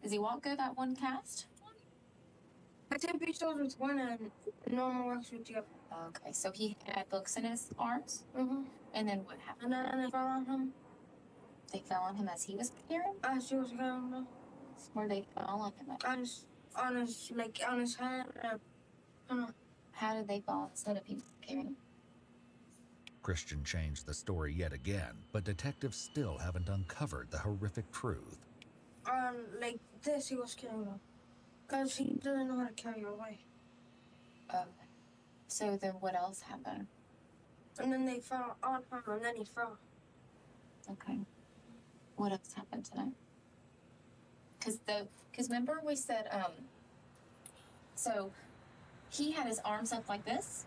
Does he walk good at one cast? I take each those with one and normal works with the other. Okay, so he had books in his arms? Mm-hmm. And then what happened? And then they fell on him. They fell on him as he was carrying? As he was carrying them. Where they fall on him at? On his head. I don't know. How did they fall instead of him carrying? Christian changed the story yet again, but detectives still haven't uncovered the horrific truth. Like this he was carrying them. Because he doesn't know how to carry away. Okay. So then what else happened? And then they fell on him and then he fell. Okay. What else happened tonight? Because remember we said, so he had his arms up like this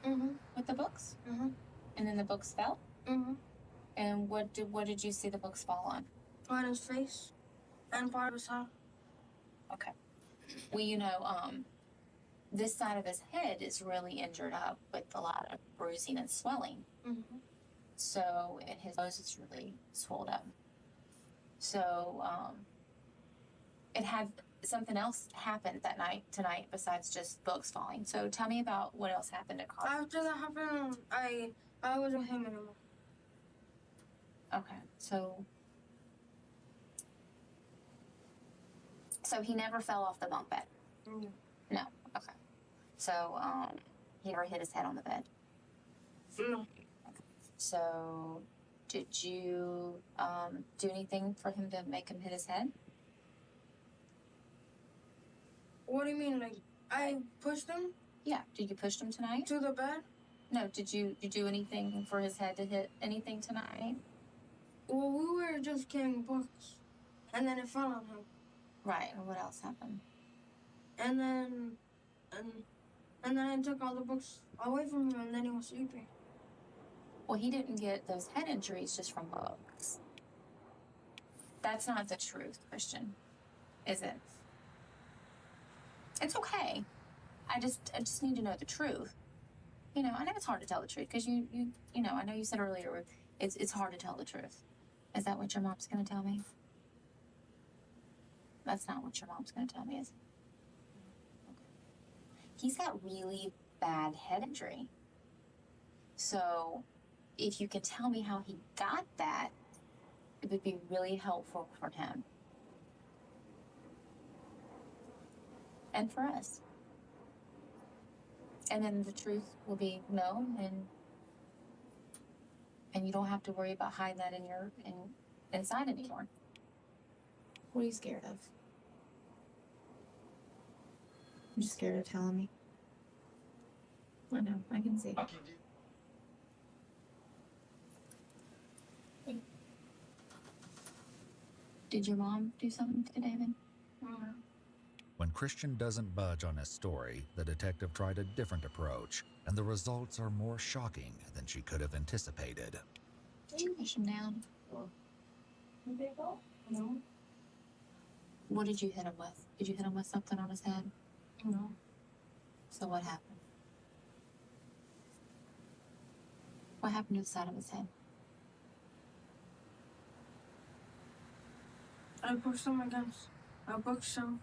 with the books? Mm-hmm. And then the books fell? Mm-hmm. And what did you see the books fall on? On his face and part of his head. Okay. Well, you know, this side of his head is really injured up with a lot of bruising and swelling. Mm-hmm. So, and his nose is really swelled up. So, it had something else happened tonight besides just books falling. So tell me about what else happened at college. After that happened, I wasn't with him anymore. Okay, so he never fell off the bunk bed? No. No, okay. So, he never hit his head on the bed? No. So, did you, do anything for him to make him hit his head? What do you mean, like, I pushed him? Yeah, did you push him tonight? To the bed? No, did you do anything for his head to hit anything tonight? Well, we were just carrying books, and then it fell on him. Right, and what else happened? And then I took all the books away from him, and then he was sleeping. Well, he didn't get those head injuries just from books. That's not the truth, Christian, is it? It's okay. I just need to know the truth. You know, I know it's hard to tell the truth because you know, I know you said earlier it's hard to tell the truth. Is that what your mom's gonna tell me? That's not what your mom's gonna tell me, is it? Okay. He's got really bad head injury. So if you could tell me how he got that, it would be really helpful for him. And for us. And then the truth will be known, and you don't have to worry about hiding that inside anymore. What are you scared of? I'm just scared of telling me. I know, I can see. Did your mom do something to David? When Christian doesn't budge on his story, the detective tried a different approach, and the results are more shocking than she could have anticipated. Did you push him down? No. What did you hit him with? Did you hit him with something on his head? No. So what happened? What happened to the side of his head? I pushed him against a bookshelf.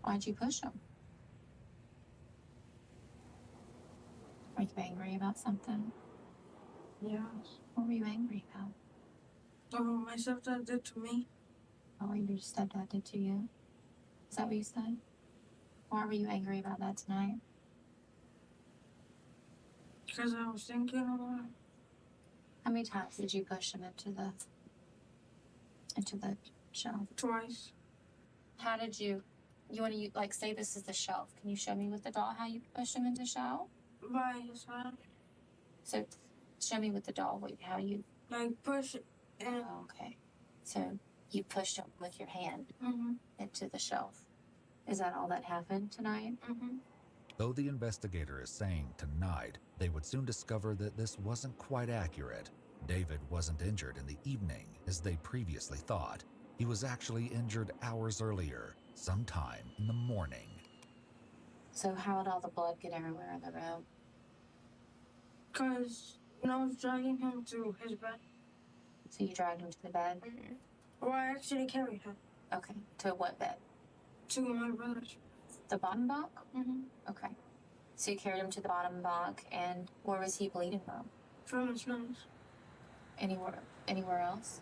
Why'd you push him? Are you angry about something? Yes. What were you angry about? Oh, my stepdad did to me. Oh, what your stepdad did to you? Is that what you said? Why were you angry about that tonight? Because I was thinking a lot. How many times did you push him into the shelf? Twice. How did you want to, like, say this is the shelf. Can you show me with the doll how you pushed him into the shelf? By his hand. So, show me with the doll how you... Like, push it in. Oh, okay. So, you pushed him with your hand into the shelf. Is that all that happened tonight? Though the investigator is saying tonight, they would soon discover that this wasn't quite accurate. David wasn't injured in the evening, as they previously thought. He was actually injured hours earlier, sometime in the morning. So how did all the blood get everywhere in the room? Because when I was dragging him to his bed. So you dragged him to the bed? Well, I actually carried him. Okay. To what bed? To my brother's. The bottom bunk? Okay. So you carried him to the bottom bunk, and where was he bleeding from? From his nose. Anywhere else?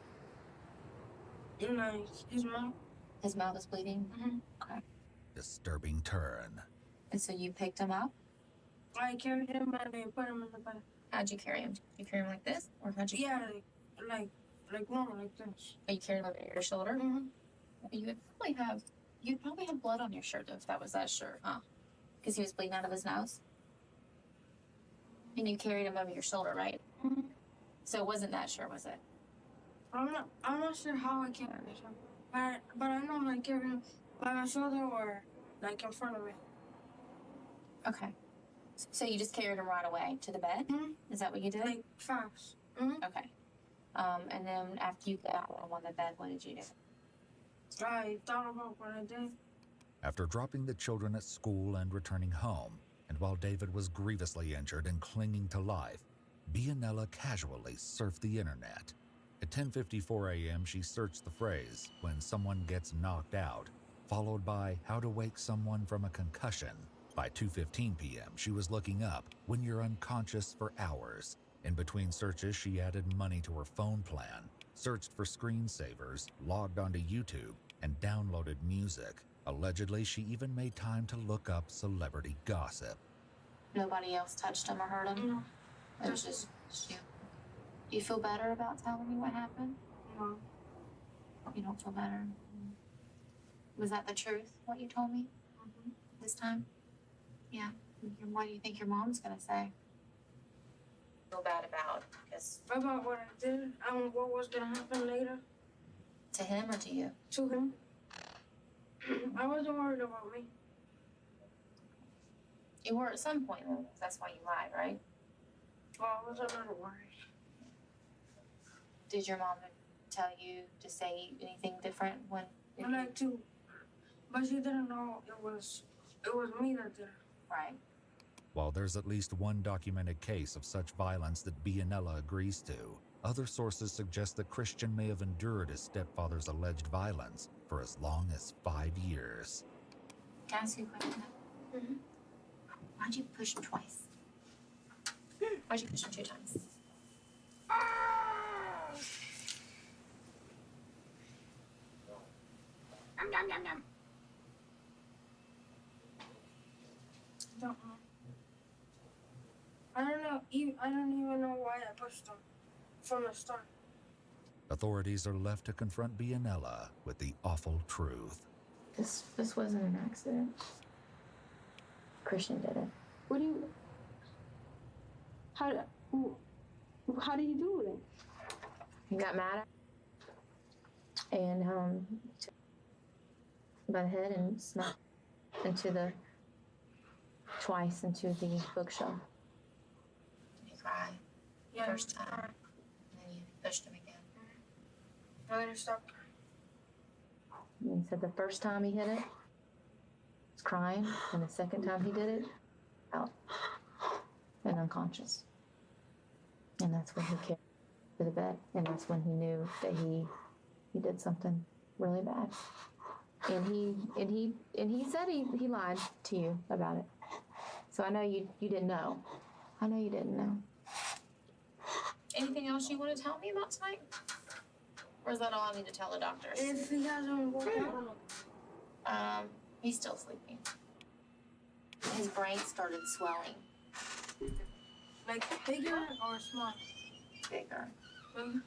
Like his mouth. His mouth is bleeding? Okay. Disturbing turn. And so you picked him up? I carried him and I put him in the bed. How'd you carry him? Did you carry him like this? Or how'd you Yeah, like normal, like this. Oh, you carried him over your shoulder? You'd probably have blood on your shirt if that was that shirt, huh? Because he was bleeding out of his nose? And you carried him over your shoulder, right? So it wasn't that shirt, was it? I'm not sure how I carried him. But I know I carried him by my shoulder or like in front of me. Okay. So you just carried him right away to the bed? Is that what you did? Like fast. Okay. And then after you got him on the bed, what did you do? I thought about what I did. After dropping the children at school and returning home, and while David was grievously injured and clinging to life, Bianella casually surfed the internet. At 10:54 a.m., she searched the phrase, "when someone gets knocked out," followed by "how to wake someone from a concussion." By 2:15 p.m., she was looking up "when you're unconscious for hours." In between searches, she added money to her phone plan, searched for screensavers, logged onto YouTube, and downloaded music. Allegedly, she even made time to look up celebrity gossip. Nobody else touched him or hurt him? No. It was just you. Do you feel better about telling me what happened? No. You don't feel better? Was that the truth, what you told me? This time? Yeah. What do you think your mom's gonna say? Feel bad about? About what I did and what was gonna happen later. To him or to you? To him. I wasn't worried about me. You were at some point, though. That's why you lied, right? Well, I was a little worried. Did your mom tell you to say anything different when? I like to, but she didn't know it was It was me that did it. Right. While there's at least one documented case of such violence that Bianella agrees to, other sources suggest that Christian may have endured his stepfather's alleged violence for as long as 5 years. Can I ask you a question? Mm-hmm. Why'd you push him twice? Why'd you push him 2 times? Yum, yum, yum, yum. Don't know. I don't know. I don't even know why I pushed him from the start. Authorities are left to confront Bianella with the awful truth. This wasn't an accident. Christian did it. What do you? How did you do it? He got mad at and took him by the head and smacked twice into the bookshelf. Did he cry? Yeah. First time. And then you pushed him again. I later stopped crying. And he said the first time he hit it, was crying, and the second time he did it, out and unconscious. And that's when he carried to the bed, and that's when he knew that he did something really bad. And he said he lied to you about it. So I know you didn't know. I know you didn't know. Anything else you want to tell me about tonight? Or is that all I need to tell the doctors? If he hasn't woken up, He's still sleeping. His brain started swelling. like bigger or small? Bigger. Bigger.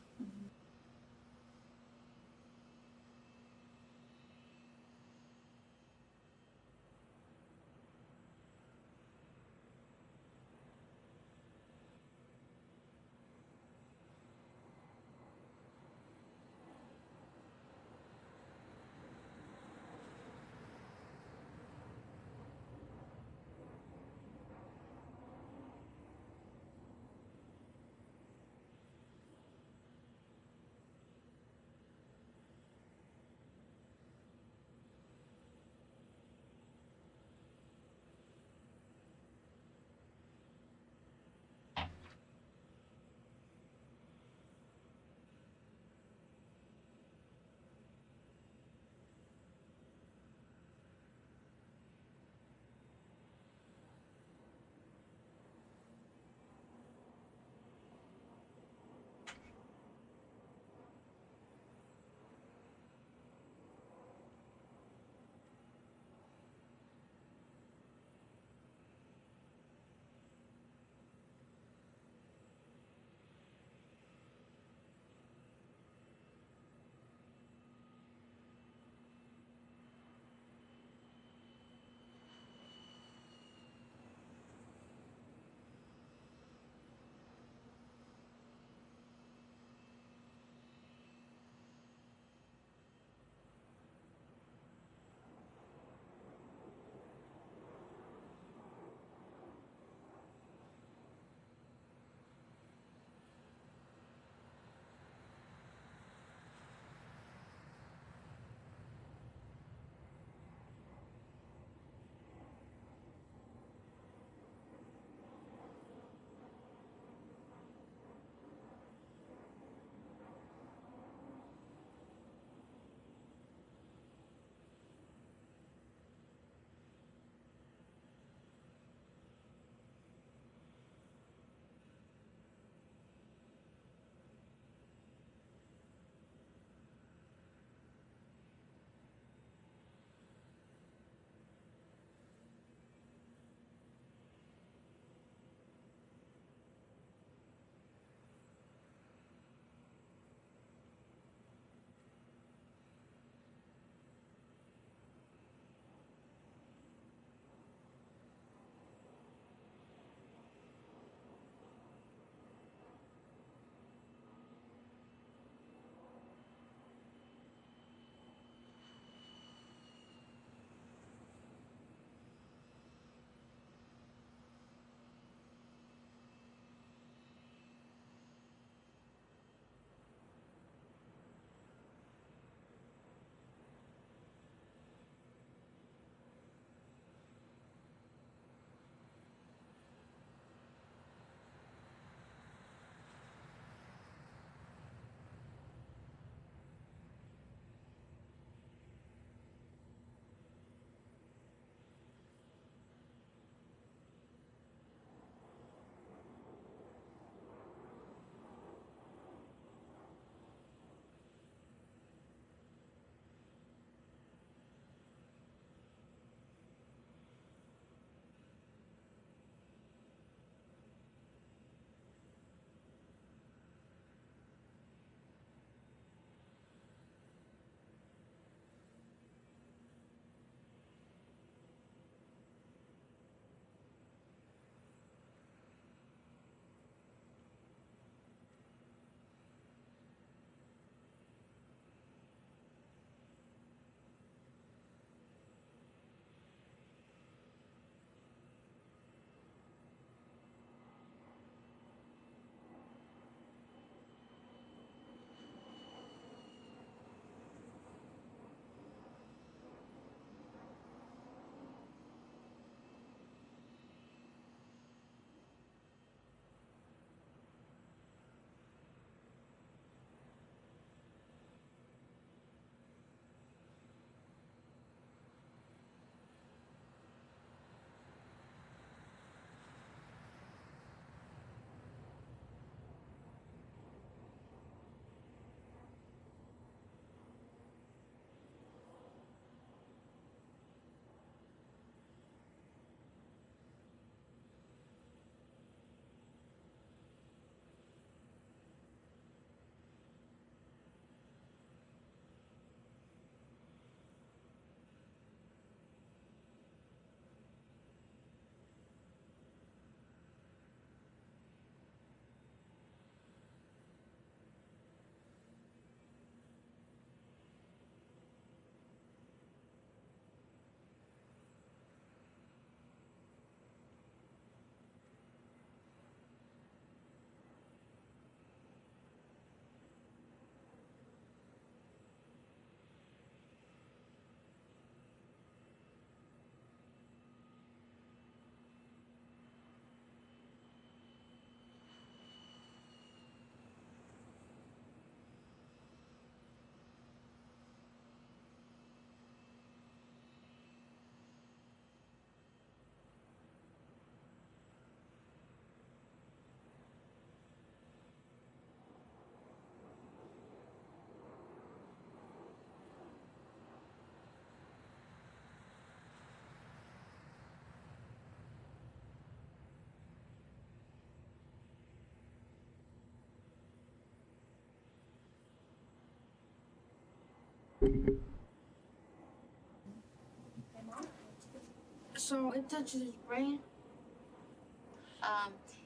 So it touches his brain?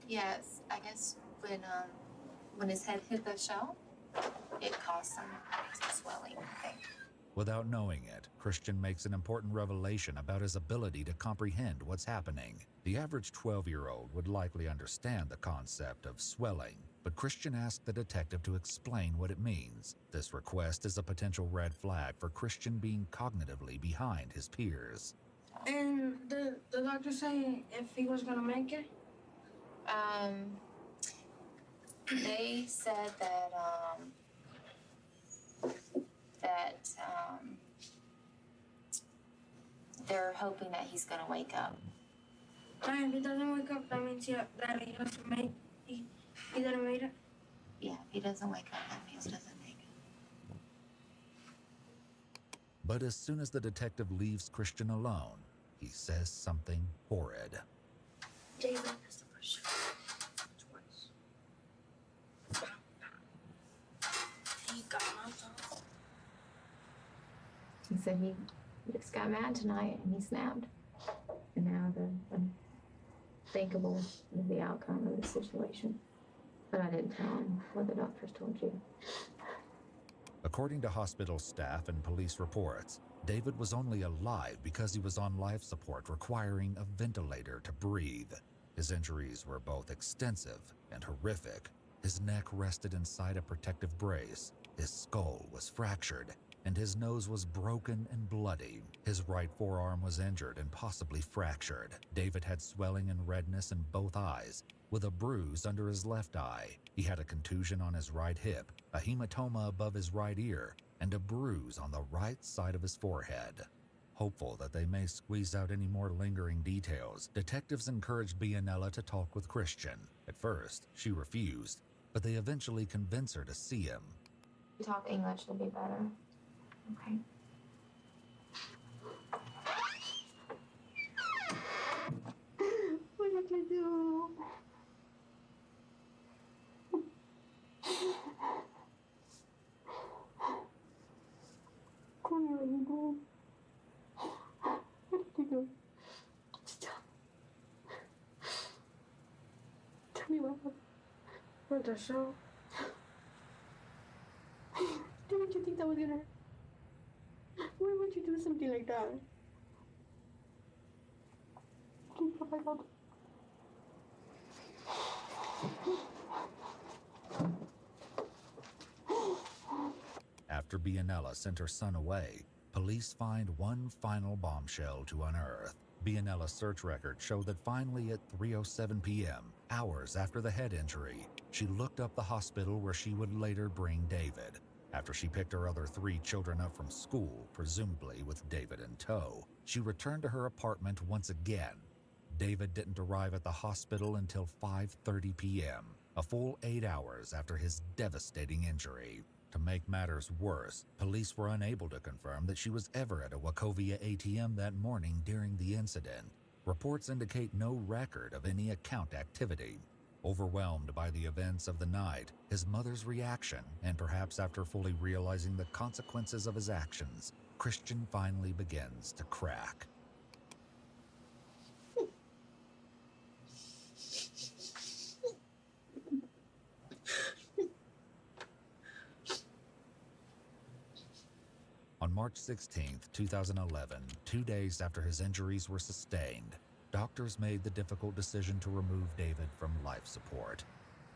Yes, I guess when his head hit the shell, it caused some swelling, I think. Without knowing it, Christian makes an important revelation about his ability to comprehend what's happening. The average 12-year-old would likely understand the concept of swelling, but Christian asked the detective to explain what it means. This request is a potential red flag for Christian being cognitively behind his peers. And the doctor say if he was gonna make it? They said that they're hoping that he's gonna wake up. And if he doesn't wake up, that means that he doesn't make he didn't make it? Yeah, if he doesn't wake up, that means he doesn't make it. But as soon as the detective leaves Christian alone, he says something horrid. David is the first. He got knocked off. He said he just got mad tonight and he snapped. And now the unthinkable is the outcome of the situation. But I didn't tell him what the doctors told you. According to hospital staff and police reports, David was only alive because he was on life support requiring a ventilator to breathe. His injuries were both extensive and horrific. His neck rested inside a protective brace, his skull was fractured, and his nose was broken and bloody. His right forearm was injured and possibly fractured. David had swelling and redness in both eyes, with a bruise under his left eye. He had a contusion on his right hip, a hematoma above his right ear, and a bruise on the right side of his forehead. Hopeful that they may squeeze out any more lingering details, detectives encouraged Bianella to talk with Christian. At first, she refused, but they eventually convinced her to see him. If you talk English, it'll be better. Okay. What did you do? Tell me what you did. What did you do? Tell me what happened. What the show? Didn't you think that was gonna hurt? Why would you do something like that? Please, Papa, God. After Bianella sent her son away, police find one final bombshell to unearth. Bianella's search records show that finally at 3:07 p.m., hours after the head injury, she looked up the hospital where she would later bring David. After she picked her other 3 children up from school, presumably with David in tow, she returned to her apartment once again. David didn't arrive at the hospital until 5:30 p.m., a full 8 hours after his devastating injury. To make matters worse, police were unable to confirm that she was ever at a Wachovia ATM that morning during the incident. Reports indicate no record of any account activity. Overwhelmed by the events of the night, his mother's reaction, and perhaps after fully realizing the consequences of his actions, Christian finally begins to crack. On March 16, 2011, 2 days after his injuries were sustained, doctors made the difficult decision to remove David from life support.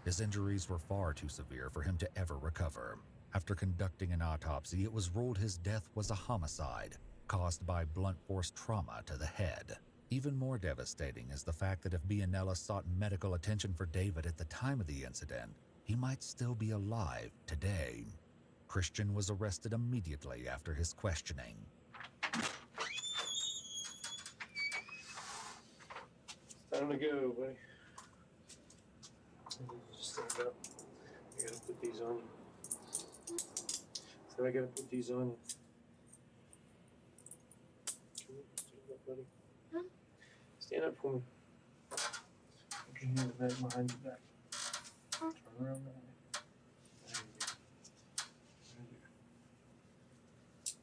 His injuries were far too severe for him to ever recover. After conducting an autopsy, it was ruled his death was a homicide caused by blunt force trauma to the head. Even more devastating is the fact that if Bianella sought medical attention for David at the time of the incident, he might still be alive today. Christian was arrested immediately after his questioning. Time to go, buddy. Just stand up. I gotta put these on you. So I gotta put these on you. Stand up, buddy. Huh? Stand up for me. Put your hands back behind your back. Turn around that way. There you go. Right there.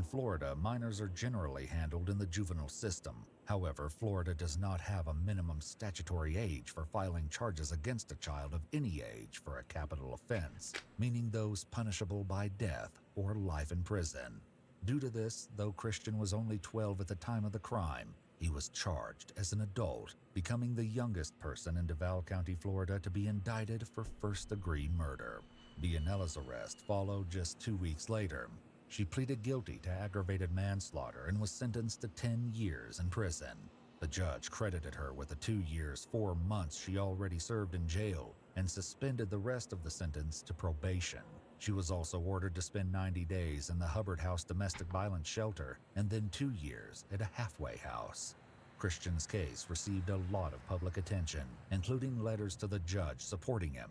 Florida, minors are generally handled in the juvenile system. However, Florida does not have a minimum statutory age for filing charges against a child of any age for a capital offense, meaning those punishable by death or life in prison. Due to this, though Christian was only 12 at the time of the crime, he was charged as an adult, becoming the youngest person in Duval County, Florida to be indicted for first-degree murder. Bianella's arrest followed just 2 weeks later. She pleaded guilty to aggravated manslaughter and was sentenced to 10 years in prison. The judge credited her with the 2 years, 4 months she already served in jail and suspended the rest of the sentence to probation. She was also ordered to spend 90 days in the Hubbard House domestic violence shelter and then 2 years at a halfway house. Christian's case received a lot of public attention, including letters to the judge supporting him.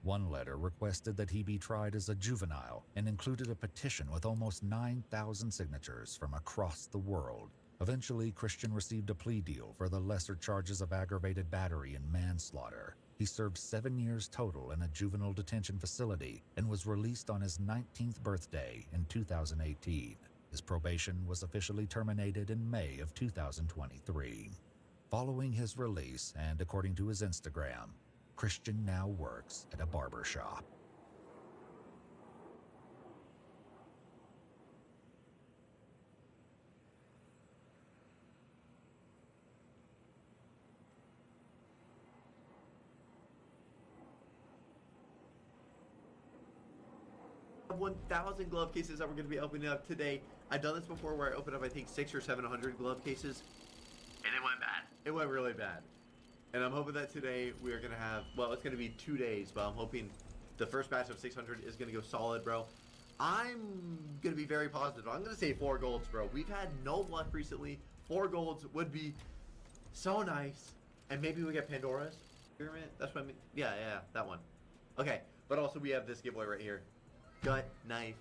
One letter requested that he be tried as a juvenile and included a petition with almost 9,000 signatures from across the world. Eventually, Christian received a plea deal for the lesser charges of aggravated battery and manslaughter. He served 7 years total in a juvenile detention facility and was released on his 19th birthday in 2018. His probation was officially terminated in May of 2023. Following his release, and according to his Instagram, Christian now works at a barber shop. Have 1,000 glove cases that we're going to be opening up today. I've done this before where I opened up I think 600 or 700 glove cases, and it went bad. It went really bad. And I'm hoping that today we are going to have, well, it's going to be 2 days, but I'm hoping the first batch of 600 is going to go solid, bro. I'm going to be very positive. I'm going to say 4 golds, bro. We've had no luck recently. 4 golds would be so nice. And maybe we get Pandora's. That's what I mean. Yeah, that one. Okay, but also we have this giveaway right here. Gut knife.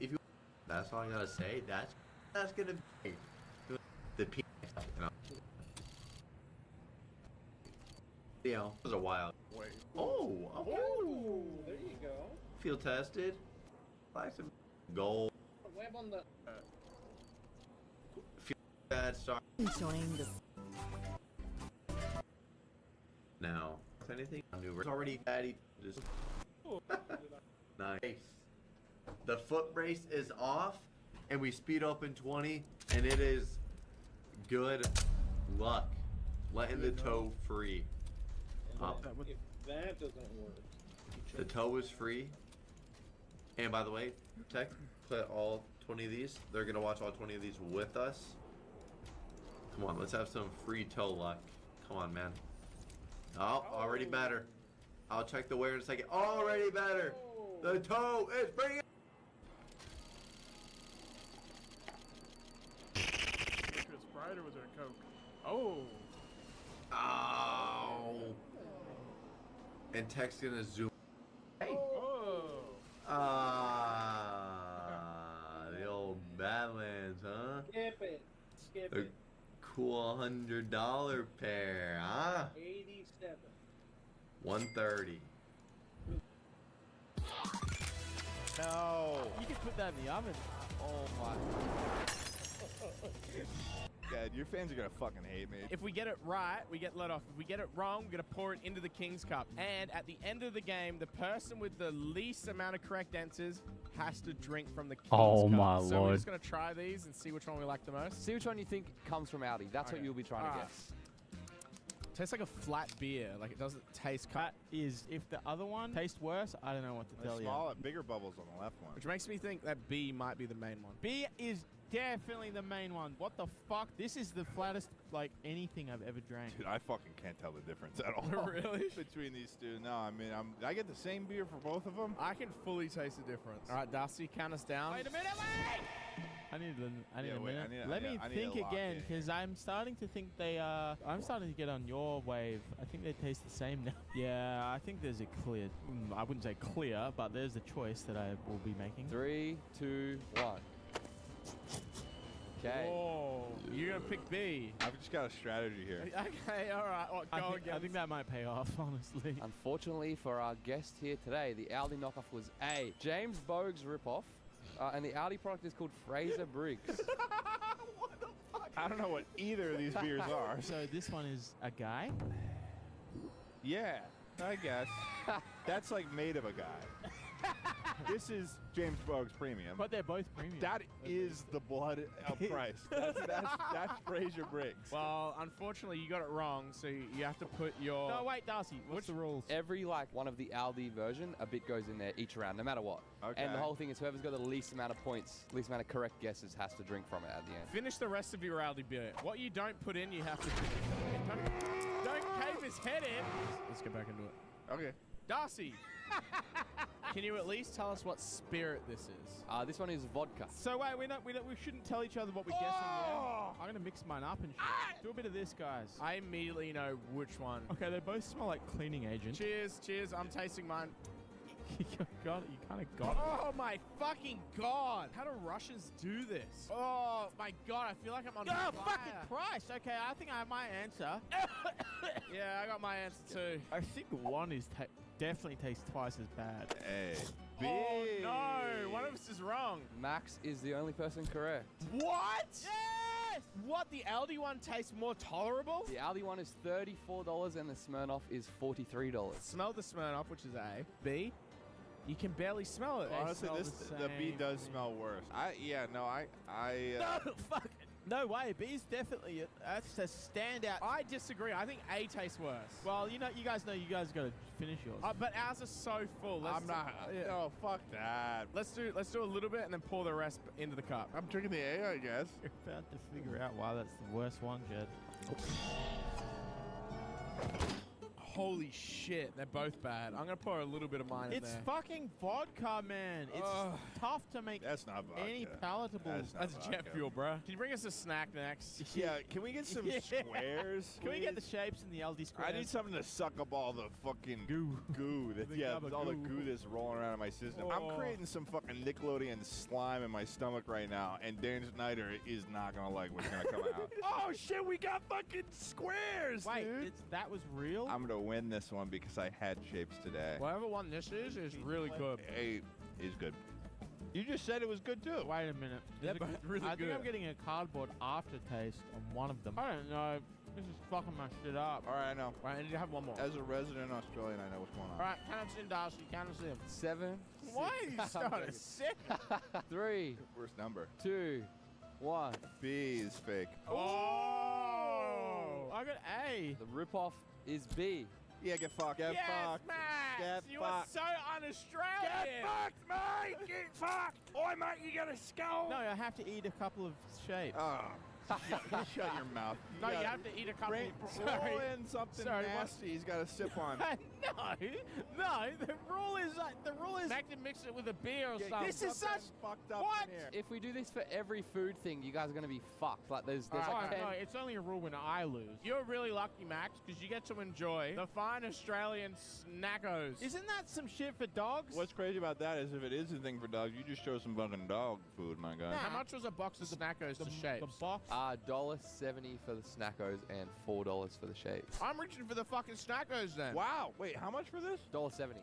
If you, that's all I gotta say. That's gonna be the P. You know, it was a while. Wait. Oh, okay. Oh, there you go. Field tested. Like some gold. Web on the. Field bad start. Enjoying this. Now, if anything new, it's already fatty. Just nice. The foot brace is off, and we speed open 20, and it is good luck letting the toe free. If that doesn't work, The toe is free. And by the way, Tech, put all 20 of these. They're gonna watch all 20 of these with us. Come on, let's have some free toe luck. Come on, man. Oh, already better. I'll check the wear in a second. Already better. The toe is bringing. was it a Sprite or was it a Coke? Oh. Oh. And Tech's gonna zoom. Hey. Oh. The old Badlands, huh? Skip it. Skip A it. cool $100 pair, huh? 87. 130. No. You can put that in the oven. Oh my. God, your fans are gonna fucking hate me. If we get it right, we get let off. If we get it wrong, we're gonna pour it into the King's Cup. And at the end of the game, the person with the least amount of correct answers has to drink from the King's Cup. my So we're lord. just gonna try these and see which one we like the most. See which one you think comes from Aldi. That's what you'll be trying to Alright. guess. Tastes like a flat beer. Like it doesn't taste cut. Is if the other one tastes worse, I don't know what to tell you. Small, bigger bubbles on the left one. Which makes me think that B might be the main one. B is definitely the main one. What the fuck? This is the flattest, like, anything I've ever drank. Dude, I fucking can't tell the difference at all. Really? Between these two. No, I mean, I get the same beer for both of them. I can fully taste the difference. All right, Darcy, count us down. Wait a minute, wait! I need a minute. Let me think again, because I'm starting to think they are. I'm starting to get on your wave. I think they taste the same now. Yeah, I think there's a clear. I wouldn't say clear, but there's a choice that I will be making. 3, 2, 1. Okay. Whoa, you're gonna pick B. I've just got a strategy here. Okay, all right. Well, I think that might pay off, honestly. Unfortunately for our guest here today, the Aldi knockoff was A. James Bogue's ripoff, And the Aldi product is called Fraser Briggs. I don't know what either of these beers are. So this one is a guy? Yeah, I guess. That's like made of a guy. This is James Bogue's premium. But they're both premium. That is the blood of Christ. That's Fraser Briggs. Well, unfortunately, you got it wrong, so you have to put your... No, wait, Darcy, what's the rules? Every, like, one of the Aldi version, a bit goes in there each round, no matter what. Okay. And the whole thing is whoever's got the least amount of points, least amount of correct guesses has to drink from it at the end. Finish the rest of your Aldi beer. What you don't put in, you have to... don't cave his head in. Let's get back into it. Okay. Darcy! Can you at least tell us what spirit this is? This one is vodka. So wait, we shouldn't tell each other what we're guessing. Yeah? I'm gonna mix mine up and shit. Do a bit of this, guys. I immediately know which one. Okay, they both smell like cleaning agent. Cheers, cheers. I'm tasting mine. You got it. You kind of got it. Oh my fucking god! How do Russians do this? Oh my god! I feel like I'm on fire. Fucking Christ! Okay, I think I have my answer. Yeah, I got my answer too. I think one is definitely tastes twice as bad. Hey. Oh no! One of us is wrong. Max is the only person correct. What? Yes! What? The Aldi one tastes more tolerable? The Aldi one is $34 and the Smirnoff is $43. Smell the Smirnoff, which is A. B. You can barely smell it. Honestly, the B does smell worse. No, fuck it. No way, B's definitely that's a standout. I disagree. I think A tastes worse. Well, you guys gotta finish yours. But ours are so full. I'm not. No, fuck that. Let's do a little bit and then pour the rest into the cup. I'm drinking the A, I guess. You're about to figure out why that's the worst one, Jed. Holy shit, they're both bad. I'm gonna pour a little bit of mine in there. It's fucking vodka, man. It's tough to make That's not vodka. any palatable. That's jet fuel, bro. Can you bring us a snack next? Yeah, can we get some squares? Can we get the shapes in the LD squares? I need something to suck up all the fucking goo. All the goo that's rolling around in my system. I'm creating some fucking Nickelodeon slime in my stomach right now, and Dan Snyder is not gonna like what's gonna come out. Oh shit, we got fucking squares, Wait, dude. that was real? I'm gonna win this one because I had shapes today. Whatever one this is really good. A is good. You just said it was good too. Wait a minute. They're both really I good. think I'm getting a cardboard aftertaste on one of them. I don't know. This is fucking my shit up. All right, I know. Right, I need to have one more. As a resident Australian, I know what's going on. All right, count us in, Darcy. Count us in. 7. Why are you starting sick? 3. Worst number. 2. 1. B is fake. Oh! I got A. The ripoff is B. Yeah, get fucked. Get Yes, fucked. Max! Get You fucked. are so un-Australian! Get fucked, mate! Get fucked! Oi, mate, you got a skull! No, I have to eat a couple of shapes. Oh. Shut your mouth. No, you have to eat a couple. Roll in something nasty. He's got to sip on. No. The rule is Mac to mix it with a beer or something. This is such fucked up what? in here. If we do this for every food thing, you guys are gonna be fucked. Like there's All like right, 10. no, it's only a rule when I lose. You're really lucky, Max, because you get to enjoy the fine Australian snackos. Isn't that some shit for dogs? What's crazy about that is if it is a thing for dogs, you just show some fucking dog food, my guy. How much was a box of snackos to shapes? The box? $1.70 for the snackos and $4 for the shapes. I'm reaching for the fucking snackos then. Wow. Wait, how much for this? $1.70.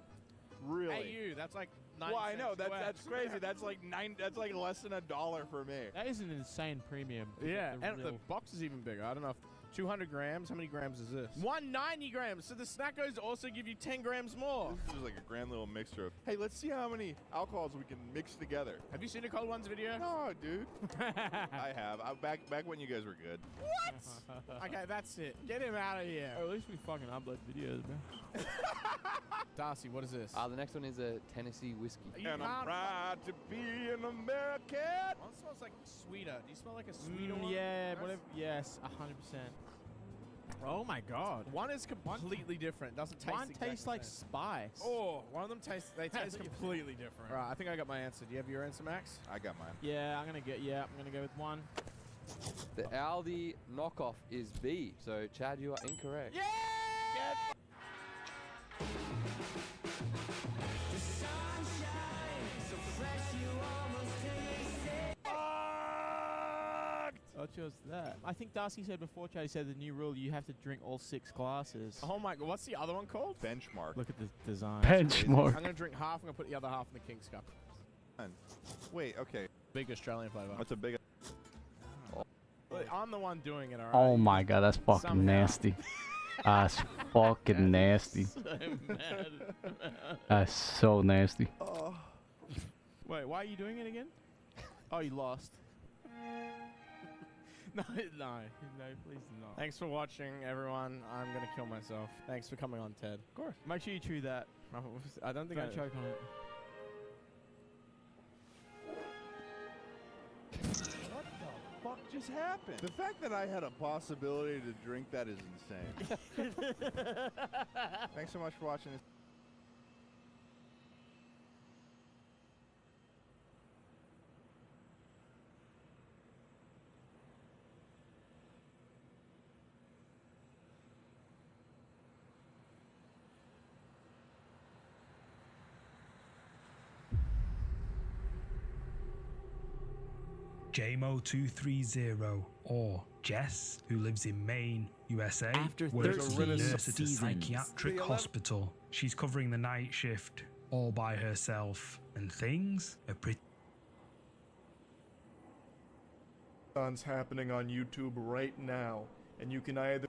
Really? AU, that's like 90 Well, I know cents that's crazy. That's like That's like less than $1 for me. That is an insane premium. Yeah, The and the real- box is even bigger. I don't know if 200 grams. How many grams is this? 190 grams. So the snackos also give you 10 grams more. This is like a grand little mixture of. Hey, let's see how many alcohols we can mix together. Have you seen a Cold Ones video? No, dude. I have. Back when you guys were good. What? Okay, that's it. Get him out of here. At least we fucking upload videos, man. Darcy, what is this? The next one is a Tennessee whiskey. And I'm proud to be an American. One smells like sweeter. Do you smell like a sweeter one? Yeah, whatever. Yes, 100%. Oh my god. One is completely different. Doesn't taste. One exactly tastes the like same. spice. Oh, one of them tastes. They taste completely different. Right, I think I got my answer. Do you have your answer, Max? I got mine. Yeah, I'm gonna go with one. The Aldi knockoff is B. So Chad, you are incorrect. Yeah. I chose that. I think Darcy said before, Chad, he said the new rule, you have to drink all 6 glasses. Oh my god, what's the other one called? Benchmark. Look at the design. Benchmark. I'm gonna drink half. I'm gonna put the other half in the King's Cup. Wait, okay. Big Australian flavor. What's a big? But I'm the one doing it, alright? Oh my god, that's fucking Somehow. nasty. That's fucking nasty. So mad. That's so nasty. Oh. Wait, why are you doing it again? Oh, you lost. No, please do not. Thanks for watching, everyone. I'm gonna kill myself. Thanks for coming on, Ted. Of course. Make sure you chew that. I don't think I choke on it. What the fuck just happened? The fact that I had a possibility to drink that is insane. Thanks so much for watching this. JMO230, or Jess, who lives in Maine, USA, After works 13 as a nurse at a seasons. psychiatric hospital. She's covering the night shift all by herself, and things are pretty. Marathons happening on YouTube right now, and you can either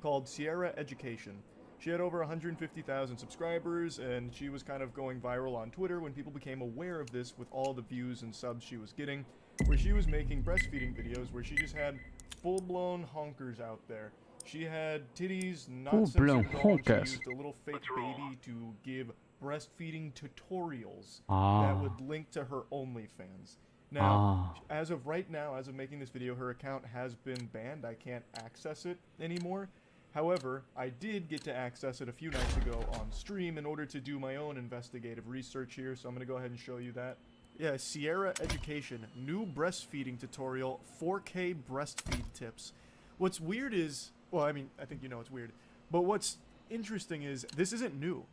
called Sierra Education. She had over 150,000 subscribers, and she was kind of going viral on Twitter when people became aware of this with all the views and subs she was getting, where she was making breastfeeding videos where she just had full-blown honkers out there. She had titties, not Full-blown censored at all, and she honkers. used a little fake baby to give breastfeeding tutorials Ah. that would link to her OnlyFans. Now, as of right now, as of making this video, her account has been banned. I can't access it anymore. However, I did get to access it a few nights ago on stream in order to do my own investigative research here, so I'm going to go ahead and show you that. Yeah, Sierra Education, new breastfeeding tutorial, 4K breastfeed tips. What's weird is, well, I mean, I think you know it's weird, but what's interesting is this isn't new.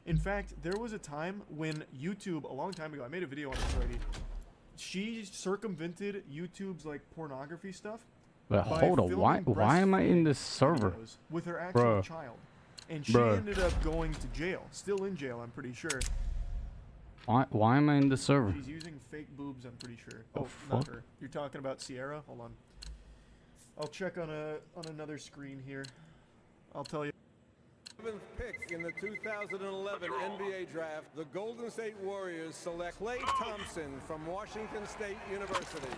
In fact, there was a time when YouTube, a long time ago, I made a video on this already, she circumvented YouTube's like pornography stuff. But by hold on, filming why am I in this breastfeeding server? videos with her actual Bruh. child. And she Bruh. ended up going to jail. Still in jail, I'm pretty sure. Why am I in this server? She's using fake boobs, I'm pretty sure. The Oh, not fuck? her. You're talking about Sierra? Hold on. I'll check on another screen here. I'll tell you. 7th pick in the 2011 NBA draft, the Golden State Warriors select Klay Thompson from Washington State University.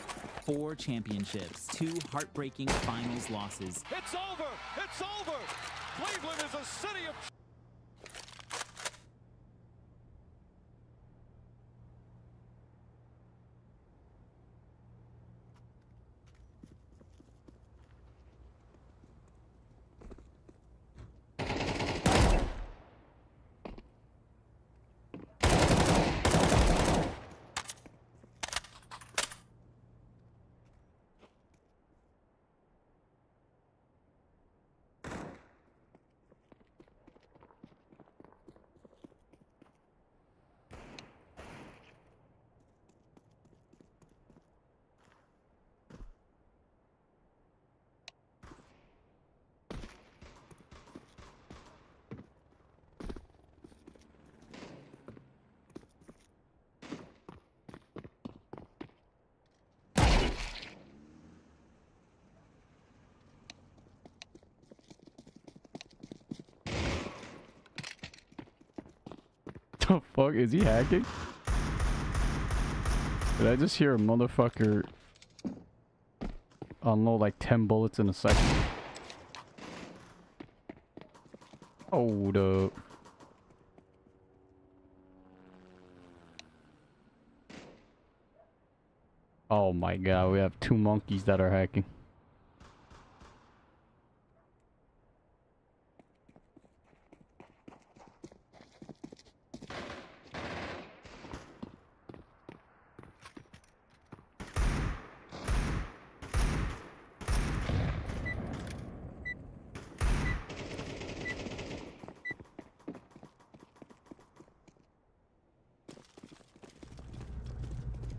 4 championships, 2 heartbreaking finals losses. It's over! It's over! Cleveland is a city of... The fuck? Is he hacking? Did I just hear a motherfucker unload like 10 bullets in a second? Hold up. Oh my god, we have 2 monkeys that are hacking.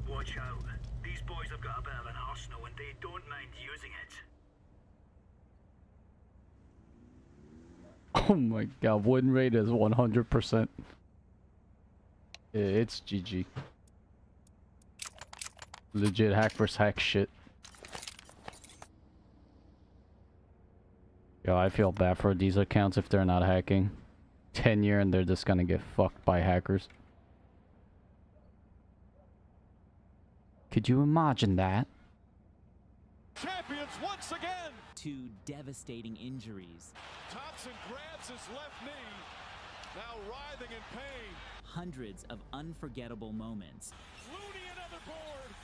Watch out. These boys have got a bit of an arsenal and they don't mind using it. Oh my god, win rate is 100%. It's GG. Legit hack versus hack shit. Yo, I feel bad for these accounts if they're not hacking. 10 year and they're just gonna get fucked by hackers. Could you imagine that? Champions once again. 2 devastating injuries. Thompson grabs his left knee, now writhing in pain. Hundreds of unforgettable moments. Looney another board.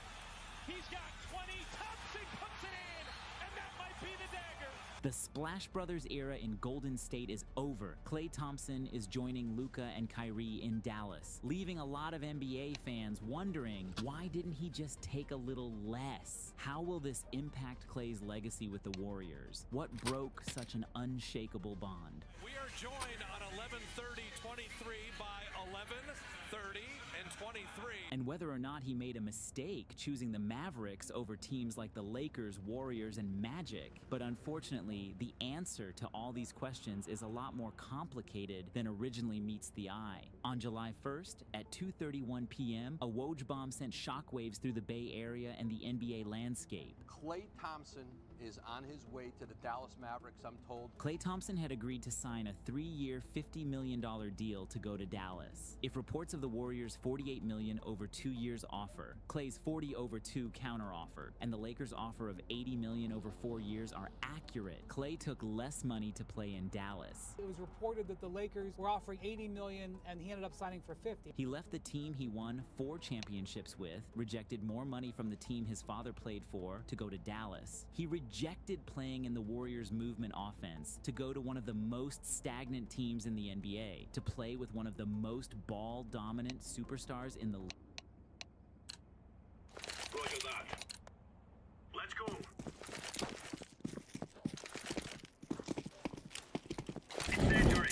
He's got 20. Thompson puts it in, and that might be the dagger. The Splash Brothers era in Golden State is over. Klay Thompson is joining Luka and Kyrie in Dallas, leaving a lot of NBA fans wondering, why didn't he just take a little less? How will this impact Klay's legacy with the Warriors? What broke such an unshakable bond? We are joined on 11:30-23 by 11:30 and 23. And whether or not he made a mistake choosing the Mavericks over teams like the Lakers, Warriors, and Magic. But unfortunately, the answer to all these questions is a lot more complicated than originally meets the eye. On July 1st, at 2:31 p.m., a Woj bomb sent shockwaves through the Bay Area and the NBA landscape. Klay Thompson is on his way to the Dallas Mavericks, I'm told. Klay Thompson had agreed to sign a 3-year, $50 million deal to go to Dallas. If reports of the Warriors' $48 million over 2 years offer, Klay's 40 over 2 counteroffer, and the Lakers' offer of $80 million over 4 years are accurate, Klay took less money to play in Dallas. It was reported that the Lakers were offering $80 million, and he ended up signing for $50. He left the team he won 4 championships with, rejected more money from the team his father played for to go to Dallas. He rejected playing in the Warriors' movement offense to go to one of the most stagnant teams in the NBA, to play with one of the most ball-dominant superstars in the league. Roger that. Let's go. Incendiary.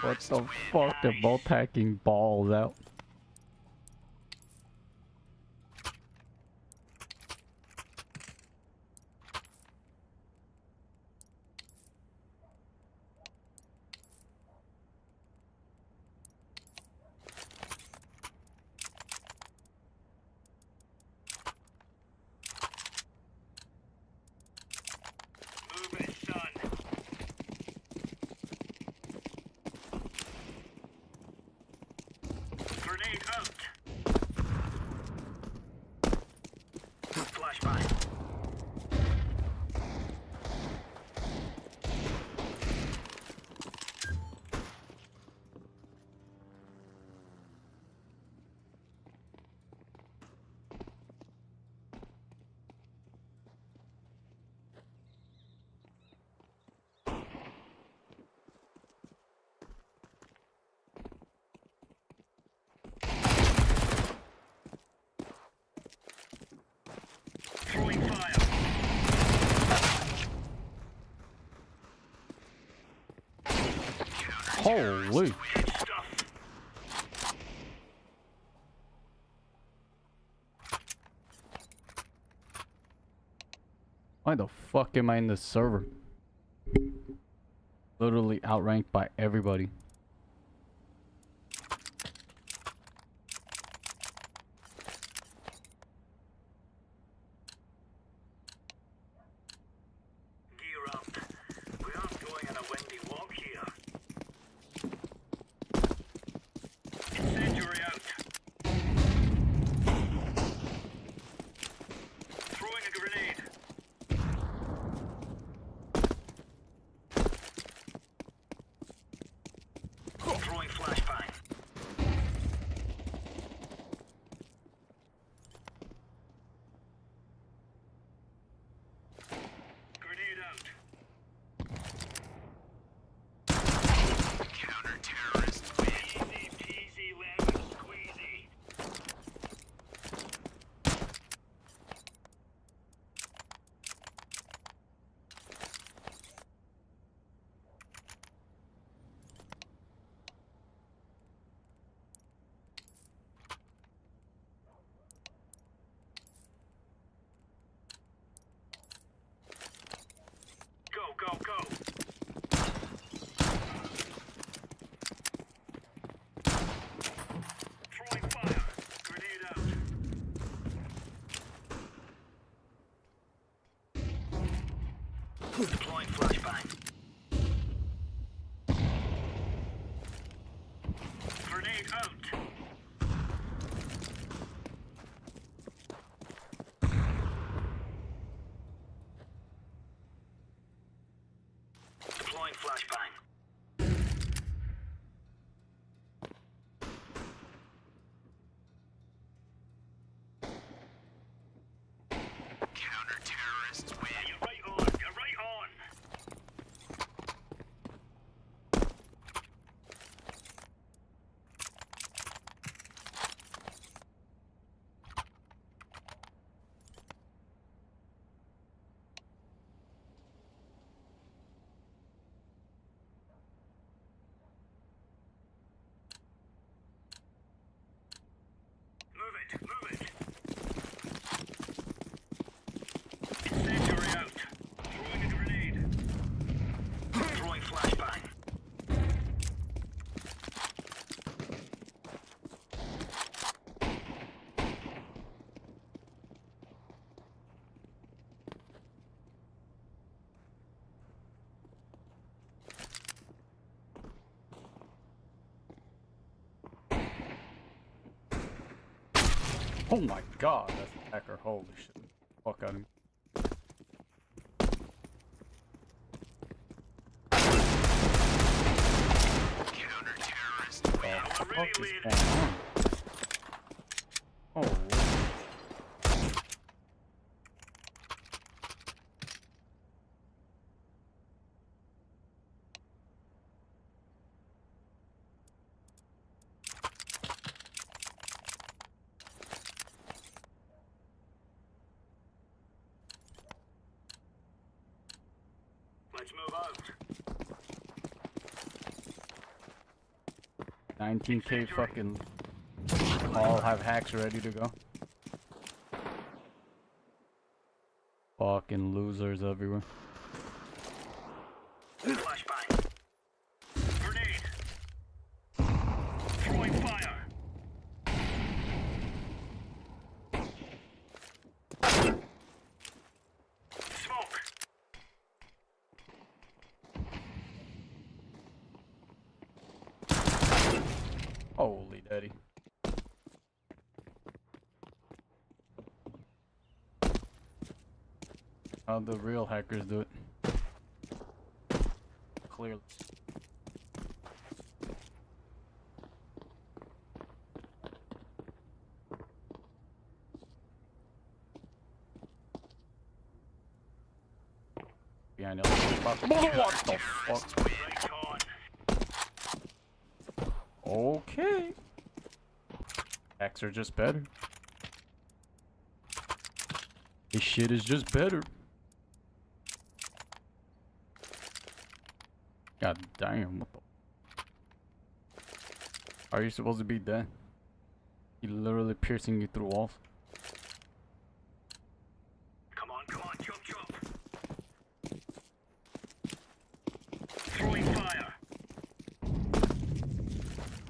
What the fuck? They're both hacking balls out. Grenade out. Flashbang. Throwing fire. Holy. Why the fuck am I in this server? Literally outranked by everybody. Gear up. We aren't going on a windy walk here. Incendiary out. Throwing a grenade. Deploying flashbang. Grenade out. Counter-terrorist win. Easy peasy lemon squeezy. Go, go, go. Throwing fire. Grenade out. Deploying flashbang. Grenade out. Deploying flashbang. Counter-terrorists win. You're right on. You're right on. Move it. Move it. Incendiary out. Throwing a grenade. Throwing flashbang. Oh my god, that's a hacker. Holy shit. Fuck out of me. Counter-terrorist What win. the We're fuck really is leading. going on? Oh. Let's move out. 19k fucking all have hacks ready to go. Fucking losers everywhere. Flashbang. Grenade. Throwing fire. Smoke. Holy daddy. How the real hackers do it. Clearly. Behind us. What the fuck? Okay. Hacks are just better. This shit is just better. God damn, what the... Are you supposed to be dead? He literally piercing you through walls. Come on, jump, jump. Throwing fire.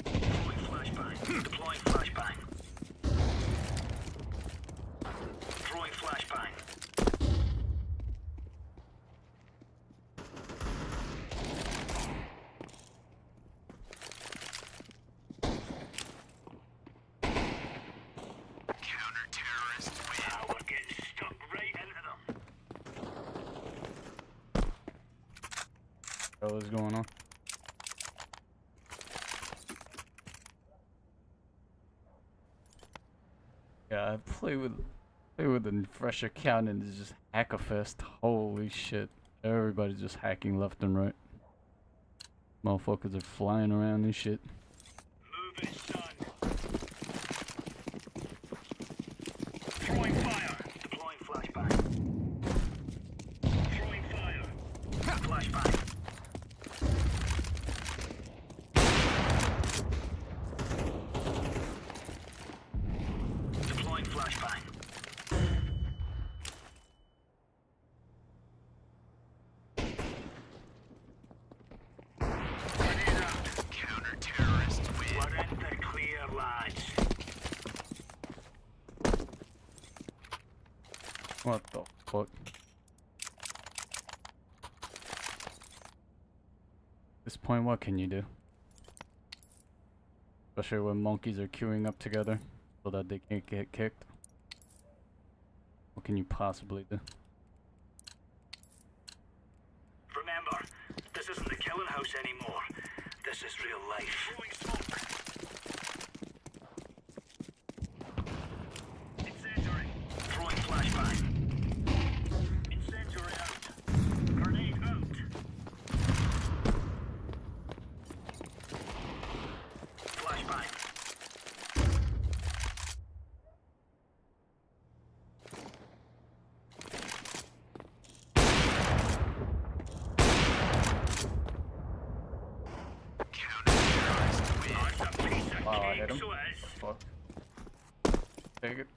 Deploying flashbang. Deploying flashbang. Throwing flashbang. Counter-terrorist win. Now we're getting stuck right into them. What is going on? Yeah, I play with a fresh account and it's just hacker fest. Holy shit. Everybody's just hacking left and right. Motherfuckers are flying around and shit. Move it, son. Throwing fire. Deploying flashbang. Throwing fire. Flashbang. Deploying flashbang. Counter-terrorist win. Surrender clear, lads. What the fuck? At this point, what can you do? Especially when monkeys are queuing up together so that they can't get kicked. What can you possibly do? Remember, this isn't the killing house anymore. This is real life. Throwing smoke. Incendiary. Throwing flashbang. Incendiary out. Grenade out. Flashbang. Wow, I hit him. Fuck. Take it.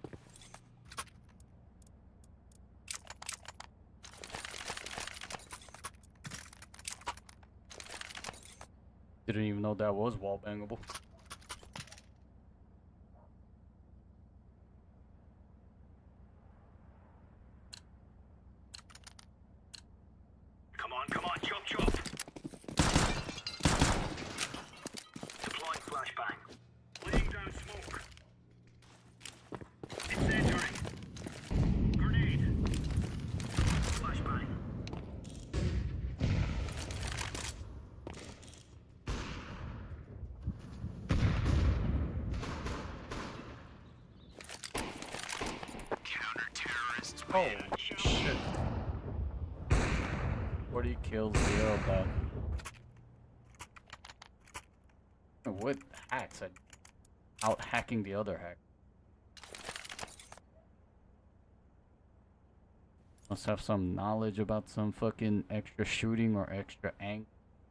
Didn't even know that was wall bangable. Come on, chop, chop. Deploying flashbang. Laying down smoke. Incendiary. Grenade. Flashbang. Counter-terrorist win. Oh, shit. 40 kills, 0 bad. What hacks? Out hacking the other hack. Must have some knowledge about some fucking extra shooting or extra angle.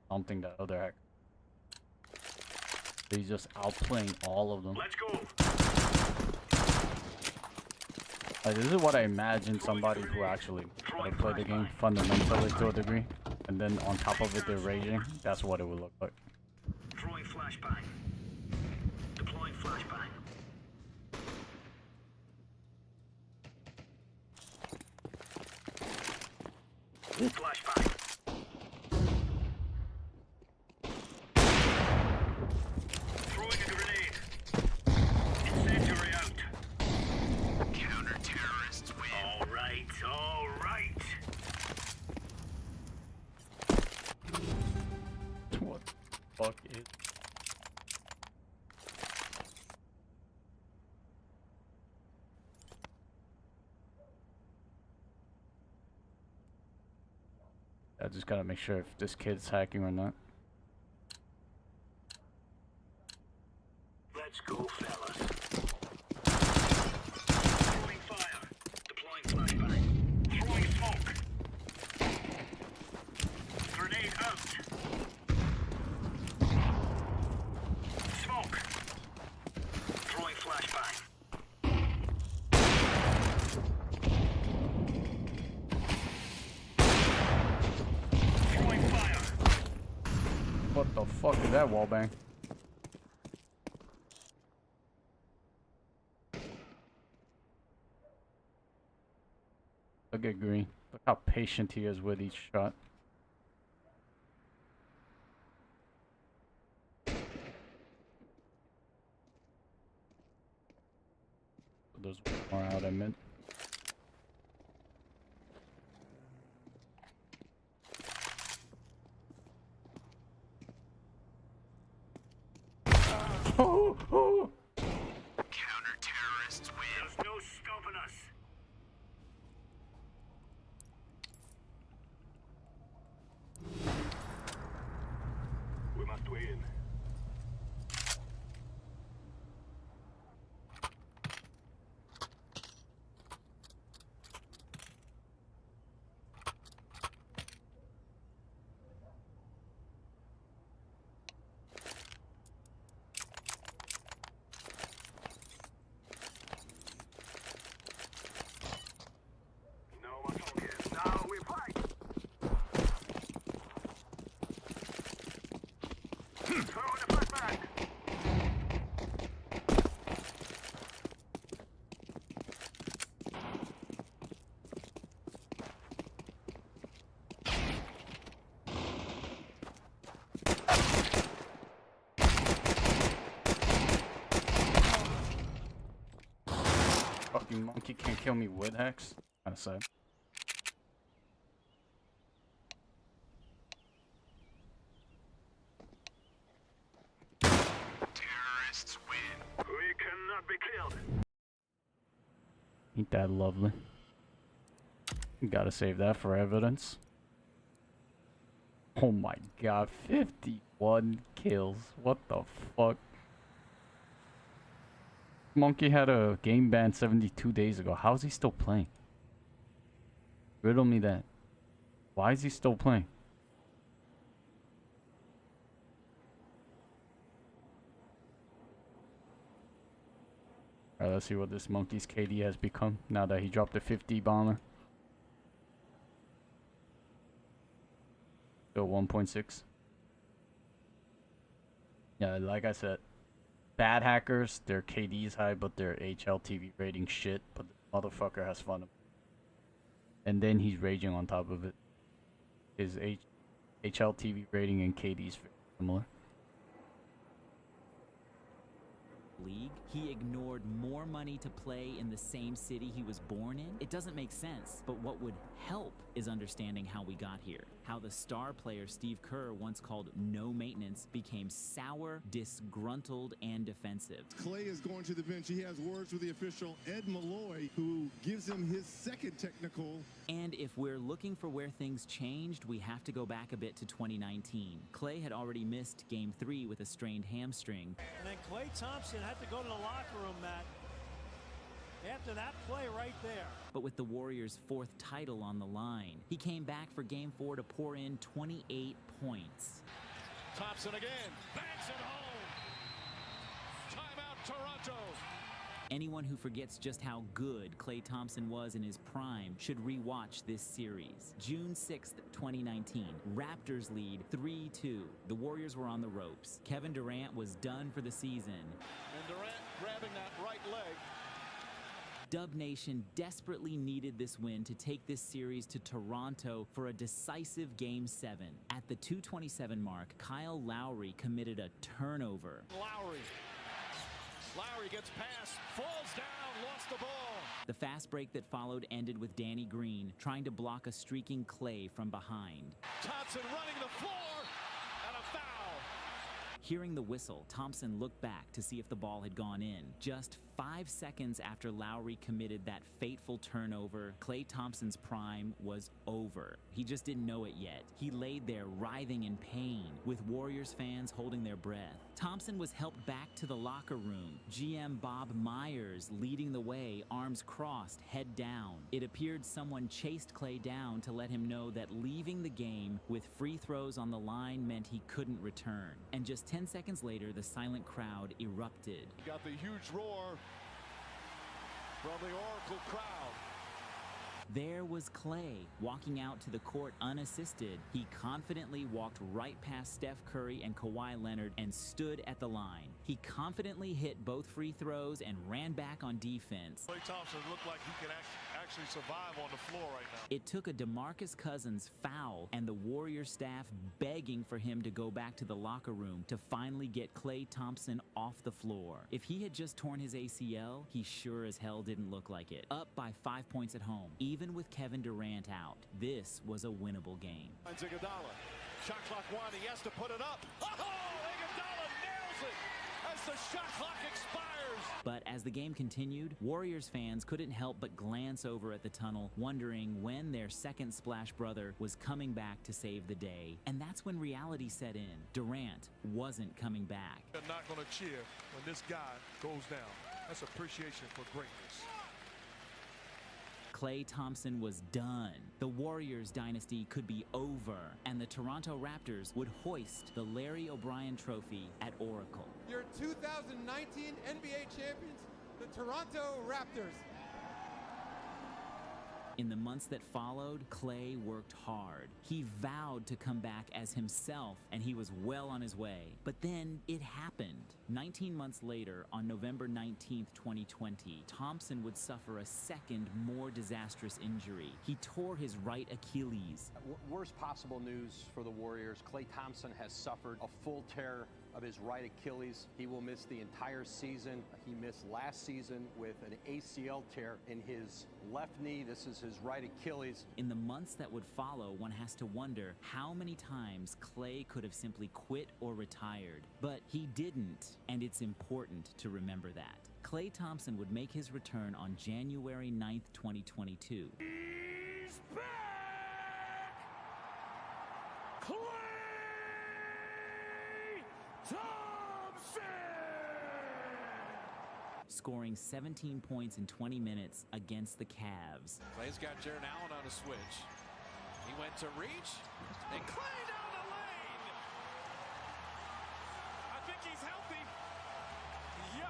Something that other hack. He's just outplaying all of them. Let's go. Like, this is what I imagine somebody who actually play the game fundamentally to a degree. And then on top of it they're raging. That's what it would look like. Throwing flashbang. Deploying flashbang. Flashbang. Throwing a grenade. Incendiary out. Counter-terrorists win. All right, all right. What the fuck is... I just gotta make sure if this kid's hacking or not. Let's go, fellas. Throwing fire. Deploying flashbang. Throwing smoke. Grenade out. Smoke. Throwing flashbang. Throwing fire. What the fuck is that wallbang? Look at Green. Look how patient he is with each shot. There's one more out I mid. Counter-terrorists win. on us. We must weigh in. Fucking monkey can't kill me with Hex. Kinda sad. Terrorists win. We cannot be killed. Ain't that lovely? You gotta save that for evidence. Oh my god, 51 kills. What the fuck? Monkey had a game ban 72 days ago. How is he still playing? Riddle me that. Why is he still playing? Alright, let's see what this monkey's KD has become now that he dropped a 50 bomber. Still 1.6. Yeah, like I said, bad hackers, their KD is high, but their HLTV rating shit. But the motherfucker has fun. And then he's raging on top of it. His HLTV rating and KD is very similar. League, he ignored more money to play in the same city he was born in? It doesn't make sense, but what would help is understanding how we got here. How the star player Steve Kerr, once called no maintenance, became sour, disgruntled, and defensive. Clay is going to the bench. He has words with the official Ed Malloy, who gives him his second technical. And if we're looking for where things changed, we have to go back a bit to 2019. Clay had already missed Game 3 with a strained hamstring. And then Klay Thompson had to go to the locker room, Matt, after that play right there. But with the Warriors' 4th title on the line, he came back for Game 4 to pour in 28 points. Thompson again, banks it home. Timeout, Toronto. Anyone who forgets just how good Klay Thompson was in his prime should rewatch this series. June 6th, 2019, Raptors lead 3-2. The Warriors were on the ropes. Kevin Durant was done for the season. And Durant grabbing that right leg. Dub Nation desperately needed this win to take this series to Toronto for a decisive Game 7. At the 2:27 mark, Kyle Lowry committed a turnover. Lowry gets past, falls down, lost the ball. The fast break that followed ended with Danny Green trying to block a streaking Klay from behind. Thompson running the floor, and a foul. Hearing the whistle, Thompson looked back to see if the ball had gone in. Just 5 seconds after Lowry committed that fateful turnover, Klay Thompson's prime was over. He just didn't know it yet. He laid there writhing in pain, with Warriors fans holding their breath. Thompson was helped back to the locker room. GM Bob Myers leading the way, arms crossed, head down. It appeared someone chased Klay down to let him know that leaving the game with free throws on the line meant he couldn't return. And just 10 seconds later, the silent crowd erupted. You got the huge roar from the Oracle crowd. There was Klay, walking out to the court unassisted. He confidently walked right past Steph Curry and Kawhi Leonard and stood at the line. He confidently hit both free throws and ran back on defense. Klay Thompson looked like he can actually survive on the floor right now. It took a DeMarcus Cousins foul and the Warriors staff begging for him to go back to the locker room to finally get Klay Thompson off the floor. If he had just torn his ACL, he sure as hell didn't look like it. Up by 5 points at home, even with Kevin Durant out, this was a winnable game. Iguodala, shot clock winding, he has to put it up. Oh, Iguodala nails it as as the shot clock expires. But as the game continued, Warriors fans couldn't help but glance over at the tunnel, wondering when their second Splash brother was coming back to save the day. And that's when reality set in. Durant wasn't coming back. They're not going to cheer when this guy goes down. That's appreciation for greatness. Klay Thompson was done. The Warriors dynasty could be over, and the Toronto Raptors would hoist the Larry O'Brien Trophy at Oracle. Your 2019 NBA champions, the Toronto Raptors. In the months that followed, Klay worked hard. He vowed to come back as himself, and he was well on his way. But then it happened. 19 months later, on November 19th, 2020, Thompson would suffer a second, more disastrous injury. He tore his right Achilles. Worst possible news for the Warriors. Klay Thompson has suffered a full tear of his right Achilles. He will miss the entire season. He missed last season with an ACL tear in his left knee. This is his right Achilles. In the months that would follow, one has to wonder how many times Klay could have simply quit or retired. But he didn't, and it's important to remember that. Klay Thompson would make his return on January 9th, 2022. He's back! Klay Thompson! Scoring 17 points in 20 minutes against the Cavs. Klay's got Jared Allen on a switch. He went to reach, and Klay down the lane! I think he's healthy. Yo!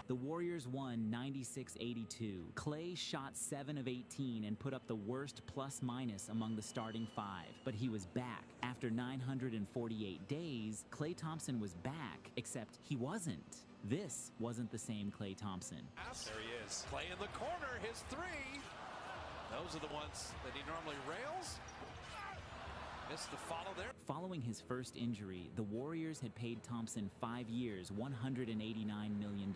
The Warriors won 96-82. Klay shot 7 of 18 and put up the worst plus-minus among the starting 5. But he was back. After 948 days, Klay Thompson was back, except he wasn't. This wasn't the same Klay Thompson. There he is. Klay in the corner, his three. Those are the ones that he normally rails. Missed the follow there. Following his first injury, the Warriors had paid Thompson 5 years, $189 million,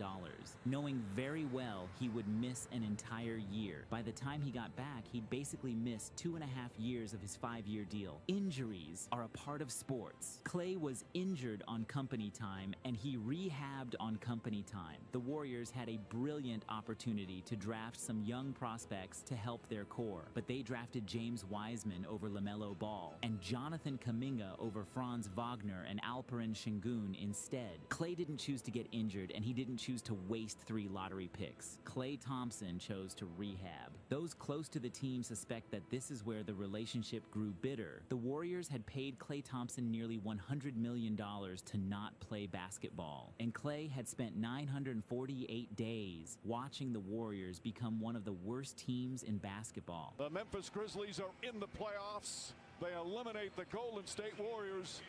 knowing very well he would miss an entire year. By the time he got back, he'd basically missed 2.5 years of his 5-year deal. Injuries are a part of sports. Klay was injured on company time, and he rehabbed on company time. The Warriors had a brilliant opportunity to draft some young prospects to help their core, but they drafted James Wiseman over LaMelo Ball, and Jonathan Kuminga over Franz Wagner and Alperen Şengün instead. Klay didn't choose to get injured, and he didn't choose to waste 3 lottery picks. Klay Thompson chose to rehab. Those close to the team suspect that this is where the relationship grew bitter. The Warriors had paid Klay Thompson nearly $100 million to not play basketball, and Klay had spent 948 days watching the Warriors become one of the worst teams in basketball. The Memphis Grizzlies are in the playoffs. They eliminate the Golden State Warriors,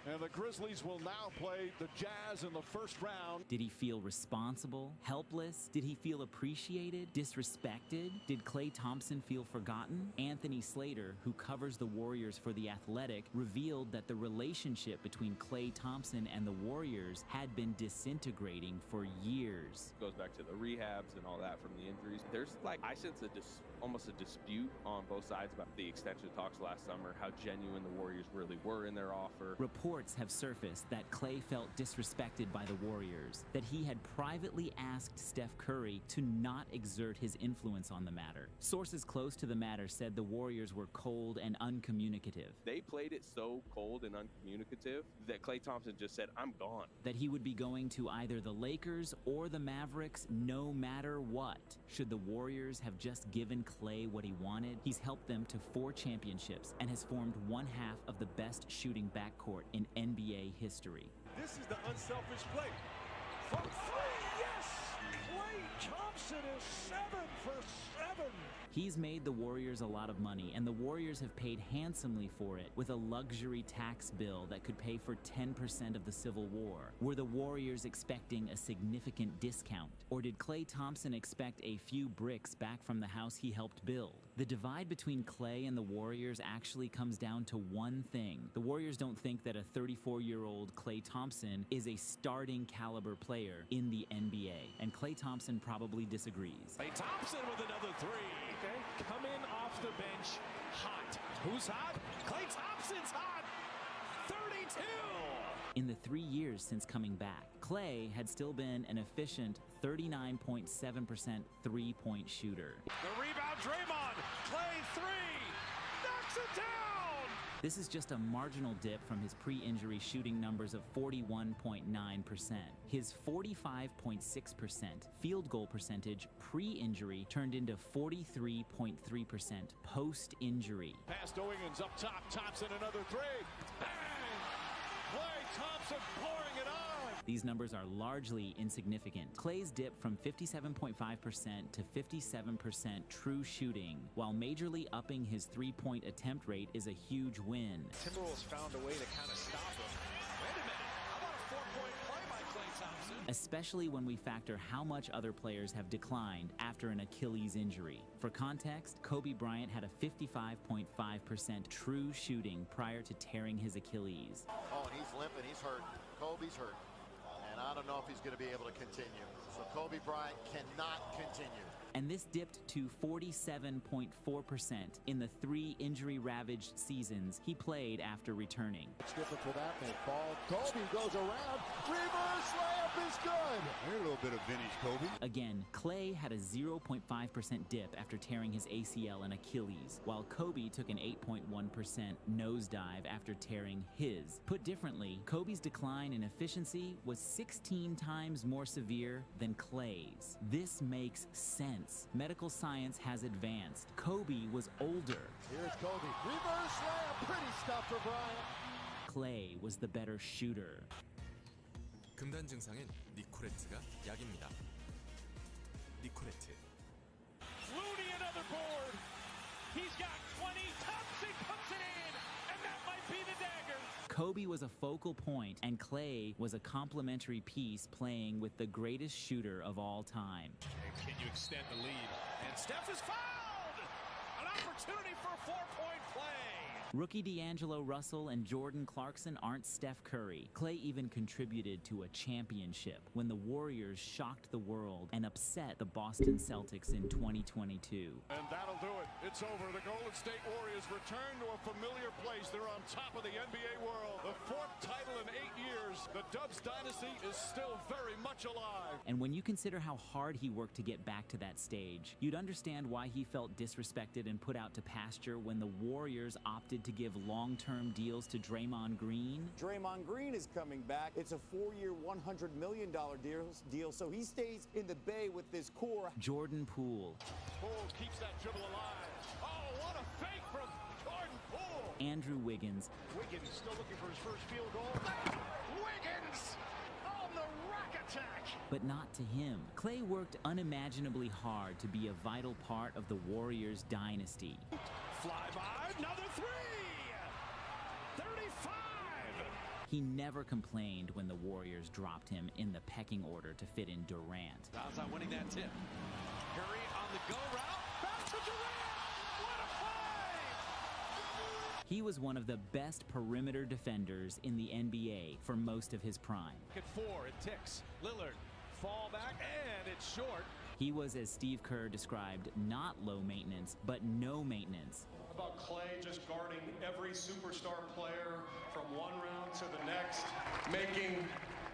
and the Grizzlies will now play the Jazz in the first round. Did he feel responsible? Helpless? Did he feel appreciated? Disrespected? Did Klay Thompson feel forgotten? Anthony Slater, who covers the Warriors for The Athletic, revealed that the relationship between Klay Thompson and the Warriors had been disintegrating for years. Goes back to the rehabs and all that from the injuries. There's I sense almost a dispute on both sides about the extension talks last summer, how genuine the Warriors really were in their offer. Reports have surfaced that Klay felt disrespected by the Warriors, that he had privately asked Steph Curry to not exert his influence on the matter. Sources close to the matter said the Warriors were cold and uncommunicative. They played it so cold and uncommunicative that Klay Thompson just said, "I'm gone." That he would be going to either the Lakers or the Mavericks no matter what. Should the Warriors have just given Klay what he wanted? He's helped them to 4 championships and has formed one half of the best shooting backcourt in NBA history. This is the unselfish play. From 3, yes! Klay Thompson is 7 for 7. He's made the Warriors a lot of money, and the Warriors have paid handsomely for it with a luxury tax bill that could pay for 10% of the Civil War. Were the Warriors expecting a significant discount? Or did Klay Thompson expect a few bricks back from the house he helped build? The divide between Klay and the Warriors actually comes down to one thing. The Warriors don't think that a 34-year-old Klay Thompson is a starting caliber player in the NBA, and Klay Thompson probably disagrees. Klay Thompson with another 3. Okay. Coming off the bench, hot. Who's hot? Klay Thompson's hot. 32. In the 3 years since coming back, Clay had still been an efficient 39.7% three-point shooter. The rebound, Draymond. Clay 3. Knocks it down. This is just a marginal dip from his pre-injury shooting numbers of 41.9%. His 45.6% field goal percentage pre-injury turned into 43.3% post-injury. Pass to Wiggins up top. Thompson another three. Bang! Clay Thompson pouring it on. These numbers are largely insignificant. Clay's dip from 57.5% to 57% true shooting, while majorly upping his three-point attempt rate, is a huge win. Timberwolves found a way to kind of stop him. Wait a minute. How about a four-point play by Clay Thompson? Especially when we factor how much other players have declined after an Achilles injury. For context, Kobe Bryant had a 55.5% true shooting prior to tearing his Achilles. Oh, and he's limping. He's hurt. Kobe's hurt. And I don't know if he's going to be able to continue. So Kobe Bryant cannot continue. And this dipped to 47.4% in the 3 injury-ravaged seasons he played after returning. It's different for that ball. Kobe goes around. Reverse layup is good. Here's a little bit of vintage Kobe. Again, Clay had a 0.5% dip after tearing his ACL and Achilles, while Kobe took an 8.1% nosedive after tearing his. Put differently, Kobe's decline in efficiency was 16 times more severe than Clay's. This makes sense. Medical science has advanced. Kobe was older. Here's Kobe. Reverse layup. Pretty stuff for Bryant. Clay was the better shooter. 금단 증상엔 니코레트가 약입니다. 니코레트. Looney another board. He's got 20. Thompson puts it in, and that might be the dagger. Kobe was a focal point, and Clay was a complementary piece playing with the greatest shooter of all time. And can you extend the lead? And Steph is fouled! An opportunity for a four-point play. Rookie D'Angelo Russell and Jordan Clarkson aren't Steph Curry. Clay even contributed to a championship when the Warriors shocked the world and upset the Boston Celtics in 2022. And that'll do it. It's over. The Golden State Warriors return to a familiar place. They're on top of the NBA world. The 4th title in 8 years. The Dubs dynasty is still very much alive. And when you consider how hard he worked to get back to that stage, you'd understand why he felt disrespected and put out to pasture when the Warriors opted to give long-term deals to Draymond Green. Draymond Green is coming back. It's a 4-year, $100 million deal, so he stays in the Bay with this core. Jordan Poole. Poole keeps that dribble alive. Oh, what a fake from Jordan Poole. Andrew Wiggins. Wiggins still looking for his first field goal. Wiggins on the rack attack. But not to him. Clay worked unimaginably hard to be a vital part of the Warriors dynasty. Fly by, another three! 35! He never complained when the Warriors dropped him in the pecking order to fit in Durant. Outside winning that tip. Curry on the go route. Back to Durant! What a play! He was one of the best perimeter defenders in the NBA for most of his prime. At 4, it ticks. Lillard, fall back, and it's short. He was, as Steve Kerr described, not low maintenance, but no maintenance. About Clay just guarding every superstar player from one round to the next, making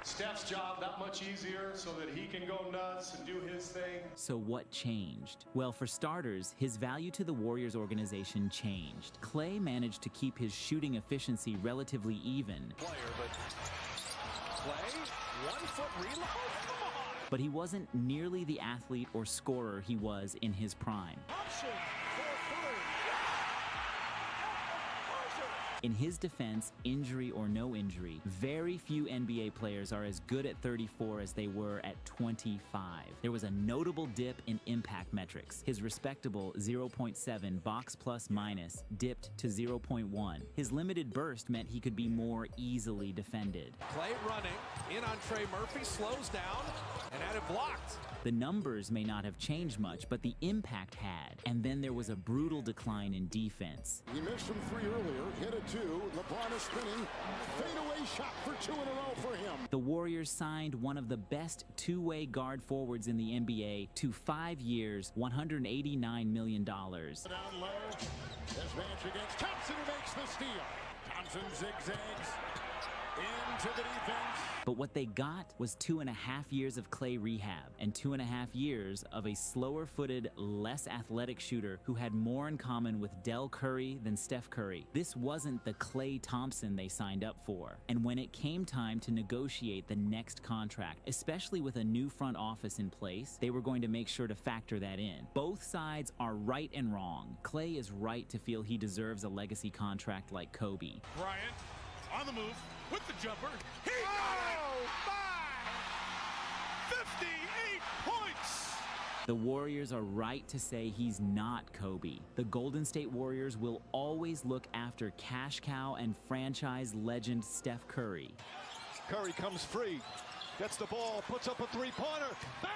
Steph's job that much easier so that he can go nuts and do his thing. So what changed? Well, for starters, his value to the Warriors organization changed. Clay managed to keep his shooting efficiency relatively even. Player, but Clay, 1-foot reload? But he wasn't nearly the athlete or scorer he was in his prime. In his defense, injury or no injury, very few NBA players are as good at 34 as they were at 25. There was a notable dip in impact metrics. His respectable 0.7 box plus minus dipped to 0.1. His limited burst meant he could be more easily defended. Clay running, in on Trey Murphy, slows down, and had it blocked. The numbers may not have changed much, but the impact had. And then there was a brutal decline in defense. He missed from 3 earlier, hit a 2. LeBron is spinning. Fadeaway shot for 2 in a row for him. The Warriors signed one of the best two-way guard forwards in the NBA to 5 years, $189 million. Down low. There's Vance against Thompson, who makes the steal. Thompson zigzags into the defense. But what they got was 2.5 years of Klay rehab and 2.5 years of a slower-footed, less athletic shooter who had more in common with Del Curry than Steph Curry. This wasn't the Klay Thompson they signed up for. And when it came time to negotiate the next contract, especially with a new front office in place, they were going to make sure to factor that in. Both sides are right and wrong. Klay is right to feel he deserves a legacy contract like Kobe. Bryant on the move with the jumper. He got it! 58 points! The Warriors are right to say he's not Kobe. The Golden State Warriors will always look after cash cow and franchise legend Steph Curry. Curry comes free, gets the ball, puts up a three-pointer. Bang!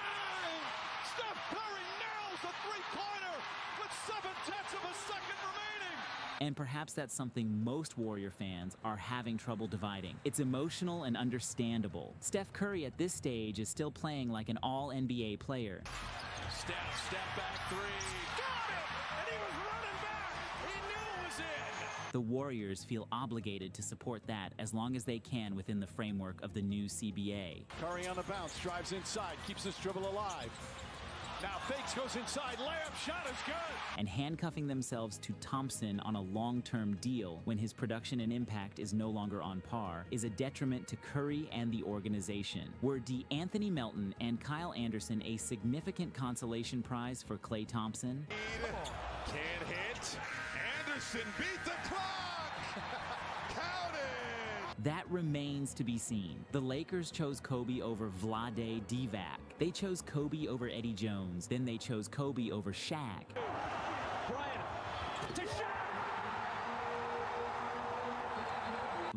Steph Curry nails a three-pointer with 7/10 of a second remaining. And perhaps that's something most Warrior fans are having trouble dividing. It's emotional and understandable. Steph Curry at this stage is still playing like an all-NBA player. Step back three. Got it! And he was running back. He knew it was in. The Warriors feel obligated to support that as long as they can within the framework of the new CBA. Curry on the bounce, drives inside, keeps his dribble alive. Now fakes, goes inside, layup, shot is good. And handcuffing themselves to Thompson on a long-term deal when his production and impact is no longer on par is a detriment to Curry and the organization. Were D'Anthony Melton and Kyle Anderson a significant consolation prize for Klay Thompson? Can't hit. Anderson beat the clock. Counted. That remains to be seen. The Lakers chose Kobe over Vlade Divac. They chose Kobe over Eddie Jones. Then they chose Kobe over Shaq. Bryant to Shaq.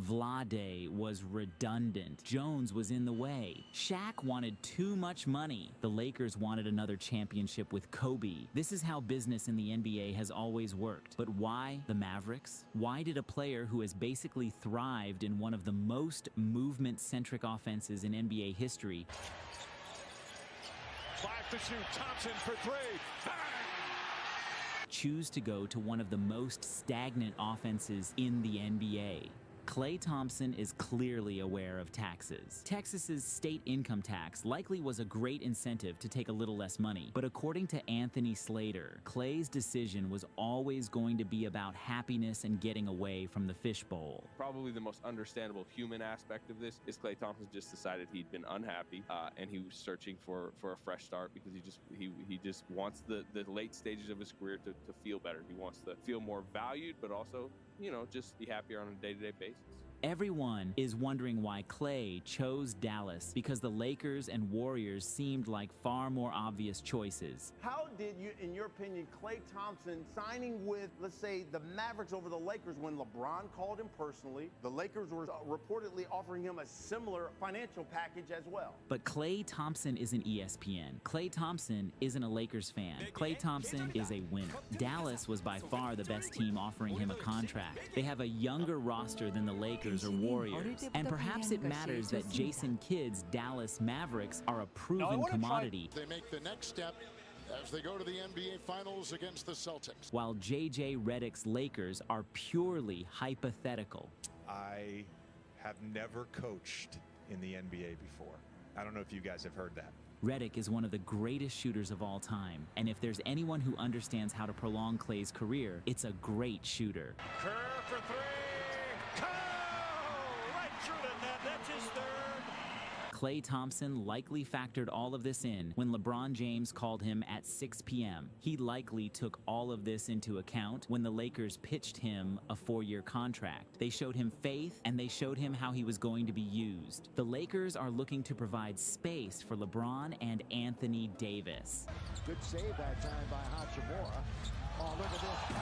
Vlade was redundant. Jones was in the way. Shaq wanted too much money. The Lakers wanted another championship with Kobe. This is how business in the NBA has always worked. But why the Mavericks? Why did a player who has basically thrived in one of the most movement-centric offenses in NBA history 5 to shoot, Thompson for three. Bang! choose to go to one of the most stagnant offenses in the NBA? Klay Thompson is clearly aware of taxes. Texas's state income tax likely was a great incentive to take a little less money, but according to Anthony Slater, Klay's decision was always going to be about happiness and getting away from the fishbowl. Probably the most understandable human aspect of this is Klay Thompson just decided he'd been unhappy and he was searching for a fresh start because he just wants the late stages of his career to feel better. He wants to feel more valued, but also, you know, just be happier on a day-to-day basis. Everyone is wondering why Klay chose Dallas because the Lakers and Warriors seemed like far more obvious choices. How did you, in your opinion, Klay Thompson signing with, let's say, the Mavericks over the Lakers when LeBron called him personally? The Lakers were reportedly offering him a similar financial package as well. But Klay Thompson isn't ESPN. Klay Thompson isn't a Lakers fan. Klay Thompson is a winner. Dallas was by far the best team offering him a contract. They have a younger roster than the Lakers or Warriors. And perhaps it matters that Jason Kidd's Dallas Mavericks are a proven commodity. They make the next step as they go to the NBA Finals against the Celtics. While J.J. Redick's Lakers are purely hypothetical. I have never coached in the NBA before. I don't know if you guys have heard that. Redick is one of the greatest shooters of all time. And if there's anyone who understands how to prolong Klay's career, it's a great shooter. Kerr for three. That's his third. Klay Thompson likely factored all of this in when LeBron James called him at 6 p.m. He likely took all of this into account when the Lakers pitched him a 4-year contract. They showed him faith and they showed him how he was going to be used. The Lakers are looking to provide space for LeBron and Anthony Davis. Good save that time by Hachimura. Oh, look at this.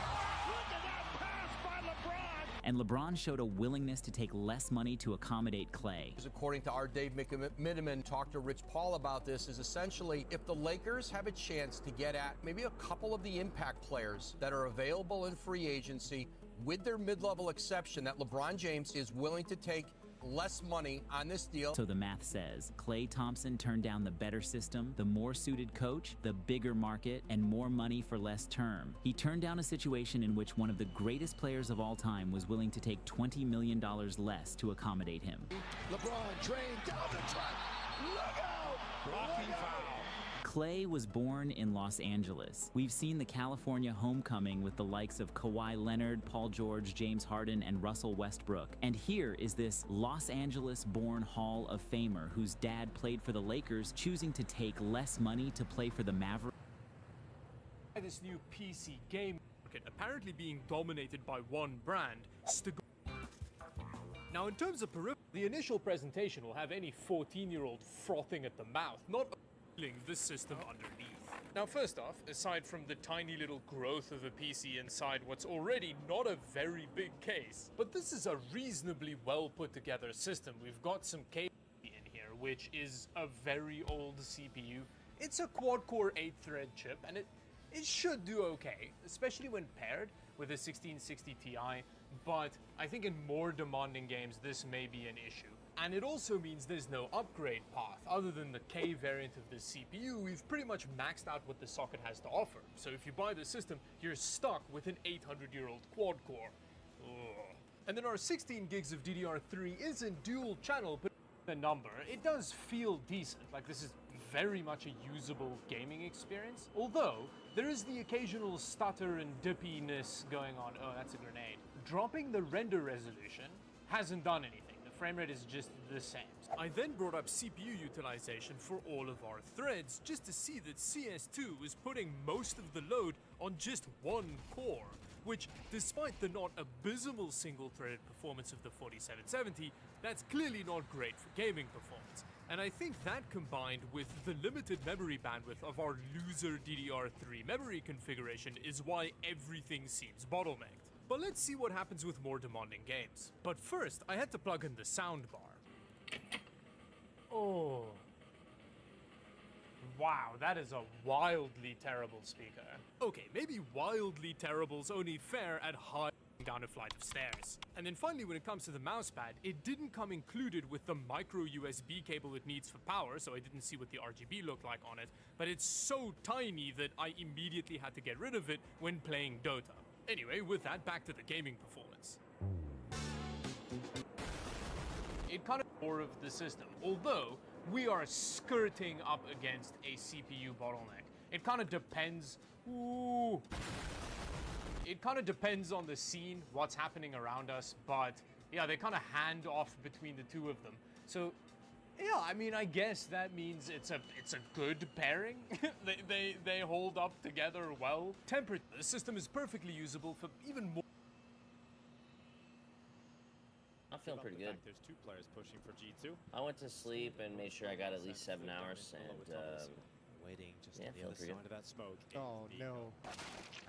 And LeBron showed a willingness to take less money to accommodate Klay. According to our Dave McMiniman, talked to Rich Paul about this, is essentially if the Lakers have a chance to get at maybe a couple of the impact players that are available in free agency with their mid-level exception that LeBron James is willing to take less money on this deal. So the math says Klay Thompson turned down the better system, the more suited coach, the bigger market, and more money for less term. He turned down a situation in which one of the greatest players of all time was willing to take $20 million less to accommodate him. LeBron trained down the track. Look out! Blocking foul. Klay was born in Los Angeles. We've seen the California homecoming with the likes of Kawhi Leonard, Paul George, James Harden, and Russell Westbrook. And here is this Los Angeles-born Hall of Famer whose dad played for the Lakers, choosing to take less money to play for the Mavericks. This new PC game market apparently being dominated by one brand, Now, in terms of peripherals, the initial presentation will have any 14-year-old frothing at the mouth, not the system underneath. Now, first off, aside from the tiny little growth of a PC inside what's already not a very big case, but this is a reasonably well put together system. We've got some cable in here, which is a very old CPU. It's a quad-core 8-thread chip, and it should do okay, especially when paired with a 1660 Ti, but I think in more demanding games this may be an issue. And it also means there's no upgrade path. Other than the K variant of the CPU, we've pretty much maxed out what the socket has to offer. So if you buy the system, you're stuck with an 800-year-old quad-core. And then our 16 gigs of DDR3 isn't dual channel, but the number, it does feel decent. Like, this is very much a usable gaming experience. Although, there is the occasional stutter and dippiness going on. Oh, that's a grenade. Dropping the render resolution hasn't done anything. Frame rate is just the same. I then brought up CPU utilization for all of our threads just to see that CS2 was putting most of the load on just one core, which, despite the not abysmal single-threaded performance of the 4770, that's clearly not great for gaming performance. And I think that combined with the limited memory bandwidth of our loser DDR3 memory configuration is why everything seems bottlenecked. But let's see what happens with more demanding games. But first, I had to plug in the soundbar. Oh. Wow, that is a wildly terrible speaker. Okay, maybe wildly terrible's only fair at high down a flight of stairs. And then finally, when it comes to the mousepad, it didn't come included with the micro USB cable it needs for power, so I didn't see what the RGB looked like on it, but it's so tiny that I immediately had to get rid of it when playing Dota. Anyway, with that, back to the gaming performance. It kind of more of the system, although we are skirting up against a CPU bottleneck. It kind of depends. Ooh. It kind of depends on the scene, what's happening around us, but yeah, they kind of hand off between the two of them. So yeah, I mean, I guess that means it's a good pairing. they hold up together well. Tempered, the system is perfectly usable for even more. I'm feeling pretty good. There's two players pushing for G2. I went to sleep and made sure I got at least 7 hours, and waiting just yeah, on the other side of that smoke. Oh no!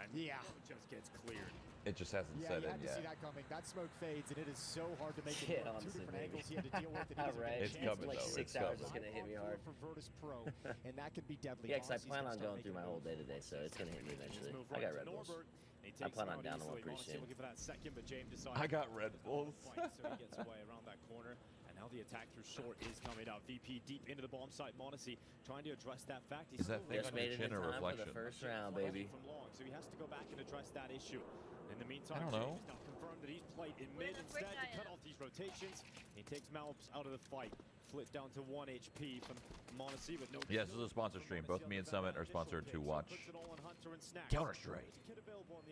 And yeah, it just gets cleared. It just hasn't set in yet. Yeah, you had to see that coming. That smoke fades, and it is so hard to make it work. Two different angles he had to deal with. Right. It's coming, like though. 6 hours is going to hit me hard. For Virtus Pro, and that could be deadly. Yeah, because I plan on going through my whole day today, so it's going to hit me eventually. I got Red Bulls. I plan on downing one pretty soon. I got Red Bulls. So he gets away around that corner. And now the attack through short is coming out. VP deep into the bomb site. Monacy trying to address that fact. Is that thing just on your chin or reflection? For the first round, baby. From long, so he has to go back and address that issue. In the meantime, I don't know. James now confirmed that he's played in mid instead to cut off these rotations. He takes Malps out of the fight. Flit down to 1 HP from Monacy with no. Yes, this is a sponsor stream. Both me and Summit are sponsored to watch Counter-Strike.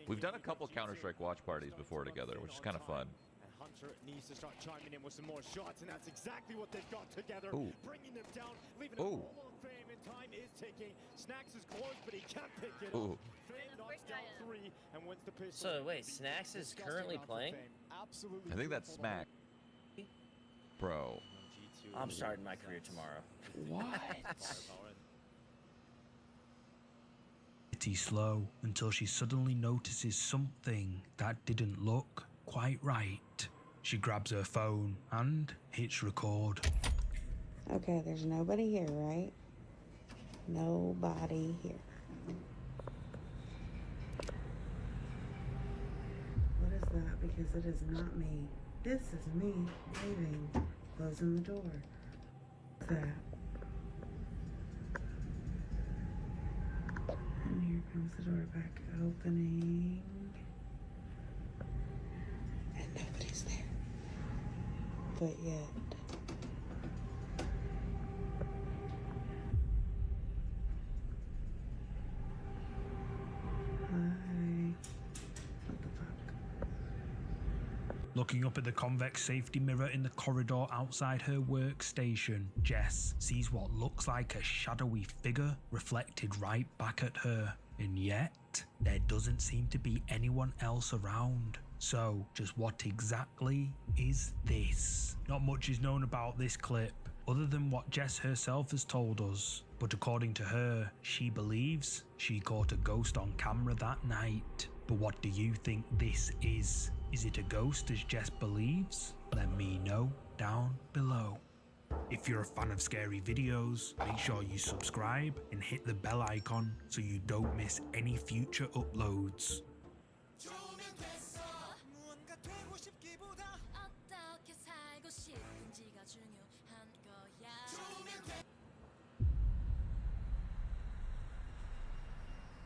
We've done a couple Counter-Strike watch parties before together, which is kind of fun. Hunter needs to start chiming in with some more shots, and that's exactly what they've got together. Ooh. Bringing them down, leaving them all on Fame, and time is ticking. Snacks is close, but he can't pick it up. Fame knocks down 3 and wins the pistol. So wait, Snacks is currently playing? Absolutely. I think that's Smack. Bro. I'm starting my career tomorrow. What? Pretty slow until she suddenly notices something that didn't look quite right. She grabs her phone and hits record. Okay, there's nobody here, right? Nobody here. What is that? Because it is not me. This is me leaving, closing the door. What's that? And here comes the door back opening. And nobody's there. But yet. Looking up at the convex safety mirror in the corridor outside her workstation, Jess sees what looks like a shadowy figure reflected right back at her. And yet, there doesn't seem to be anyone else around. So, just what exactly is this? Not much is known about this clip, other than what Jess herself has told us. But according to her, she believes she caught a ghost on camera that night. But what do you think this is? Is it a ghost as Jess believes? Let me know down below. If you're a fan of scary videos, make sure you subscribe and hit the bell icon so you don't miss any future uploads.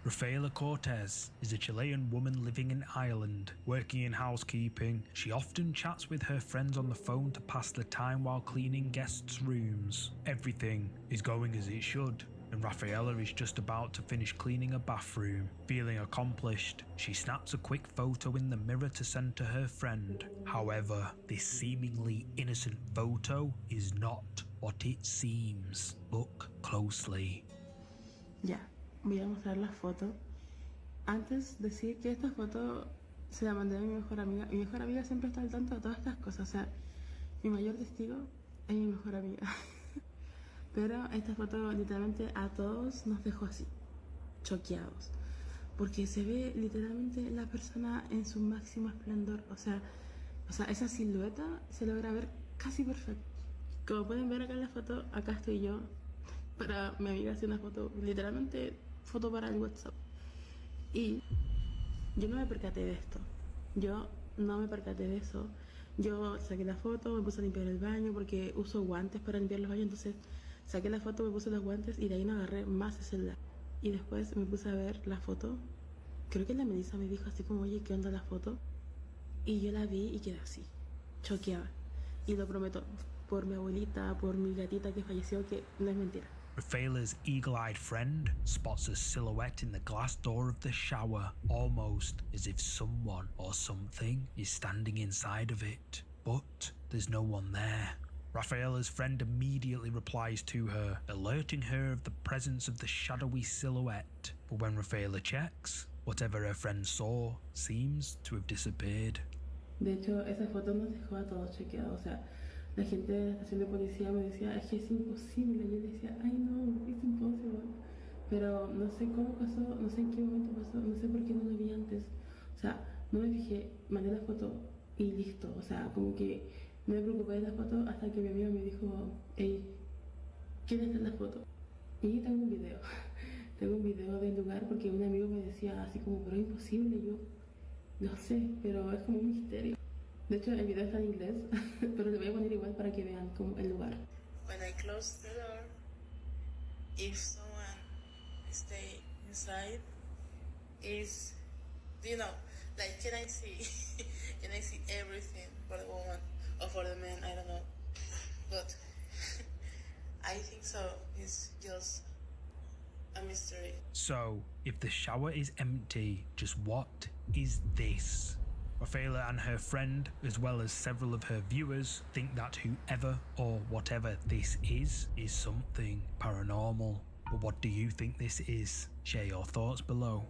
Rafaela Cortez is a Chilean woman living in Ireland. Working in housekeeping, she often chats with her friends on the phone to pass the time while cleaning guests' rooms. Everything is going as it should, and Rafaela is just about to finish cleaning a bathroom. Feeling accomplished, she snaps a quick photo in the mirror to send to her friend. However, this seemingly innocent photo is not what it seems. Look closely. Ya, voy a mostrar la foto. Antes decir que esta foto se la mandé a mi mejor amiga. Mi mejor amiga siempre está al tanto de todas estas cosas. O sea, mi mayor testigo es mi mejor amiga. Pero esta foto literalmente a todos nos dejó así, choqueados. Porque se ve literalmente la persona en su máximo esplendor. O sea, esa silueta se logra ver casi perfecta. Como pueden ver acá en la foto, acá estoy yo. Para mi amiga hacer una foto, literalmente foto para el WhatsApp. Y yo no me percaté de esto. Yo no me percaté de eso. Yo saqué la foto, me puse a limpiar el baño porque uso guantes para limpiar los baños. Entonces saqué la foto, me puse los guantes y de ahí no agarré más el celular. Y después me puse a ver la foto. Creo que la Melissa me dijo así como, oye, ¿qué onda la foto? Y yo la vi y quedé así, choqueada. Y lo prometo, por mi abuelita, por mi gatita que falleció, que no es mentira. Rafaela's eagle-eyed friend spots a silhouette in the glass door of the shower, almost as if someone or something is standing inside of it. But there's no one there. Rafaela's friend immediately replies to her, alerting her of the presence of the shadowy silhouette. But when Rafaela checks, whatever her friend saw seems to have disappeared. De hecho, esa foto nos dejó a todos chequeados. O sea, la gente de la estación de policía me decía, es que es imposible. Yo le decía, ay no, es imposible. Pero no sé cómo pasó, no sé en qué momento pasó, no sé por qué no lo vi antes. O sea, no me fijé, mandé la foto y listo. O sea, como que no me preocupé de la foto hasta que mi amigo me dijo, hey, ¿quién está en la foto? Y tengo un video. Tengo un video del lugar porque un amigo me decía así como, pero es imposible. Yo no sé, pero es como un misterio. De hecho, el video está en inglés, pero lo voy a poner igual para que vean como el lugar. When I close the door, if someone stay inside, is, you know, like can I see everything for the woman or for the man? I don't know, but I think so. It's just a mystery. So, if the shower is empty, just what is this? Rafaela and her friend, as well as several of her viewers, think that whoever or whatever this is something paranormal. But what do you think this is? Share your thoughts below.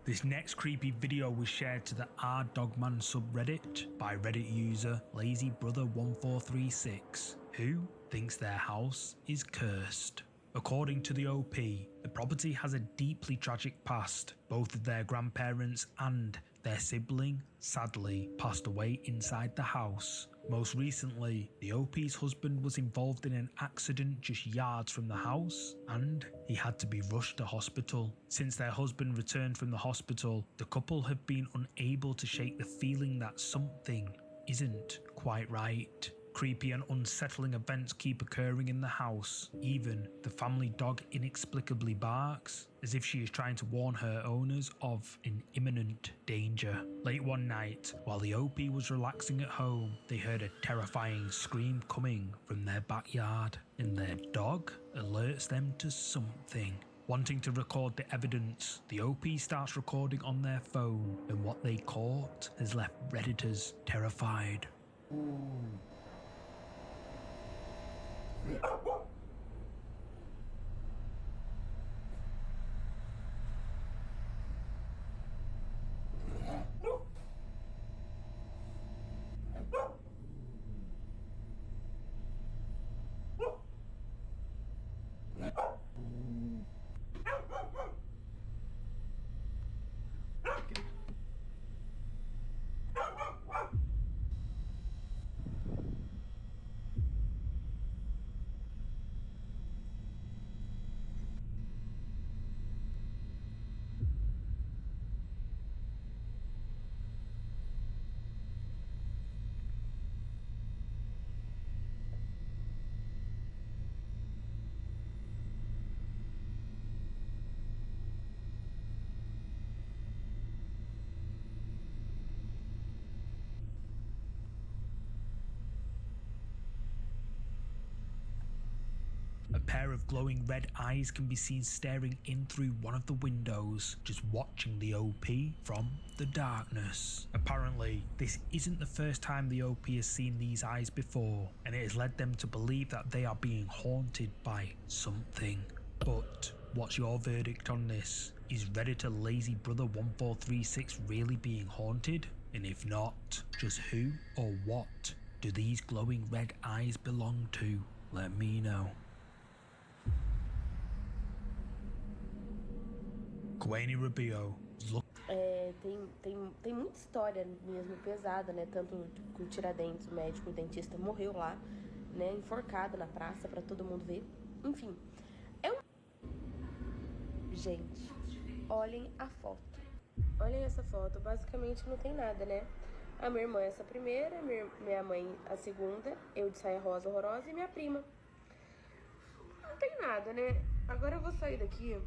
This next creepy video was shared to the rdogman subreddit by Reddit user LazyBrother1436, who thinks their house is cursed. According to the OP, the property has a deeply tragic past. Both of their grandparents and Their sibling, sadly, passed away inside the house. Most recently, the OP's husband was involved in an accident just yards from the house, and he had to be rushed to hospital. Since their husband returned from the hospital, the couple have been unable to shake the feeling that something isn't quite right. Creepy and unsettling events keep occurring in the house. Even the family dog inexplicably barks, as if she is trying to warn her owners of an imminent danger. Late one night, while the OP was relaxing at home, they heard a terrifying scream coming from their backyard, and their dog alerts them to something. Wanting to record the evidence, the OP starts recording on their phone, and what they caught has left Redditors terrified. A pair of glowing red eyes can be seen staring in through one of the windows, just watching the OP from the darkness. Apparently, this isn't the first time the OP has seen these eyes before, and it has led them to believe that they are being haunted by something. But what's your verdict on this? Is Redditor Lazy Brother 1436 really being haunted? And if not, just who or what do these glowing red eyes belong to? Let me know. Quaini Rubio. Tem muita história mesmo pesada, né? Tanto com o Tiradentes, o médico, o dentista morreu lá, né? Enforcado na praça pra todo mundo ver. Enfim, Gente, olhem a foto. Olhem essa foto, basicamente não tem nada, né? A minha irmã é essa primeira, minha mãe a segunda, eu de saia rosa horrorosa e minha prima. Não tem nada, né? Agora eu vou sair daqui.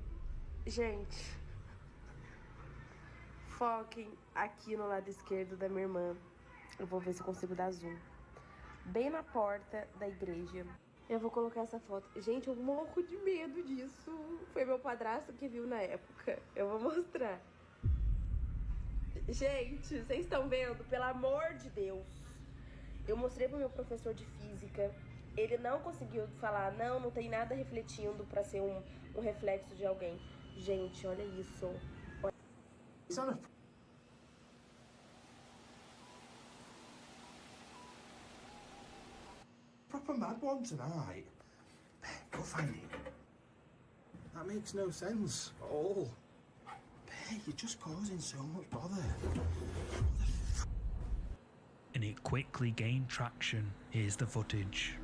Gente, foquem aqui no lado esquerdo da minha irmã. Eu vou ver se eu consigo dar zoom. Bem na porta da igreja. Eu vou colocar essa foto. Gente, eu morro de medo disso. Foi meu padrasto que viu na época. Eu vou mostrar. Gente, vocês estão vendo? Pelo amor de Deus. Eu mostrei pro meu professor de física. Ele não conseguiu falar, não tem nada refletindo pra ser um reflexo de alguém. Gente, olha isso. Olha. Proper mad one tonight. Go find him. That makes no sense at all. You're just causing so much bother. And it quickly gained traction. Here's the footage.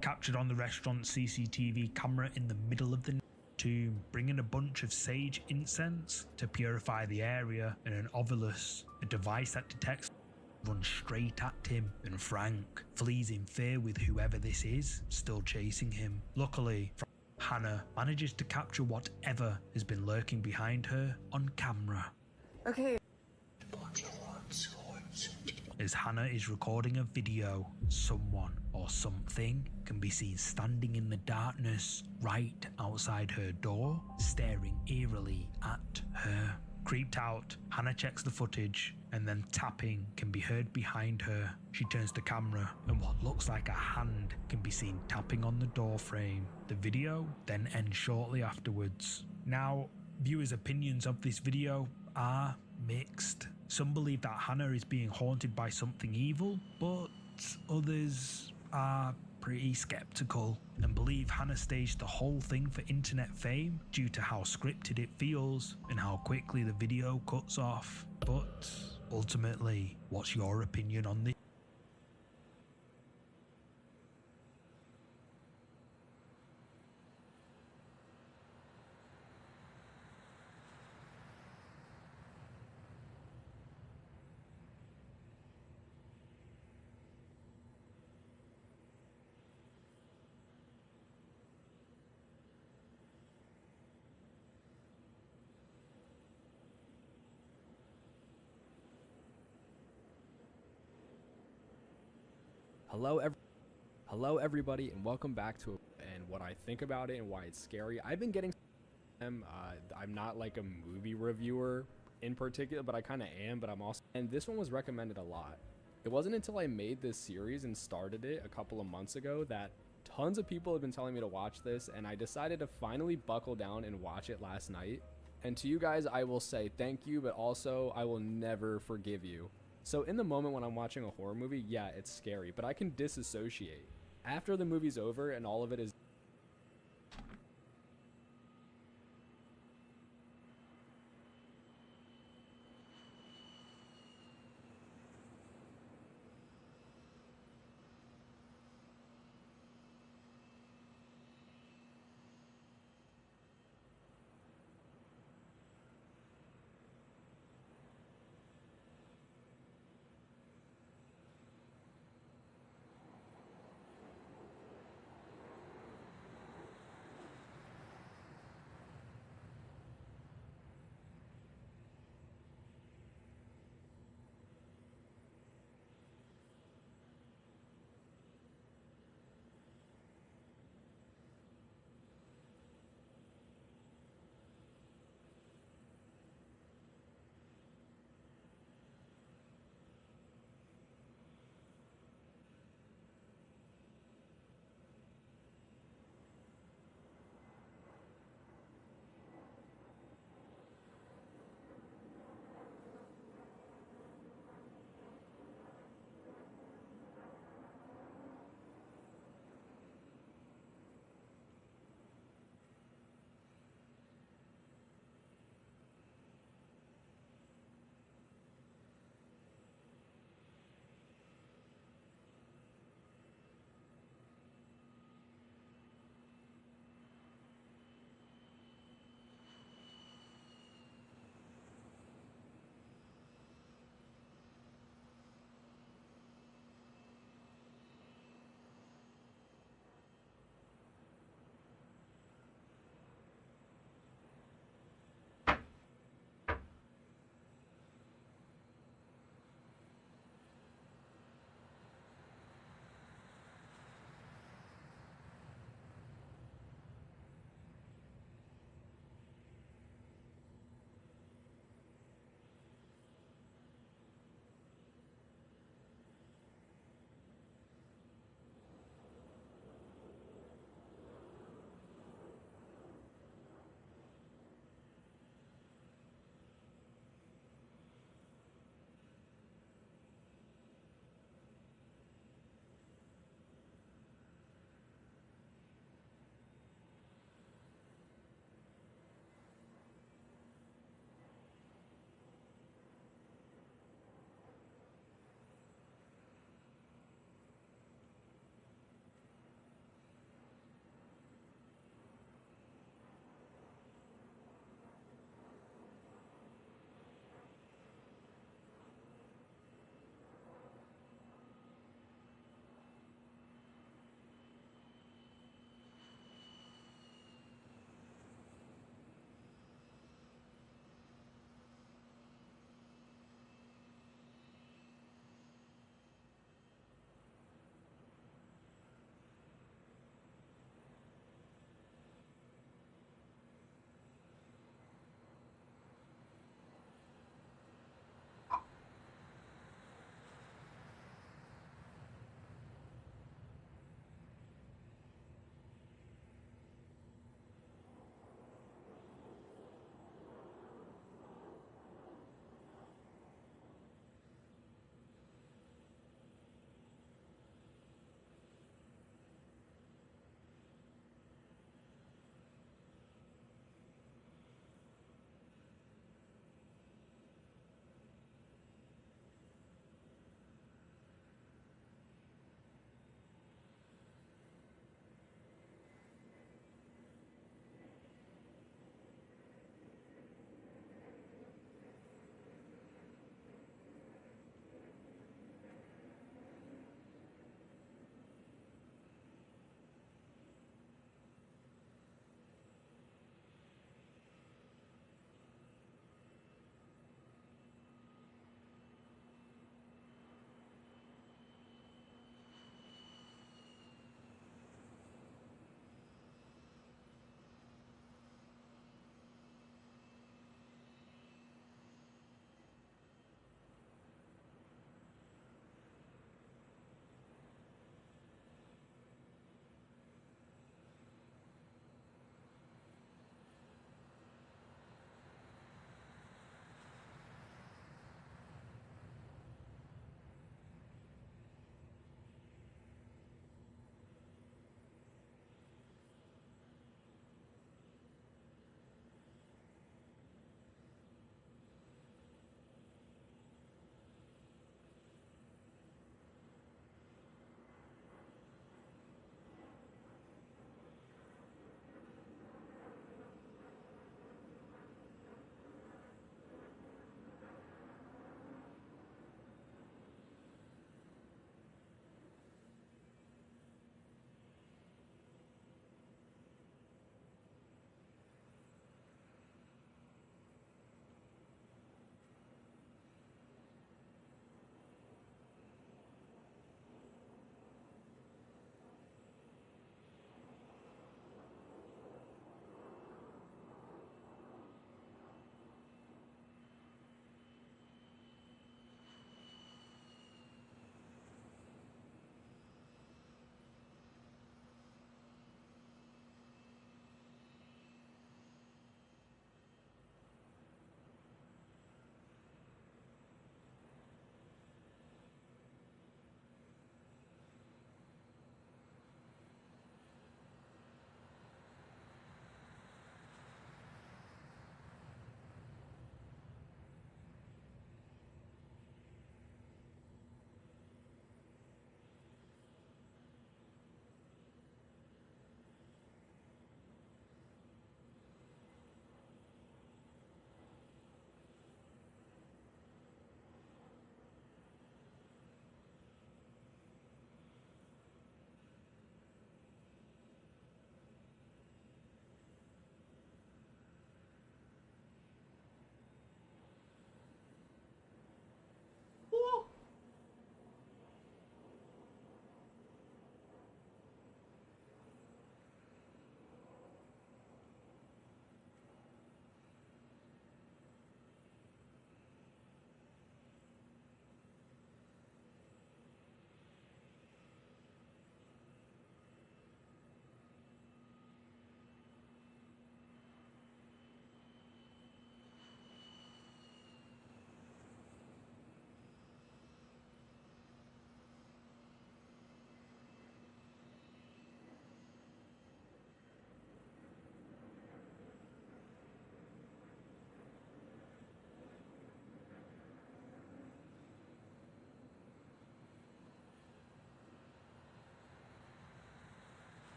Captured on the restaurant CCTV camera in the middle of the tomb, bringing a bunch of sage incense to purify the area, and an ovilus, a device that detects, runs straight at him, and Frank flees in fear with whoever this is still chasing him. Luckily, Hannah manages to capture whatever has been lurking behind her on camera. Okay. As Hannah is recording a video, someone or something can be seen standing in the darkness right outside her door, staring eerily at her. Creeped out, Hannah checks the footage, and then tapping can be heard behind her. She turns the camera, and what looks like a hand can be seen tapping on the door frame. The video then ends shortly afterwards. Now, viewers' opinions of this video are mixed. Some believe that Hannah is being haunted by something evil, but others are pretty skeptical and believe Hannah staged the whole thing for internet fame due to how scripted it feels and how quickly the video cuts off. But ultimately, what's your opinion on this? Hello everybody, and welcome back to and what I think about it and why it's scary. I've been getting I'm not like a movie reviewer in particular, but I kind of am, but I'm also, and this one was recommended a lot. It wasn't until I made this series and started it a couple of months ago that tons of people have been telling me to watch this, and I decided to finally buckle down and watch it last night. And to you guys, I will say thank you, but also I will never forgive you. So in the moment when I'm watching a horror movie, yeah, it's scary, but I can disassociate. After the movie's over and all of it is